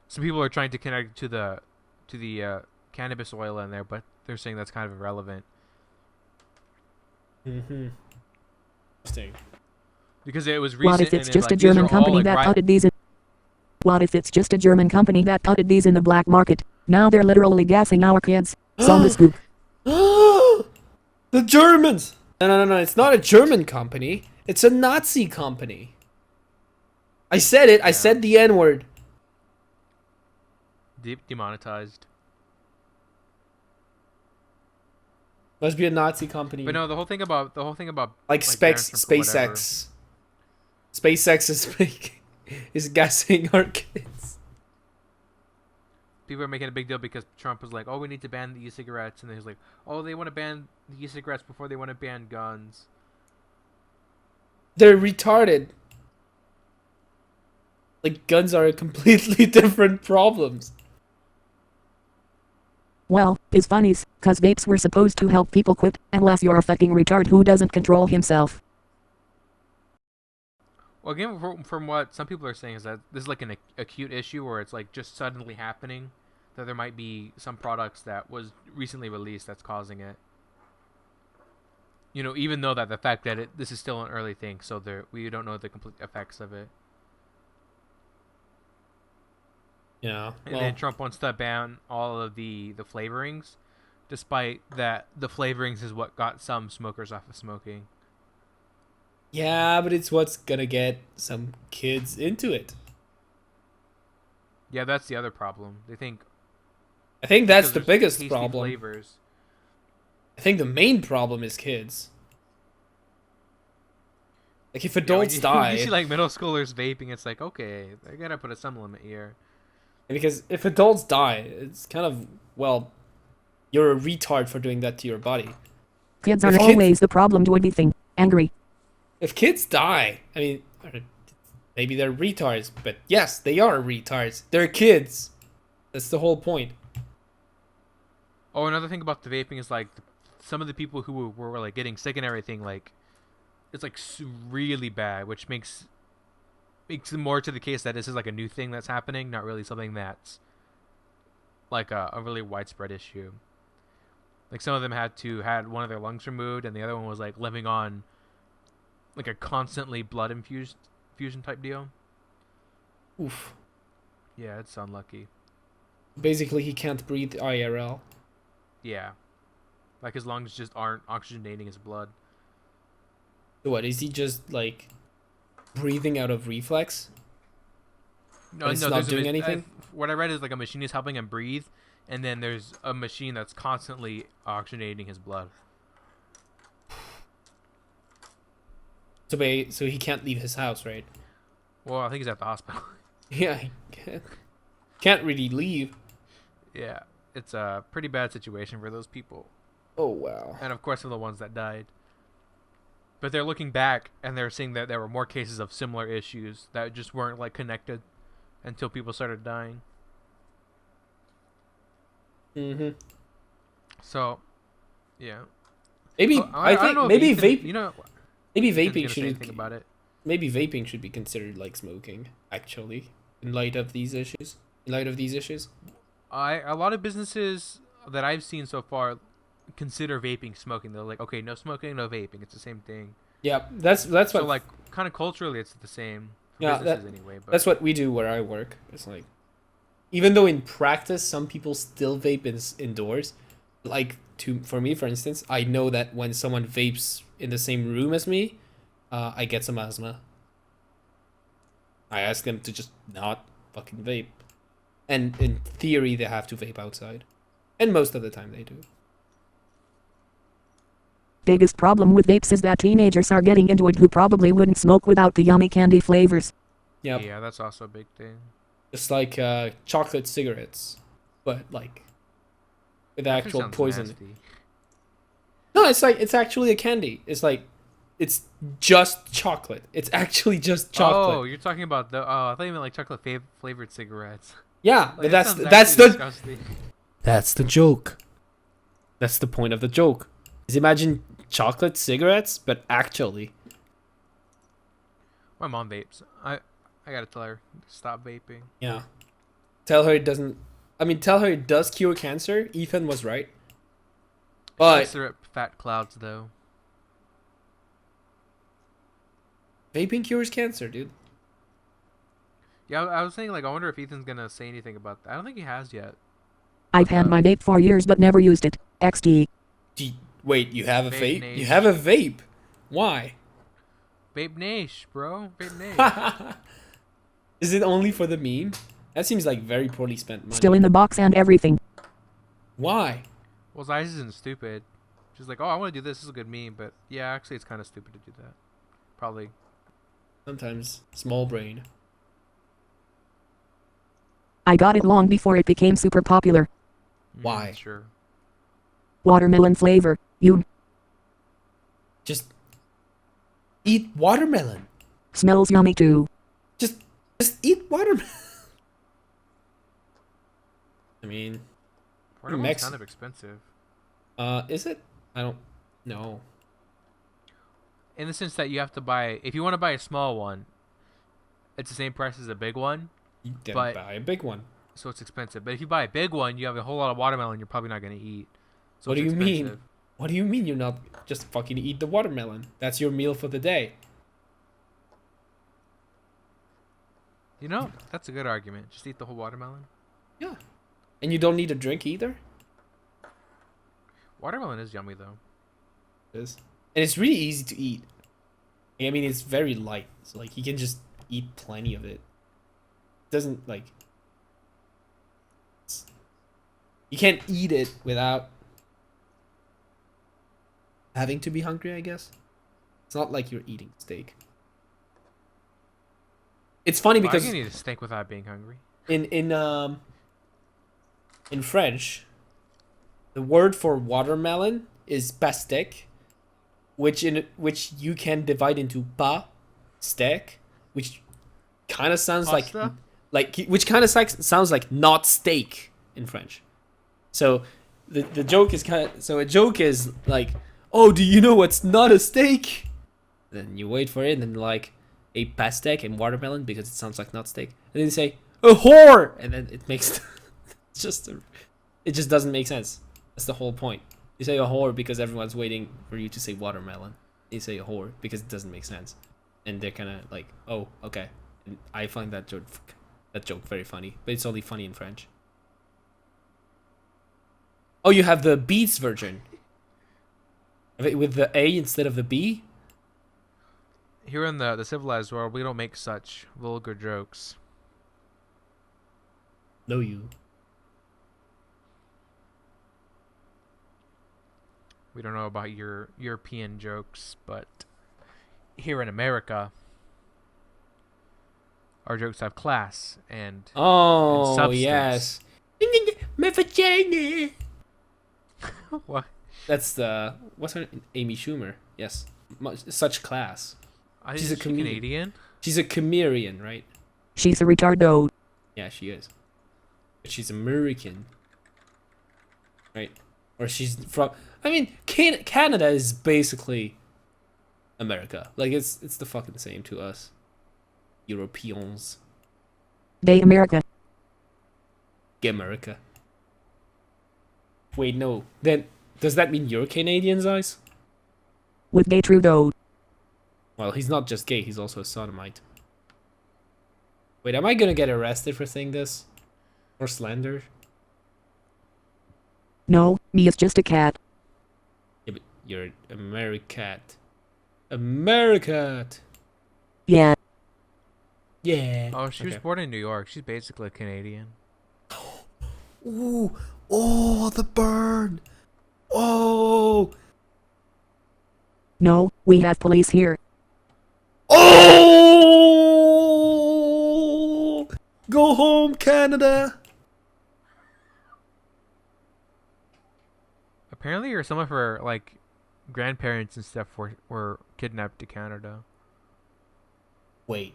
S2: Some people are trying to connect to the cannabis oil in there, but they're saying that's kind of irrelevant
S1: Mm-hmm. Interesting.
S2: because it was recent.
S3: What if it's
S2: and
S3: just a
S2: like, these
S3: German
S2: are all,
S3: company
S2: like,
S3: that
S2: right-
S3: putted these in? What if it's just a German company that putted these in the black market? Now they're literally gassing our kids. Some scoop.
S1: The Germans! No. It's not a German company. It's a Nazi company. I said it. I said the N-word.
S2: demonetized.
S1: Must be a Nazi company.
S2: But no, the whole thing about
S1: like
S2: Parents Trump or whatever.
S1: SpaceX. SpaceX is making is gassing our kids.
S2: People are making a big deal because Trump was like, "Oh, we need to ban the e-cigarettes," and he was like, "Oh, they want to ban the e-cigarettes before they want to ban guns."
S1: They're retarded. Like guns are completely different problems.
S3: Well, it's funnies, cause vapes were supposed to help people quit, unless you're a fucking retard who doesn't control himself.
S2: Well, again, from what some people are saying is that this is like an acute issue where it's like just suddenly happening, that there might be some products that was recently released that's causing it. You know, even though that the fact that this is still an early thing, so we don't know the complete effects of it.
S1: Yeah.
S2: And then Trump wants to ban all of the flavorings, despite that the flavorings is what got some smokers off of smoking.
S1: Yeah, but it's what's gonna get some kids into it.
S2: Yeah, that's the other problem. They think
S1: I think that's
S2: because
S1: the
S2: there's
S1: biggest
S2: tasty
S1: problem.
S2: flavors.
S1: I think the main problem is kids. Like if adults
S2: You
S1: die,
S2: see like middle schoolers vaping, it's like, okay, they gotta put some limit here.
S1: because if adults die, it's kind of, well, you're a retard for doing that to your body.
S3: Kids are
S1: If kids-
S3: always the problem to everything. Angry.
S1: If kids die, I mean, maybe they're retards, but yes, they are retards. They're kids. That's the whole point.
S2: Oh, another thing about the vaping is like some of the people who were like getting sick and everything, like it's like really bad, which makes it more to the case that this is like a new thing that's happening, not really something that's like a really widespread issue. Like some of them had one of their lungs removed, and the other one was like living on like a constantly blood infusion type deal.
S1: Oof.
S2: Yeah, it's unlucky.
S1: Basically, he can't breathe IRL.
S2: Yeah, like his lungs just aren't oxygenating his blood.
S1: So what, is he just, like, breathing out of reflex?
S2: No,
S1: But it's
S2: no,
S1: not
S2: there's
S1: doing anything?
S2: what I read is like a machine is helping him breathe, and then there's a machine that's constantly oxygenating his blood.
S1: So he can't leave his house, right?
S2: Well, I think he's at the hospital.
S1: Yeah, he can't really leave.
S2: Yeah, it's a pretty bad situation for those people,
S1: Oh, wow.
S2: and of course for the ones that died. But they're looking back and they're seeing that there were more cases of similar issues that just weren't like connected until people started dying.
S1: Mm-hmm.
S2: So, yeah.
S1: Maybe,
S2: Oh,
S1: I
S2: don't
S1: think,
S2: know if
S1: maybe
S2: Ethan-
S1: vape,
S2: You know,
S1: maybe
S2: Ethan's
S1: vaping
S2: gonna say anything
S1: should,
S2: about it.
S1: maybe vaping should be considered like smoking, actually, in light of these issues. In light of these issues.
S2: A lot of businesses that I've seen so far consider vaping smoking. They're like, okay, no smoking, no vaping. It's the same thing.
S1: Yeah, that's what.
S2: So like, kind of culturally, it's the same for
S1: Yeah,
S2: businesses anyway. But
S1: that's what we do where I work. It's like, even though in practice some people still vape indoors, like for me, for instance, I know that when someone vapes in the same room as me, I get some asthma. I ask them to just not fucking vape, and in theory they have to vape outside, and most of the time they do.
S3: Biggest problem with vapes is that teenagers are getting into it who probably wouldn't smoke without the yummy candy flavors.
S1: Yep.
S2: yeah, that's also a big thing.
S1: Just like chocolate cigarettes, but like with
S2: That
S1: actual
S2: sounds
S1: poison.
S2: nasty.
S1: No, it's actually a candy. It's like it's just chocolate. It's actually just chocolate.
S2: Oh, you're talking about the. Oh, I thought you meant like chocolate flavored cigarettes.
S1: Yeah,
S2: Like,
S1: but
S2: that
S1: that's
S2: sounds
S1: that's
S2: actually
S1: the
S2: disgusting.
S1: that's the joke. That's the point of the joke. Is imagine chocolate cigarettes, but actually.
S2: My mom vapes. I gotta tell her stop vaping.
S1: Yeah. Tell her it doesn't. I mean, tell her it does cure cancer. Ethan was right. But
S2: They're at fat clouds though.
S1: vaping cures cancer, dude.
S2: Yeah, I was saying like I wonder if Ethan's gonna say anything about that. I don't think he has yet.
S3: I've had my vape for years but never used it. XD.
S1: Wait, you have a
S2: Vape
S1: vape? You
S2: nation.
S1: have a vape? Why?
S2: Vape Nash, bro. Vape Nash.
S1: Is it only for the meme? That seems like very poorly spent money.
S3: Still in the box and everything.
S1: Why?
S2: Well, Zeiss isn't stupid. She's like, oh, I want to do this. This is a good meme, but yeah, actually, it's kind of stupid to do that. Probably.
S1: Sometimes small brain.
S3: I got it long before it became super popular.
S1: Why?
S2: Sure.
S3: Watermelon flavor. You
S1: Just eat watermelon.
S3: smells yummy too.
S1: Just eat watermelon. I mean,
S2: Watermelon's kind of expensive.
S1: is it? I don't know.
S2: In the sense that you have to buy, if you want to buy a small one, it's the same price as a big one,
S1: You then
S2: But-
S1: buy a big one.
S2: so it's expensive. But if you buy a big one, you have a whole lot of watermelon you're probably not going to eat. So
S1: What
S2: it's
S1: do you mean?
S2: expensive.
S1: What do you mean you're not just fucking eat the watermelon? That's your meal for the day.
S2: You know, that's a good argument. Just eat the whole watermelon.
S1: Yeah. And you don't need a drink either?
S2: Watermelon is yummy, though.
S1: It is. And it's really easy to eat. I mean, it's very light. So, like, you can just eat plenty of it. Doesn't, like... You can't eat it without having to be hungry, I guess. It's not like you're eating steak. It's funny
S2: Well, I
S1: because
S2: can eat a steak without being hungry.
S1: in French, the word for watermelon is pastèque, which you can divide into pas, steak, which kind of sounds
S2: Pasta?
S1: which kind of sounds like not steak in French. So the joke is a joke is like, oh, do you know what's not a steak? Then you wait for it, and then like a pastèque and watermelon because it sounds like not steak, and then you say a whore, and then it makes it just doesn't make sense. That's the whole point. You say a whore because everyone's waiting for you to say watermelon. You say a whore because it doesn't make sense, and they're kind of like, oh, okay. And I find that joke very funny, but it's only funny in French. Oh, you have the Beats version with the A instead of the B.
S2: Here in the civilized world, we don't make such vulgar jokes.
S1: No, you.
S2: We don't know about your European jokes, but here in America, our jokes have class and
S1: Oh,
S2: substance.
S1: yes. My vagina.
S2: what?
S1: That's what's her name? Amy Schumer. Yes. Such class. She's a comedian.
S2: Canadian.
S1: She's a comedian, right?
S3: She's a retardo.
S1: Yeah, she is. But she's American. Right? Or she's from... I mean, Canada is basically America. Like, it's the fucking same to us. Europeans.
S3: They America.
S1: America. Wait, no. Then, does that mean you're Canadian, Zeiss?
S3: With gay Trudeau.
S1: Well, he's not just gay, he's also a sodomite. Wait, am I gonna get arrested for saying this? Or slander?
S3: No, me is just a cat.
S1: Yeah, but you're Americat. Americat!
S3: Yeah.
S1: Yeah.
S2: Oh, she was
S1: Okay.
S2: born in New York. She's basically a Canadian.
S1: Ooh, oh, the burn! Oh!
S3: No, we have police here.
S1: Oh! Go home, Canada!
S2: Apparently, or some of her like grandparents and stuff were kidnapped to Canada.
S1: Wait.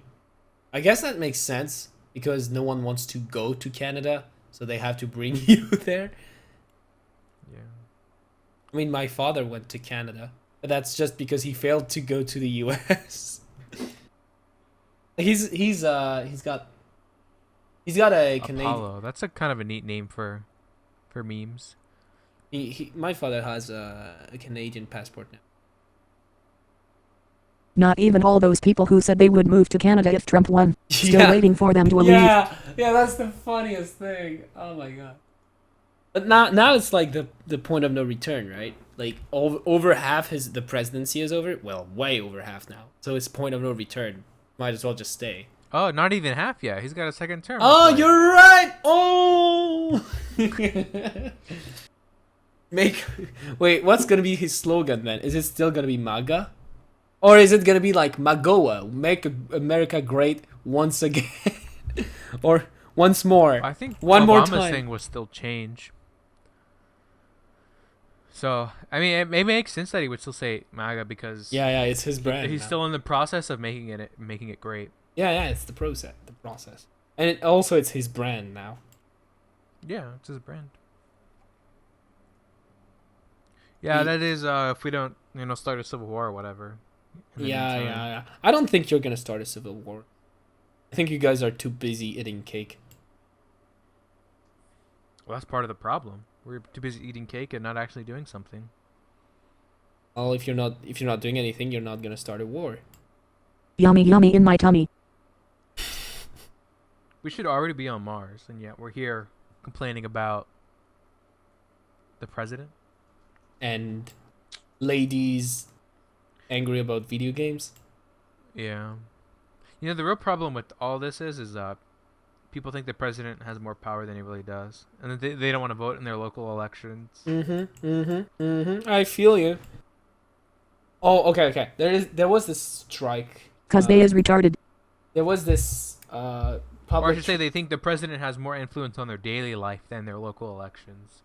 S1: I guess that makes sense because no one wants to go to Canada, so they have to bring you there.
S2: Yeah.
S1: I mean, my father went to Canada, but that's just because he failed to go to the US. he's got a Canadian.
S2: Apollo. That's a kind of a neat name for memes.
S1: My father has a Canadian passport now.
S3: Not even all those people who said they would move to Canada if Trump won. Still
S1: Yeah.
S3: waiting for them to leave.
S1: Yeah, that's the funniest thing. Oh my god. But now it's like the point of no return, right? Like over half the presidency is over. Well, way over half now. So it's point of no return. Might as well just stay.
S2: Oh, not even half yet. He's got a second term.
S1: Oh,
S2: to play.
S1: you're right. Oh. Wait, what's gonna be his slogan then? Is it still gonna be MAGA? Or is it gonna be like MAGOA, make America great once again? Or once more?
S2: I think
S1: one more
S2: Obama's
S1: time.
S2: thing was still change. So I mean, it makes sense that he would still say MAGA because
S1: Yeah, it's his brand.
S2: he's
S1: now.
S2: still in the process of making it great.
S1: Yeah, it's the process. And it's his brand now.
S2: Yeah, it's his brand. Yeah,
S1: He-
S2: that is if we don't, start a civil war or whatever. in the meantime.
S1: Yeah. I don't think you're gonna start a civil war. I think you guys are too busy eating cake.
S2: Well, that's part of the problem. We're too busy eating cake and not actually doing something.
S1: Well, if you're not doing anything, you're not gonna start a war.
S3: Yummy yummy in my tummy.
S2: We should already be on Mars, and yet we're here complaining about the president.
S1: And ladies angry about video games.
S2: Yeah. The real problem with all this is people think the president has more power than he really does, and that they don't want to vote in their local elections.
S1: I feel you. Oh, okay. There was this strike.
S3: Cause they is retarded.
S1: There was this
S2: Or I
S1: public.
S2: should say, they think the president has more influence on their daily life than their local elections,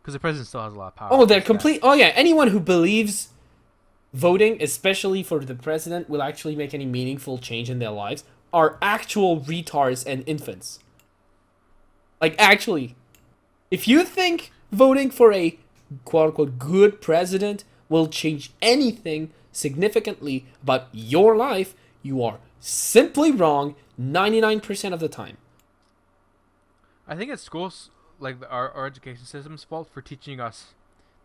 S2: because the president still has a lot of power.
S1: Oh, they're
S2: Like that.
S1: complete. Oh yeah, anyone who believes voting, especially for the president, will actually make any meaningful change in their lives are actual retards and infants. Like actually, if you think voting for a quote unquote good president will change anything significantly about your life, you are simply wrong 99% of the time.
S2: I think it's schools, like our education system's fault for teaching us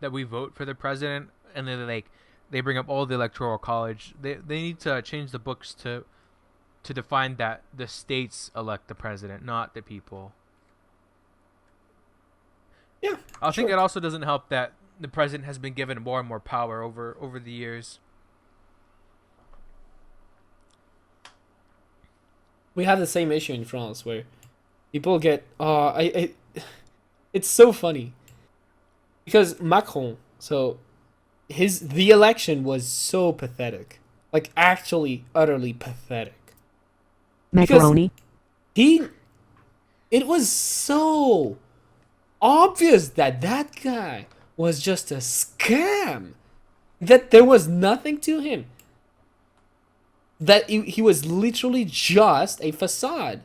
S2: that we vote for the president, and then they bring up all the electoral college. They need to change the books to define that the states elect the president, not the people.
S1: Yeah,
S2: I think
S1: sure.
S2: it also doesn't help that the president has been given more and more power over the years.
S1: We have the same issue in France where people get it's so funny because Macron, so the election was so pathetic, like actually utterly pathetic.
S3: Macaroni.
S1: It was so obvious that guy was just a scam, that there was nothing to him, that he was literally just a facade,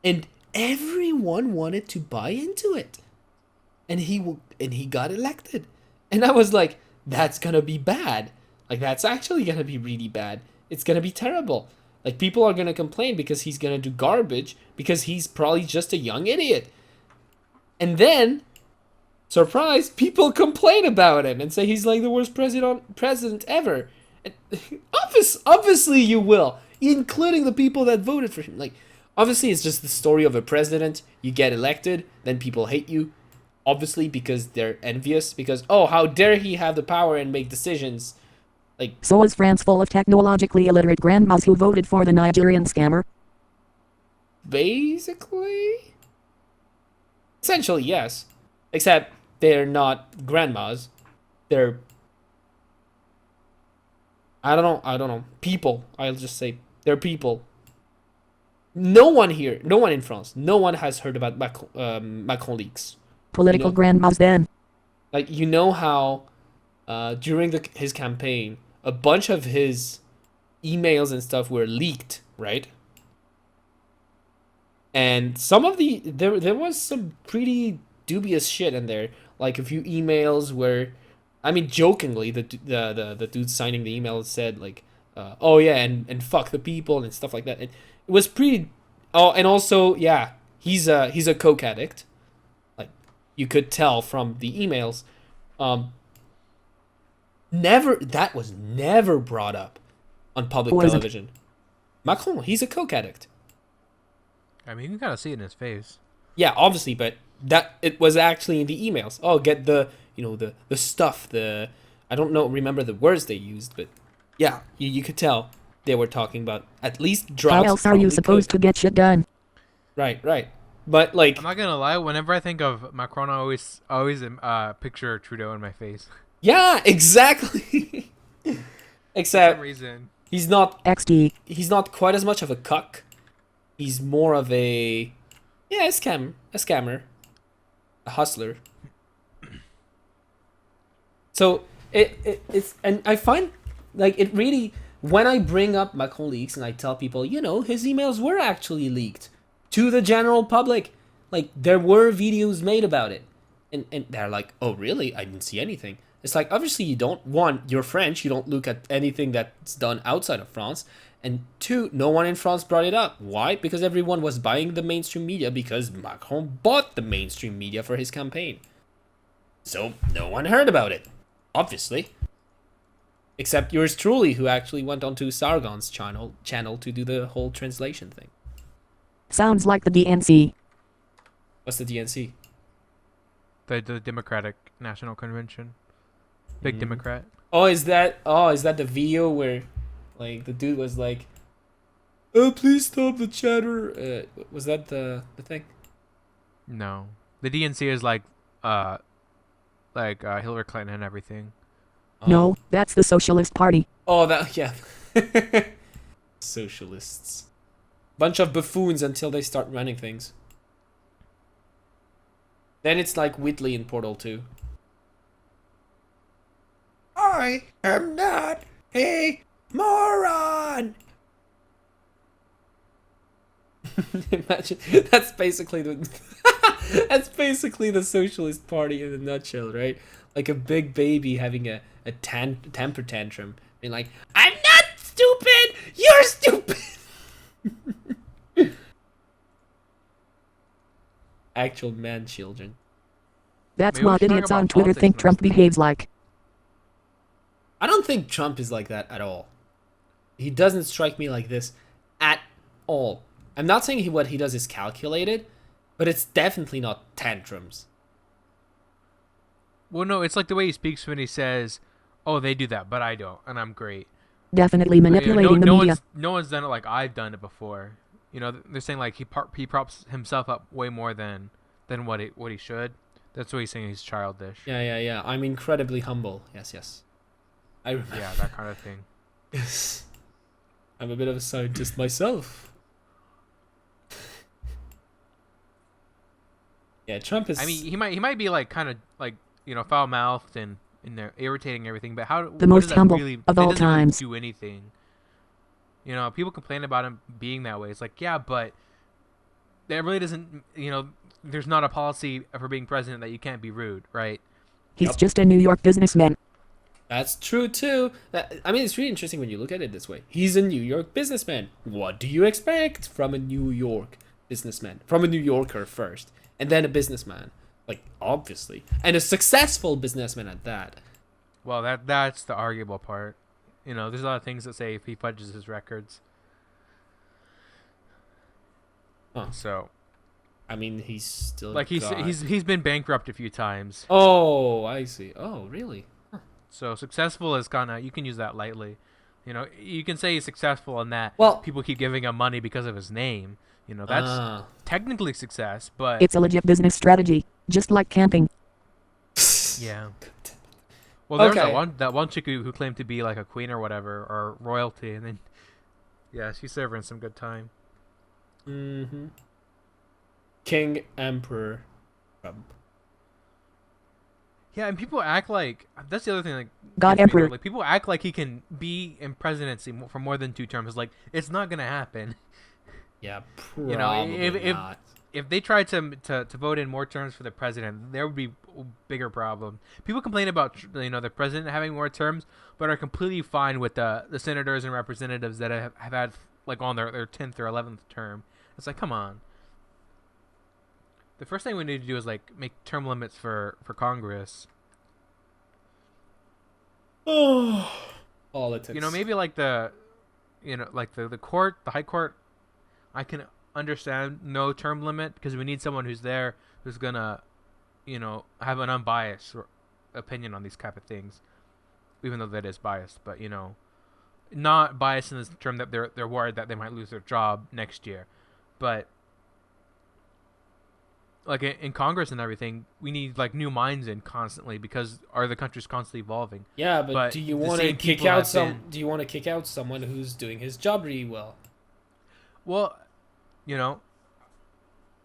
S1: and everyone wanted to buy into it, and he got elected, and I was like, that's gonna be bad, like that's actually gonna be really bad, it's gonna be terrible, like people are gonna complain because he's gonna do garbage because he's probably just a young idiot, and then surprise, people complain about him and say he's like the worst president ever. Obviously you will, including the people that voted for him. Like, obviously it's just the story of a president. You get elected, then people hate you, obviously because they're envious, because oh, how dare he have the power and make decisions. Like,
S3: So is France full of technologically illiterate grandmas who voted for the Nigerian scammer?
S1: basically, essentially yes, except they're not grandmas, they're I don't know. People. I'll just say they're people. No one in France, no one has heard about Macron leaks.
S3: Political
S1: You know?
S3: grandmas then.
S1: Like, you know how during his campaign, a bunch of his emails and stuff were leaked, right? And some of there was some pretty dubious shit in there. Like a few emails where, I mean, jokingly, the dude signing the email said like, "Oh yeah, and fuck the people" and stuff like that. It was pretty. Oh, and also, yeah, he's a coke addict. Like, you could tell from the emails. That was never brought up on public
S3: Who is it?
S1: television. Macron, he's a coke addict.
S2: I mean, you can kind of see it in his face.
S1: Yeah, obviously, but that it was actually in the emails. Oh, get the the stuff. I don't remember the words they used, but yeah, you could tell. they were talking about at least
S3: How
S1: drops.
S3: else are you supposed to get shit done?
S1: Right, right. But like,
S2: I'm not gonna lie. Whenever I think of Macron, I always picture Trudeau in my face.
S1: yeah, exactly.
S2: For some
S1: Except
S2: reason.
S1: he's not
S3: XD.
S1: he's not quite as much of a cuck. He's more of a a scammer, a hustler. So it's and I find like it really when I bring up Macron leaks and I tell people, his emails were actually leaked to the general public. Like there were videos made about it. And they're like, "Oh, really? I didn't see anything." It's like obviously you don't you're French, you don't look at anything that's done outside of France. And two, no one in France brought it up. Why? Because everyone was buying the mainstream media because Macron bought the mainstream media for his campaign. So no one heard about it. Obviously. Except yours truly, who actually went onto Sargon's channel to do the whole translation thing.
S3: Sounds like the DNC.
S1: What's the DNC?
S2: The Democratic National Convention. Big Democrat.
S1: Is that the video where like the dude was like, "Oh, please stop the chatter." Was that the thing?
S2: No. The DNC is like Hillary Clinton and everything.
S3: No, that's the Socialist Party.
S1: Oh, that yeah. Socialists. Bunch of buffoons until they start running things. Then it's like Whitley in Portal 2. I am not a moron. Imagine that's basically the Socialist Party in a nutshell, right? Like a big baby having a temper tantrum, being like, "I'm not stupid. You're stupid." Actual man children.
S3: That's
S2: Maybe we
S3: what
S2: should talk
S3: idiots
S2: about
S3: on Twitter
S2: politics
S3: think
S2: next
S3: Trump
S2: time.
S3: behaves like.
S1: I don't think Trump is like that at all. He doesn't strike me like this at all. I'm not saying what he does is calculated, but it's definitely not tantrums.
S2: Well, no, it's like the way he speaks when he says, "Oh, they do that, but I don't, and I'm great."
S3: Definitely manipulating the
S2: no
S3: media.
S2: no one's done it like I've done it before. They're saying like he props himself up way more than what he should. That's what he's saying. He's childish.
S1: Yeah. I'm incredibly humble. Yes. I remember.
S2: Yeah, that kind of thing.
S1: Yes. I'm a bit of a scientist myself. Yeah, Trump is.
S2: I mean, he might be like kind of like foul mouthed and irritating everything, but
S3: The most humble of all times.
S2: Do anything. People complain about him being that way. It's like, yeah, but that really doesn't. There's not a policy for being president that you can't be rude, right?
S3: He's
S1: Yep.
S3: just a New York businessman.
S1: That's true too. I mean, it's really interesting when you look at it this way. He's a New York businessman. What do you expect from a New York businessman? From a New Yorker first, and then a businessman. Like, obviously. And a successful businessman at that.
S2: Well, that's the arguable part. There's a lot of things that say if he fudges his records.
S1: Huh.
S2: So,
S1: I mean, he's still
S2: like he's been bankrupt a few times.
S1: Oh, I see. Oh, really?
S2: So successful is you can use that lightly. You can say he's successful in that
S1: Well-
S2: people keep giving him money because of his name. That's technically success, but
S3: It's a legit business strategy, just like camping.
S2: yeah. Well, there
S1: Okay.
S2: was that one chick who claimed to be like a queen or whatever or royalty, and then yeah, she's serving some good time.
S1: Mm-hmm. King Emperor Trump.
S2: Yeah, and people act like that's the other thing. Like
S3: God
S2: gets me
S3: Emperor.
S2: annoyed. Like people act like he can be in presidency for more than 2 terms. Like it's not gonna happen.
S1: Yeah, probably
S2: if
S1: not.
S2: if they tried to vote in more terms for the president, there would be a bigger problem. People complain about the president having more terms, but are completely fine with the senators and representatives that have had like on their 10th or 11th term. It's like, come on. The first thing we need to do is like make term limits for Congress.
S1: Oh, politics.
S2: Maybe like the court, the high court. I can understand no term limit because we need someone who's there who's gonna, have an unbiased opinion on these type of things, even though that is biased. But not biased in this term that they're worried that they might lose their job next year, but like in Congress and everything, we need like new minds in constantly because the country's constantly evolving.
S1: Yeah, but do you want to kick out Do you want to kick out someone who's doing his job really well?
S2: Well, you know,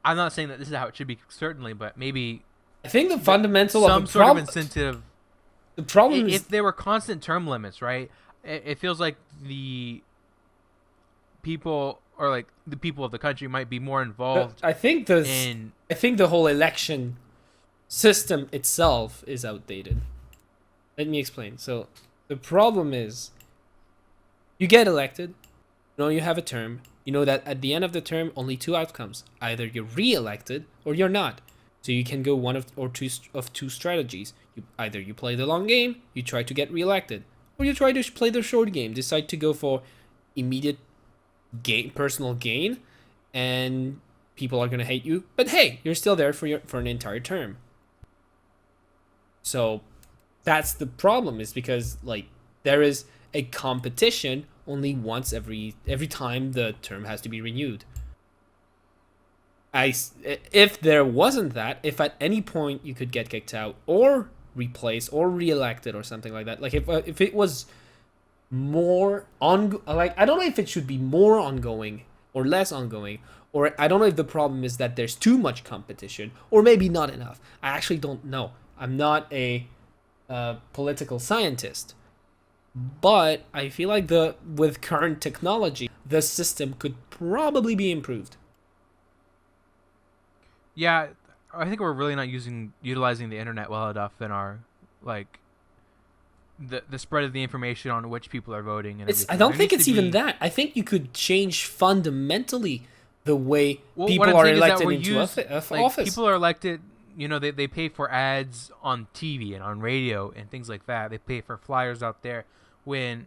S2: I'm not saying that this is how it should be, certainly, but maybe
S1: I think the fundamental
S2: some
S1: of the
S2: sort
S1: problem,
S2: of incentive.
S1: the problem
S2: If
S1: is
S2: there were constant term limits, right? It feels like the people or like the people of the country might be more involved.
S1: I think the whole election system itself is outdated. Let me explain. So the problem is you get elected, you know you have a term, you know that at the end of the term only two outcomes. Either you're re-elected or you're not. So you can go one of two strategies. Either you play the long game, you try to get re-elected, or you try to play the short game, decide to go for immediate personal gain, and people are gonna hate you. But hey, you're still there for an entire term. So that's the problem, is because like there is a competition only once every time the term has to be renewed. If there wasn't that, if at any point you could get kicked out or replaced or re-elected or something like that, like if it was more like I don't know if it should be more ongoing or less ongoing, or I don't know if the problem is that there's too much competition or maybe not enough. I actually don't know. I'm not a political scientist, but I feel like with current technology, the system could probably be improved.
S2: Yeah, I think we're really not utilizing the internet well enough in our like the spread of the information on which people are voting and everything.
S1: I don't think it's even that. I think you could change fundamentally the way people are elected into office.
S2: People are elected, you know, they pay for ads on TV and on radio and things like that. They pay for flyers out there when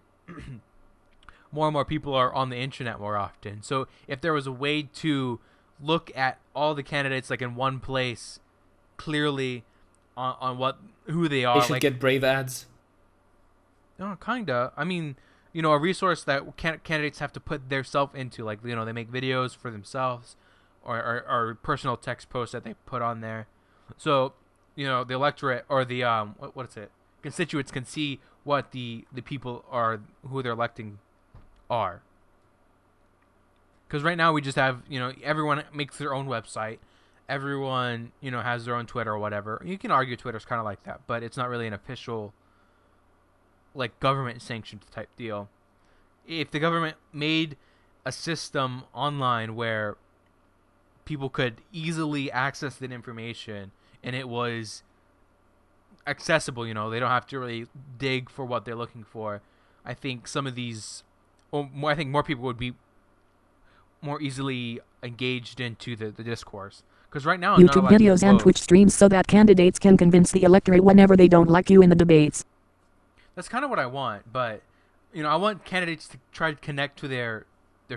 S2: more and more people are on the internet more often. So if there was a way to look at all the candidates like in one place clearly on who they are,
S1: they should get Brave ads.
S2: No, kinda. I mean, you know, a resource that candidates have to put their self into, like, you know, they make videos for themselves or personal text posts that they put on there. So, you know, the electorate or the what is it? Constituents can see what the people are who they're electing are. Because right now we just have, you know, everyone makes their own website. Everyone, you know, has their own Twitter or whatever. You can argue Twitter's kind of like that, but it's not really an official, like, government sanctioned type deal. If the government made a system online where people could easily access that information and it was accessible, you know, they don't have to really dig for what they're looking for, I think some of these, I think more people would be more easily engaged into the discourse. Because right now,
S3: YouTube videos and Twitch streams so that candidates can convince the electorate whenever they don't like you in the debates.
S2: That's kind of what I want, but, you know, I want candidates to try to connect to their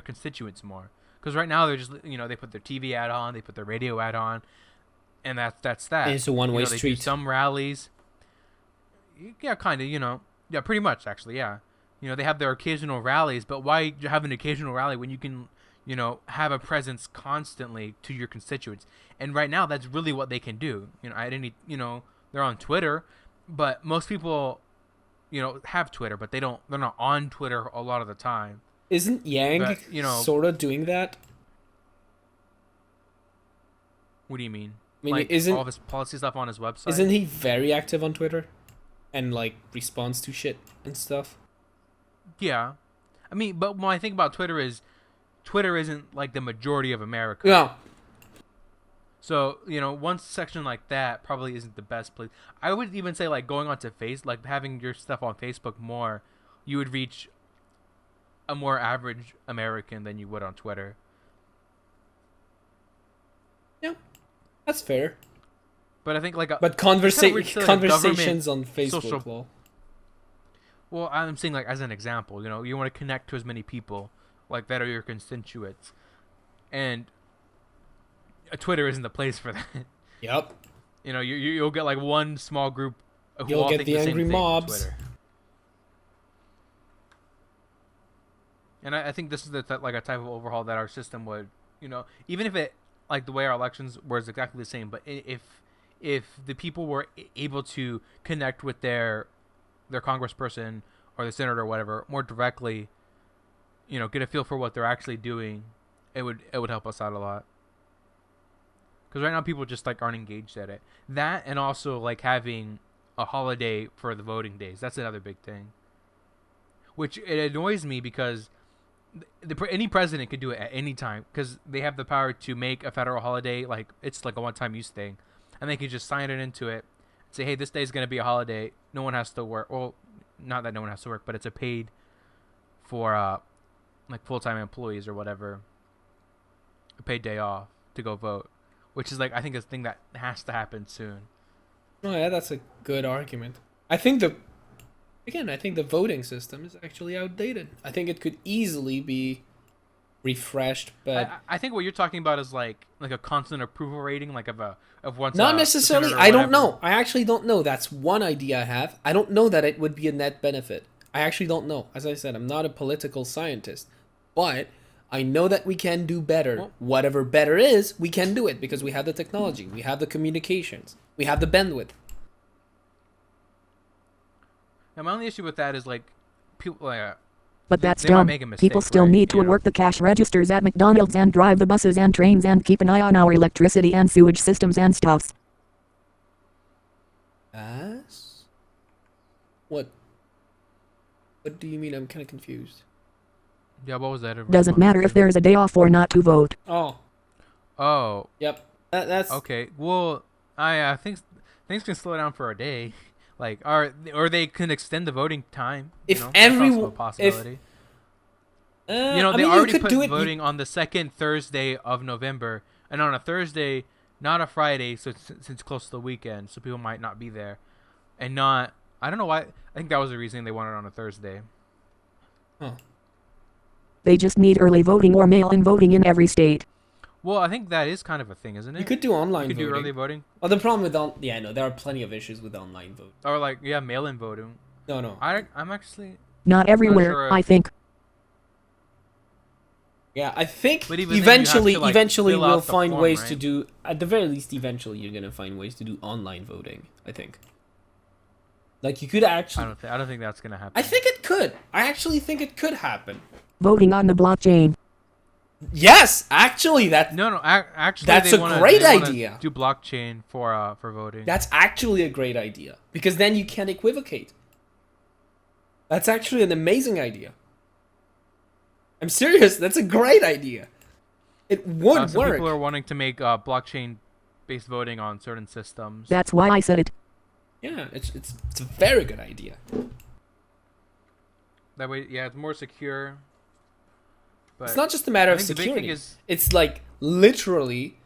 S2: constituents more. Because right now they're just, you know, they put their TV ad on, they put their radio ad on, and that's that.
S1: It's a one-way
S2: street.
S1: street.
S2: They do some rallies. Yeah, kind of, you know. Yeah, pretty much, actually, yeah. You know, they have their occasional rallies, but why have an occasional rally when you can, you know, have a presence constantly to your constituents? And right now, that's really what they can do. You know, you know, they're on Twitter, but most people, you know, have Twitter, but they're not on Twitter a lot of the time.
S1: Isn't Yang,
S2: but, you know,
S1: sort of doing that?
S2: What do you mean?
S1: I mean,
S2: like,
S1: isn't
S2: all of his policy stuff on his website?
S1: Isn't he very active on Twitter, and like responds to shit and stuff?
S2: Yeah, I mean, but when I think about Twitter isn't like the majority of America.
S1: No.
S2: So, you know, one section like that probably isn't the best place. I would even say, like, going onto like having your stuff on Facebook more, you would reach a more average American than you would on Twitter.
S1: Yeah, that's fair.
S2: But I think
S1: conversations on Facebook.
S2: Well, I'm saying, like, as an example, you know, you want to connect to as many people like that are your constituents, and Twitter isn't the place for that.
S1: Yep.
S2: You know, you'll get like one small group who
S1: you'll
S2: all
S1: get
S2: think
S1: the
S2: the
S1: angry
S2: same
S1: mobs.
S2: thing on Twitter. And I think this is like a type of overhaul that our system would, even if it like the way our elections was exactly the same, but if the people were able to connect with their congressperson or the senator or whatever more directly, get a feel for what they're actually doing, it would help us out a lot. Because right now people just like aren't engaged at it. That and also like having a holiday for the voting days. That's another big thing. Which it annoys me because any president could do it at any time because they have the power to make a federal holiday like it's like a one-time use thing, and they can just sign it into it, say, hey, this day is going to be a holiday. No one has to work. Well, not that no one has to work, but it's a paid for like full-time employees or whatever, a paid day off to go vote, which is like I think a thing that has to happen soon.
S1: Oh yeah, that's a good argument. I think the voting system is actually outdated. I think it could easily be refreshed, but
S2: I think what you're talking about is like a constant approval rating, like of once.
S1: Not necessarily. I don't know. I actually don't know. That's one idea I have. I don't know that it would be a net benefit. I actually don't know. As I said, I'm not a political scientist, but I know that we can do better. Well, whatever better is, we can do it because we have the technology, we have the communications, we have the bandwidth.
S2: Now, my only issue with that is like people
S3: but that's dumb. People still need to work the cash registers at McDonald's and drive the buses and trains and keep an eye on our electricity and sewage systems and stuffs.
S1: As? What do you mean? I'm kind of confused.
S2: Yeah, what was that?
S3: Doesn't matter if there's a day off or not to vote.
S2: Oh.
S1: Yep. That's
S2: okay. Well, I think things can slow down for a day. Like, or they can extend the voting time.
S1: If everyone,
S2: that's also a possibility. They
S1: I mean,
S2: already put voting on the second Thursday of November, and on a Thursday, not a Friday, so since close to the weekend, so people might not be there, and not. I don't know why. I think that was the reason they wanted it on a Thursday.
S1: Huh.
S3: They just need early voting or mail-in voting in every state.
S2: Well, I think that is kind of a thing, isn't it?
S1: You could do online voting.
S2: You could do early voting.
S1: Well, the problem with there are plenty of issues with online voting.
S2: Or like, mail-in voting.
S1: No.
S2: I'm actually
S3: not everywhere. Sure I think.
S1: Yeah, I think eventually we'll find ways to do. At the very least, eventually you're gonna find ways to do online voting. I think. Like you could actually.
S2: I don't think that's gonna happen.
S1: I think it could. I actually think it could happen.
S3: Voting on the blockchain.
S1: Yes, actually,
S2: actually,
S1: that's a great idea.
S2: Do blockchain for voting.
S1: That's actually a great idea because then you can't equivocate. That's actually an amazing idea. I'm serious. That's a great idea. It would
S2: some
S1: work.
S2: People are wanting to make blockchain-based voting on certain systems.
S3: That's why I said it.
S1: Yeah, it's a very good idea.
S2: That way, it's more secure. But
S1: it's not just a matter of security. It's like literally,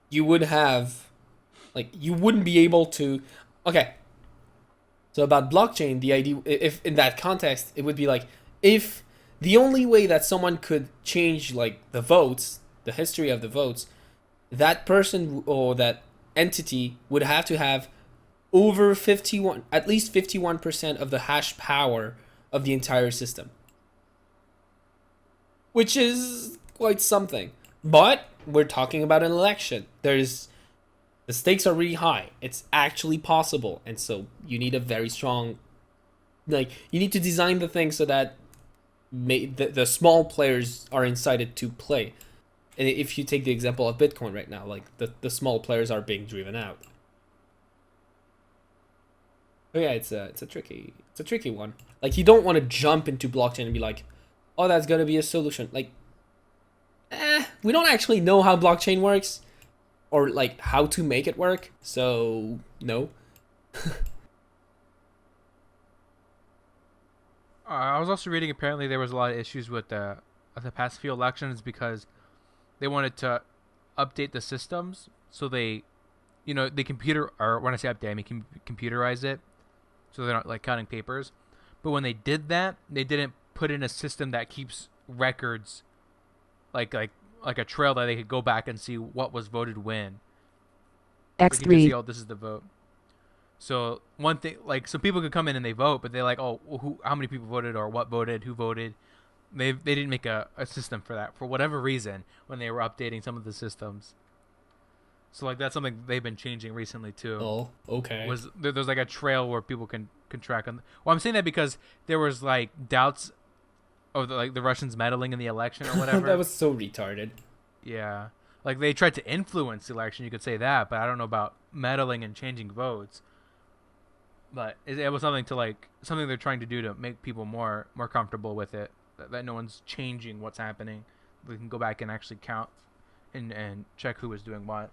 S1: you would have, like, you wouldn't be able to. Okay. So about blockchain, the idea, if in that context, it would be like if the only way that someone could change like the votes, the history of the votes, that person or that entity would have to have over at least 51% of the hash power of the entire system. Which is quite something. But we're talking about an election. The stakes are really high. It's actually possible. And so you need a very strong, you need to design the thing so that the small players are incited to play. And if you take the example of Bitcoin right now, like the small players are being driven out. But yeah, it's a tricky one. Like you don't want to jump into blockchain and be like, oh, that's gonna be a solution. Like, we don't actually know how blockchain works, or like how to make it work. So no.
S2: I was also reading. Apparently, there was a lot of issues with the past few elections because they wanted to update the systems, so they computer, or when I say update, I mean computerize it, so they're not like counting papers. But when they did that, they didn't put in a system that keeps records, like a trail that they could go back and see what was voted when.
S3: X3.
S2: See, oh, this is the vote. So one thing, like, some people could come in and they vote, but they're like, oh, how many people voted or what voted, who voted, They didn't make a system for that for whatever reason when they were updating some of the systems. So like that's something they've been changing recently too.
S1: Oh, okay.
S2: Was there's like a trail where people can track on. Well, I'm saying that because there was like doubts of the Russians meddling in the election or whatever.
S1: That was so retarded.
S2: Yeah, like they tried to influence the election. You could say that, but I don't know about meddling and changing votes. But it was something they're trying to do to make people more comfortable with it. That no one's changing what's happening. We can go back and actually count and check who was doing what.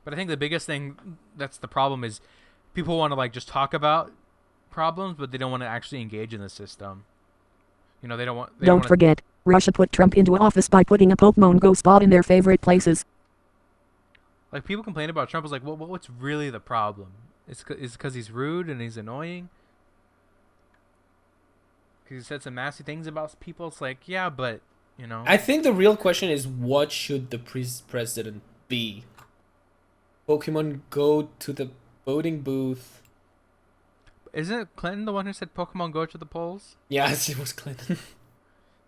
S2: But I think the biggest thing that's the problem is people want to like just talk about problems, but they don't want to actually engage in the system. You know, they don't want.
S3: Don't forget, Russia put Trump into office by putting a Pokemon Go spot in their favorite places.
S2: Like people complain about Trump. Is like, well, what's really the problem? Is because he's rude and he's annoying. Because he said some nasty things about people. It's like, yeah, but you know.
S1: I think the real question is, what should the president be? Pokemon Go to the voting booth.
S2: Isn't Clinton the one who said Pokemon Go to the polls?
S1: Yes, it was Clinton.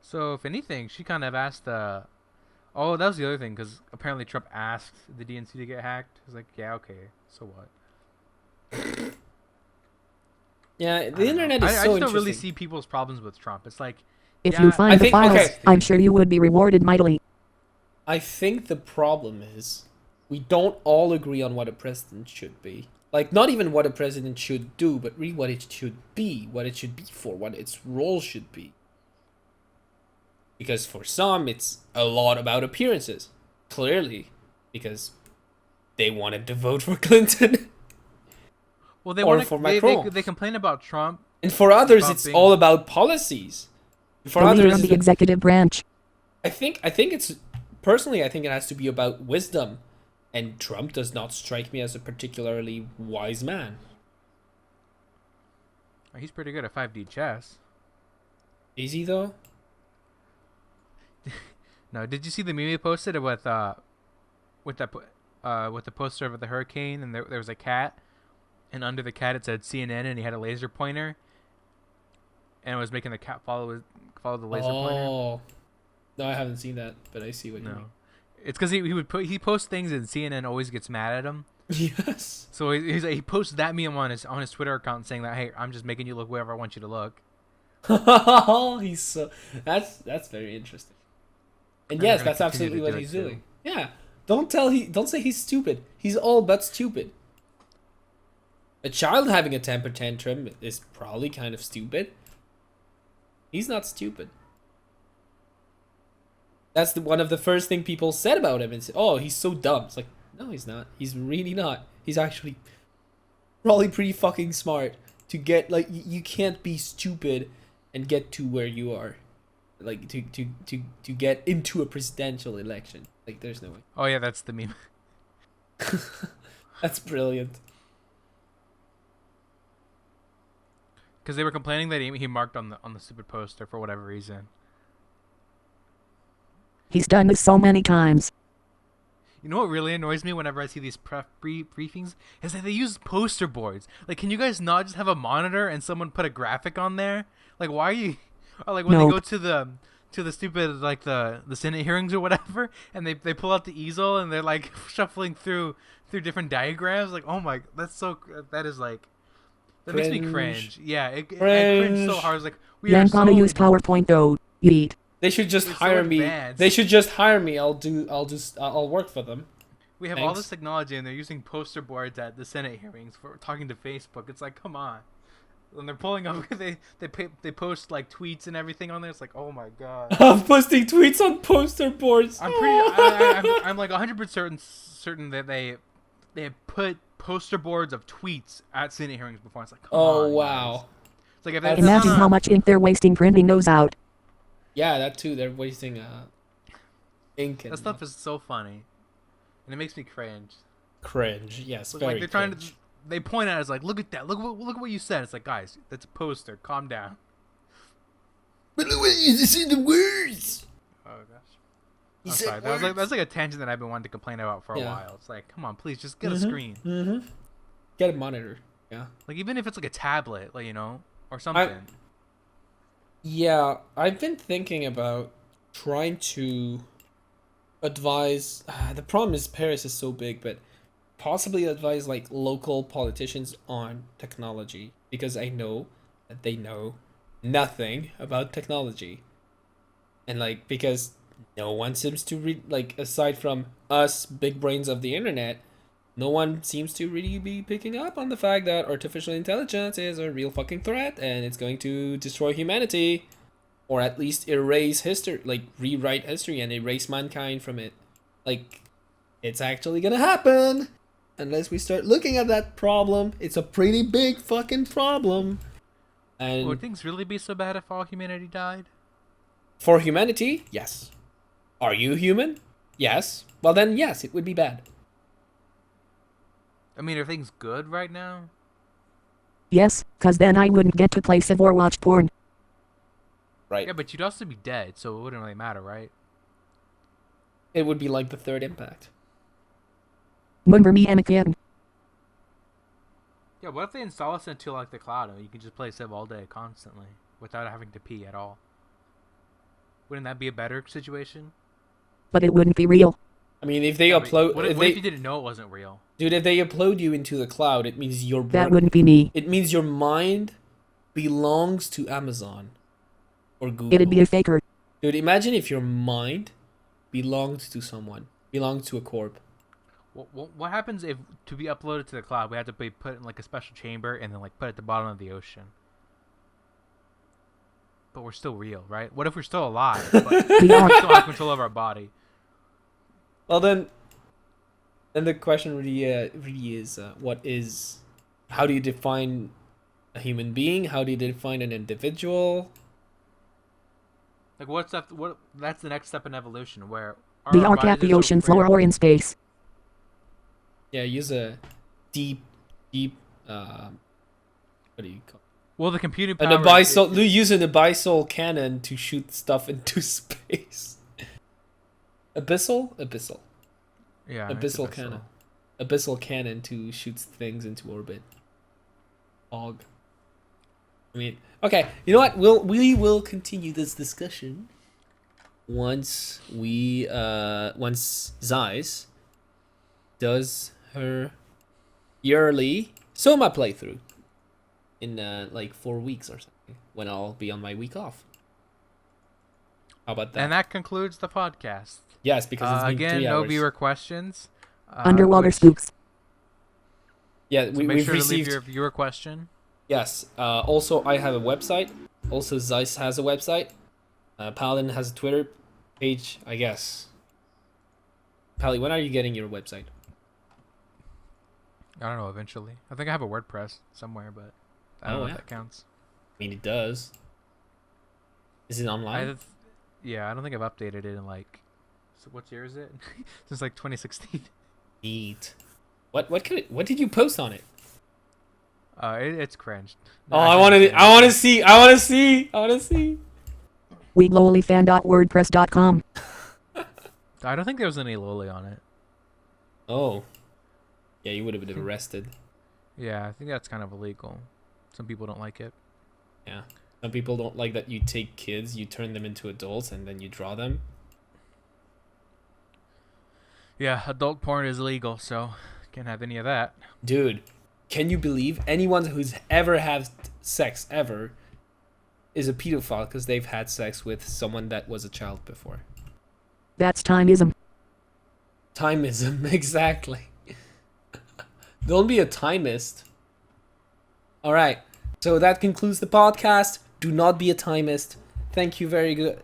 S2: So if anything, she kind of asked. Oh, that was the other thing because apparently Trump asked the DNC to get hacked. He's like, yeah, okay, so what?
S1: Yeah, the internet is so
S2: I just
S1: interesting.
S2: don't really see people's problems with Trump. It's like,
S3: If
S2: yeah,
S3: you find the
S1: think-
S3: files,
S1: okay.
S3: I'm sure you would be rewarded mightily.
S1: I think the problem is we don't all agree on what a president should be. Like, not even what a president should do, but really what it should be for, what its role should be. Because for some, it's a lot about appearances. Clearly. Because they wanted to vote for Clinton.
S2: well, they
S1: or
S2: want
S1: for
S2: they
S1: Macron.
S2: complain about Trump.
S1: And for others,
S2: About
S1: it's
S2: being-
S1: all about policies. For
S3: The leader
S1: others,
S3: of the executive branch.
S1: I think it's personally I think it has to be about wisdom, and Trump does not strike me as a particularly wise man.
S2: He's pretty good at 5D chess.
S1: Is he though?
S2: No, did you see the meme he posted with the poster of the hurricane and there was a cat, and under the cat it said CNN and he had a laser pointer, and it was making the cat follow the laser pointer.
S1: Oh, no, I haven't seen that, but I see what you
S2: No,
S1: mean.
S2: it's because he posts things and CNN always gets mad at him.
S1: Yes.
S2: So he posts that meme on his Twitter account saying that, hey, I'm just making you look wherever I want you to look.
S1: He's so that's very interesting. And yes, that's absolutely what he's doing. Yeah. Don't say he's stupid. He's all but stupid. A child having a temper tantrum is probably kind of stupid. He's not stupid. That's one of the first thing people said about him. Is, oh, he's so dumb. It's like, no, he's not. He's really not. He's actually probably pretty fucking smart to get, like, you can't be stupid and get to where you are. Like, to get into a presidential election. Like, there's no way.
S2: Oh yeah, that's the meme.
S1: That's brilliant.
S2: Because they were complaining that he marked on the stupid poster for whatever reason.
S3: He's done this so many times.
S2: You know what really annoys me whenever I see these briefings is that they use poster boards. Like, can you guys not just have a monitor and someone put a graphic on there? Like, why are you? Or like when
S3: No.
S2: they go to the stupid like the Senate hearings or whatever, and they pull out the easel and they're like shuffling through different diagrams. Like, oh my, that is like. That makes me cringe. Yeah, I cringe so hard. It's like we
S3: You
S2: are
S3: ain't
S2: so.
S3: gonna use PowerPoint though, yeet.
S1: They should just
S2: It's so
S1: hire me.
S2: advanced.
S1: They should just hire me. I'll work for them.
S2: We have all
S1: Thanks.
S2: this technology, and they're using poster boards at the Senate hearings for talking to Facebook. It's like, come on. When they're pulling up, they post like tweets and everything on there. It's like, oh my god.
S1: I'm posting tweets on poster boards.
S2: I'm pretty. I'm like 100% certain that they have put poster boards of tweets at Senate hearings before. It's like, come on,
S1: Oh
S2: guys.
S1: wow.
S2: It's like if
S1: That's-
S2: that's
S3: Imagine
S2: not-
S3: how much ink they're wasting printing those out.
S1: Yeah, that too. They're wasting ink and
S2: that stuff is so funny, and it makes me cringe.
S1: cringe. Yes,
S2: It's
S1: very
S2: like they're trying
S1: cringe.
S2: to. They point at it as like, look at that. Look at what you said. It's like, guys, that's a poster. Calm down.
S1: But the way you see the words.
S2: Oh gosh.
S1: He
S2: I'm
S1: said
S2: sorry. That's like a tangent that I've been wanting to complain about for a
S1: Yeah.
S2: while. It's like, come on, please, just get a screen.
S1: Mm-hmm. Get a monitor. Yeah.
S2: Like even if it's like a tablet, like or something.
S1: Yeah, I've been thinking about trying to advise. The problem is Paris is so big, but possibly advise like local politicians on technology because I know that they know nothing about technology. And like because no one seems to read like aside from us big brains of the internet, no one seems to really be picking up on the fact that artificial intelligence is a real fucking threat and it's going to destroy humanity or at least erase history, like rewrite history and erase mankind from it. Like it's actually gonna happen unless we start looking at that problem. It's a pretty big fucking problem. And
S2: Would things really be so bad if all humanity died?
S1: for humanity, yes. Are you human? Yes. Well then, yes, it would be bad.
S2: I mean, are things good right now?
S3: Yes, 'cause then I wouldn't get to play Civ or watch porn.
S1: Right.
S2: Yeah, but you'd also be dead, so it wouldn't really matter, right?
S1: It would be like the third impact.
S3: Remember me and again.
S2: Yeah, what if they install us into like the cloud and you can just play Civ all day constantly without having to pee at all? Wouldn't that be a better situation?
S3: But it wouldn't be real.
S1: I mean, if they
S2: Yeah, but
S1: upload,
S2: What if you didn't know it wasn't real?
S1: dude, if they upload you into the cloud, it means your
S3: That wouldn't be me.
S1: It means your mind belongs to Amazon or Google.
S3: It'd be a faker.
S1: Dude, imagine if your mind belonged to someone, belonged to a corp.
S2: What happens if to be uploaded to the cloud we have to be put in like a special chamber and then like put at the bottom of the ocean? But we're still real, right? What if we're still alive, but we
S3: We are.
S2: still have control of our body?
S1: Well, then the question really is, how do you define a human being? How do you define an individual?
S2: Like what's that? What that's the next step in evolution, where
S3: The
S2: our
S3: arc at
S2: bodies
S3: the
S2: are so
S3: ocean floor
S2: rare-
S3: or in space.
S1: Yeah, use a deep, what do you call
S2: Well, the computing
S1: it? An
S2: power.
S1: abyssal. Use an abyssal cannon to shoot stuff into space. Abyssal.
S2: Yeah, it's
S1: Abyssal cannon. Abyssal cannon to shoot things into orbit. Og. I mean, okay. You know what? We will continue this discussion once Zeiss does her yearly Soma playthrough in like 4 weeks or something when I'll be on my week off. How about that?
S2: And that concludes the podcast.
S1: Yes, because it's been
S2: Again,
S1: 3
S2: no
S1: hours.
S2: viewer questions.
S3: Underwater
S2: which-
S3: spooks.
S1: Yeah,
S2: So
S1: we've
S2: make sure to leave
S1: received.
S2: your viewer question.
S1: Yes. Also, I have a website. Also, Zeiss has a website. Paladin has a Twitter page, I guess. Pally, when are you getting your website?
S2: I don't know. Eventually, I think I have a WordPress somewhere, but I don't
S1: Oh,
S2: know
S1: yeah.
S2: if that counts.
S1: I mean, it does. Is it online?
S2: Yeah, I don't think I've updated it in like. So what year is it? Since like 2016.
S1: Neat. What did you post on it?
S2: It's cringed.
S1: Oh, I want to see.
S3: weeglollyfan.wordpress.com.
S2: I don't think there was any loli on it.
S1: Oh. Yeah, you would have been arrested.
S2: Yeah, I think that's kind of illegal. Some people don't like it.
S1: Yeah. Some people don't like that you take kids, you turn them into adults, and then you draw them.
S2: Yeah, adult porn is illegal, so can't have any of that.
S1: Dude, can you believe anyone who's ever had sex ever is a pedophile because they've had sex with someone that was a child before?
S3: That's timeism.
S1: Timeism, exactly. Don't be a timist. All right, so that concludes the podcast. Do not be a timist. Thank you very good.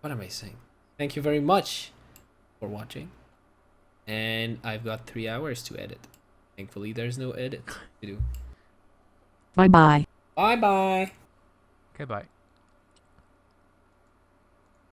S1: What am I saying? Thank you very much for watching. And I've got 3 hours to edit. Thankfully, there's no edit to do.
S3: Bye bye.
S1: Bye bye.
S2: Okay, bye.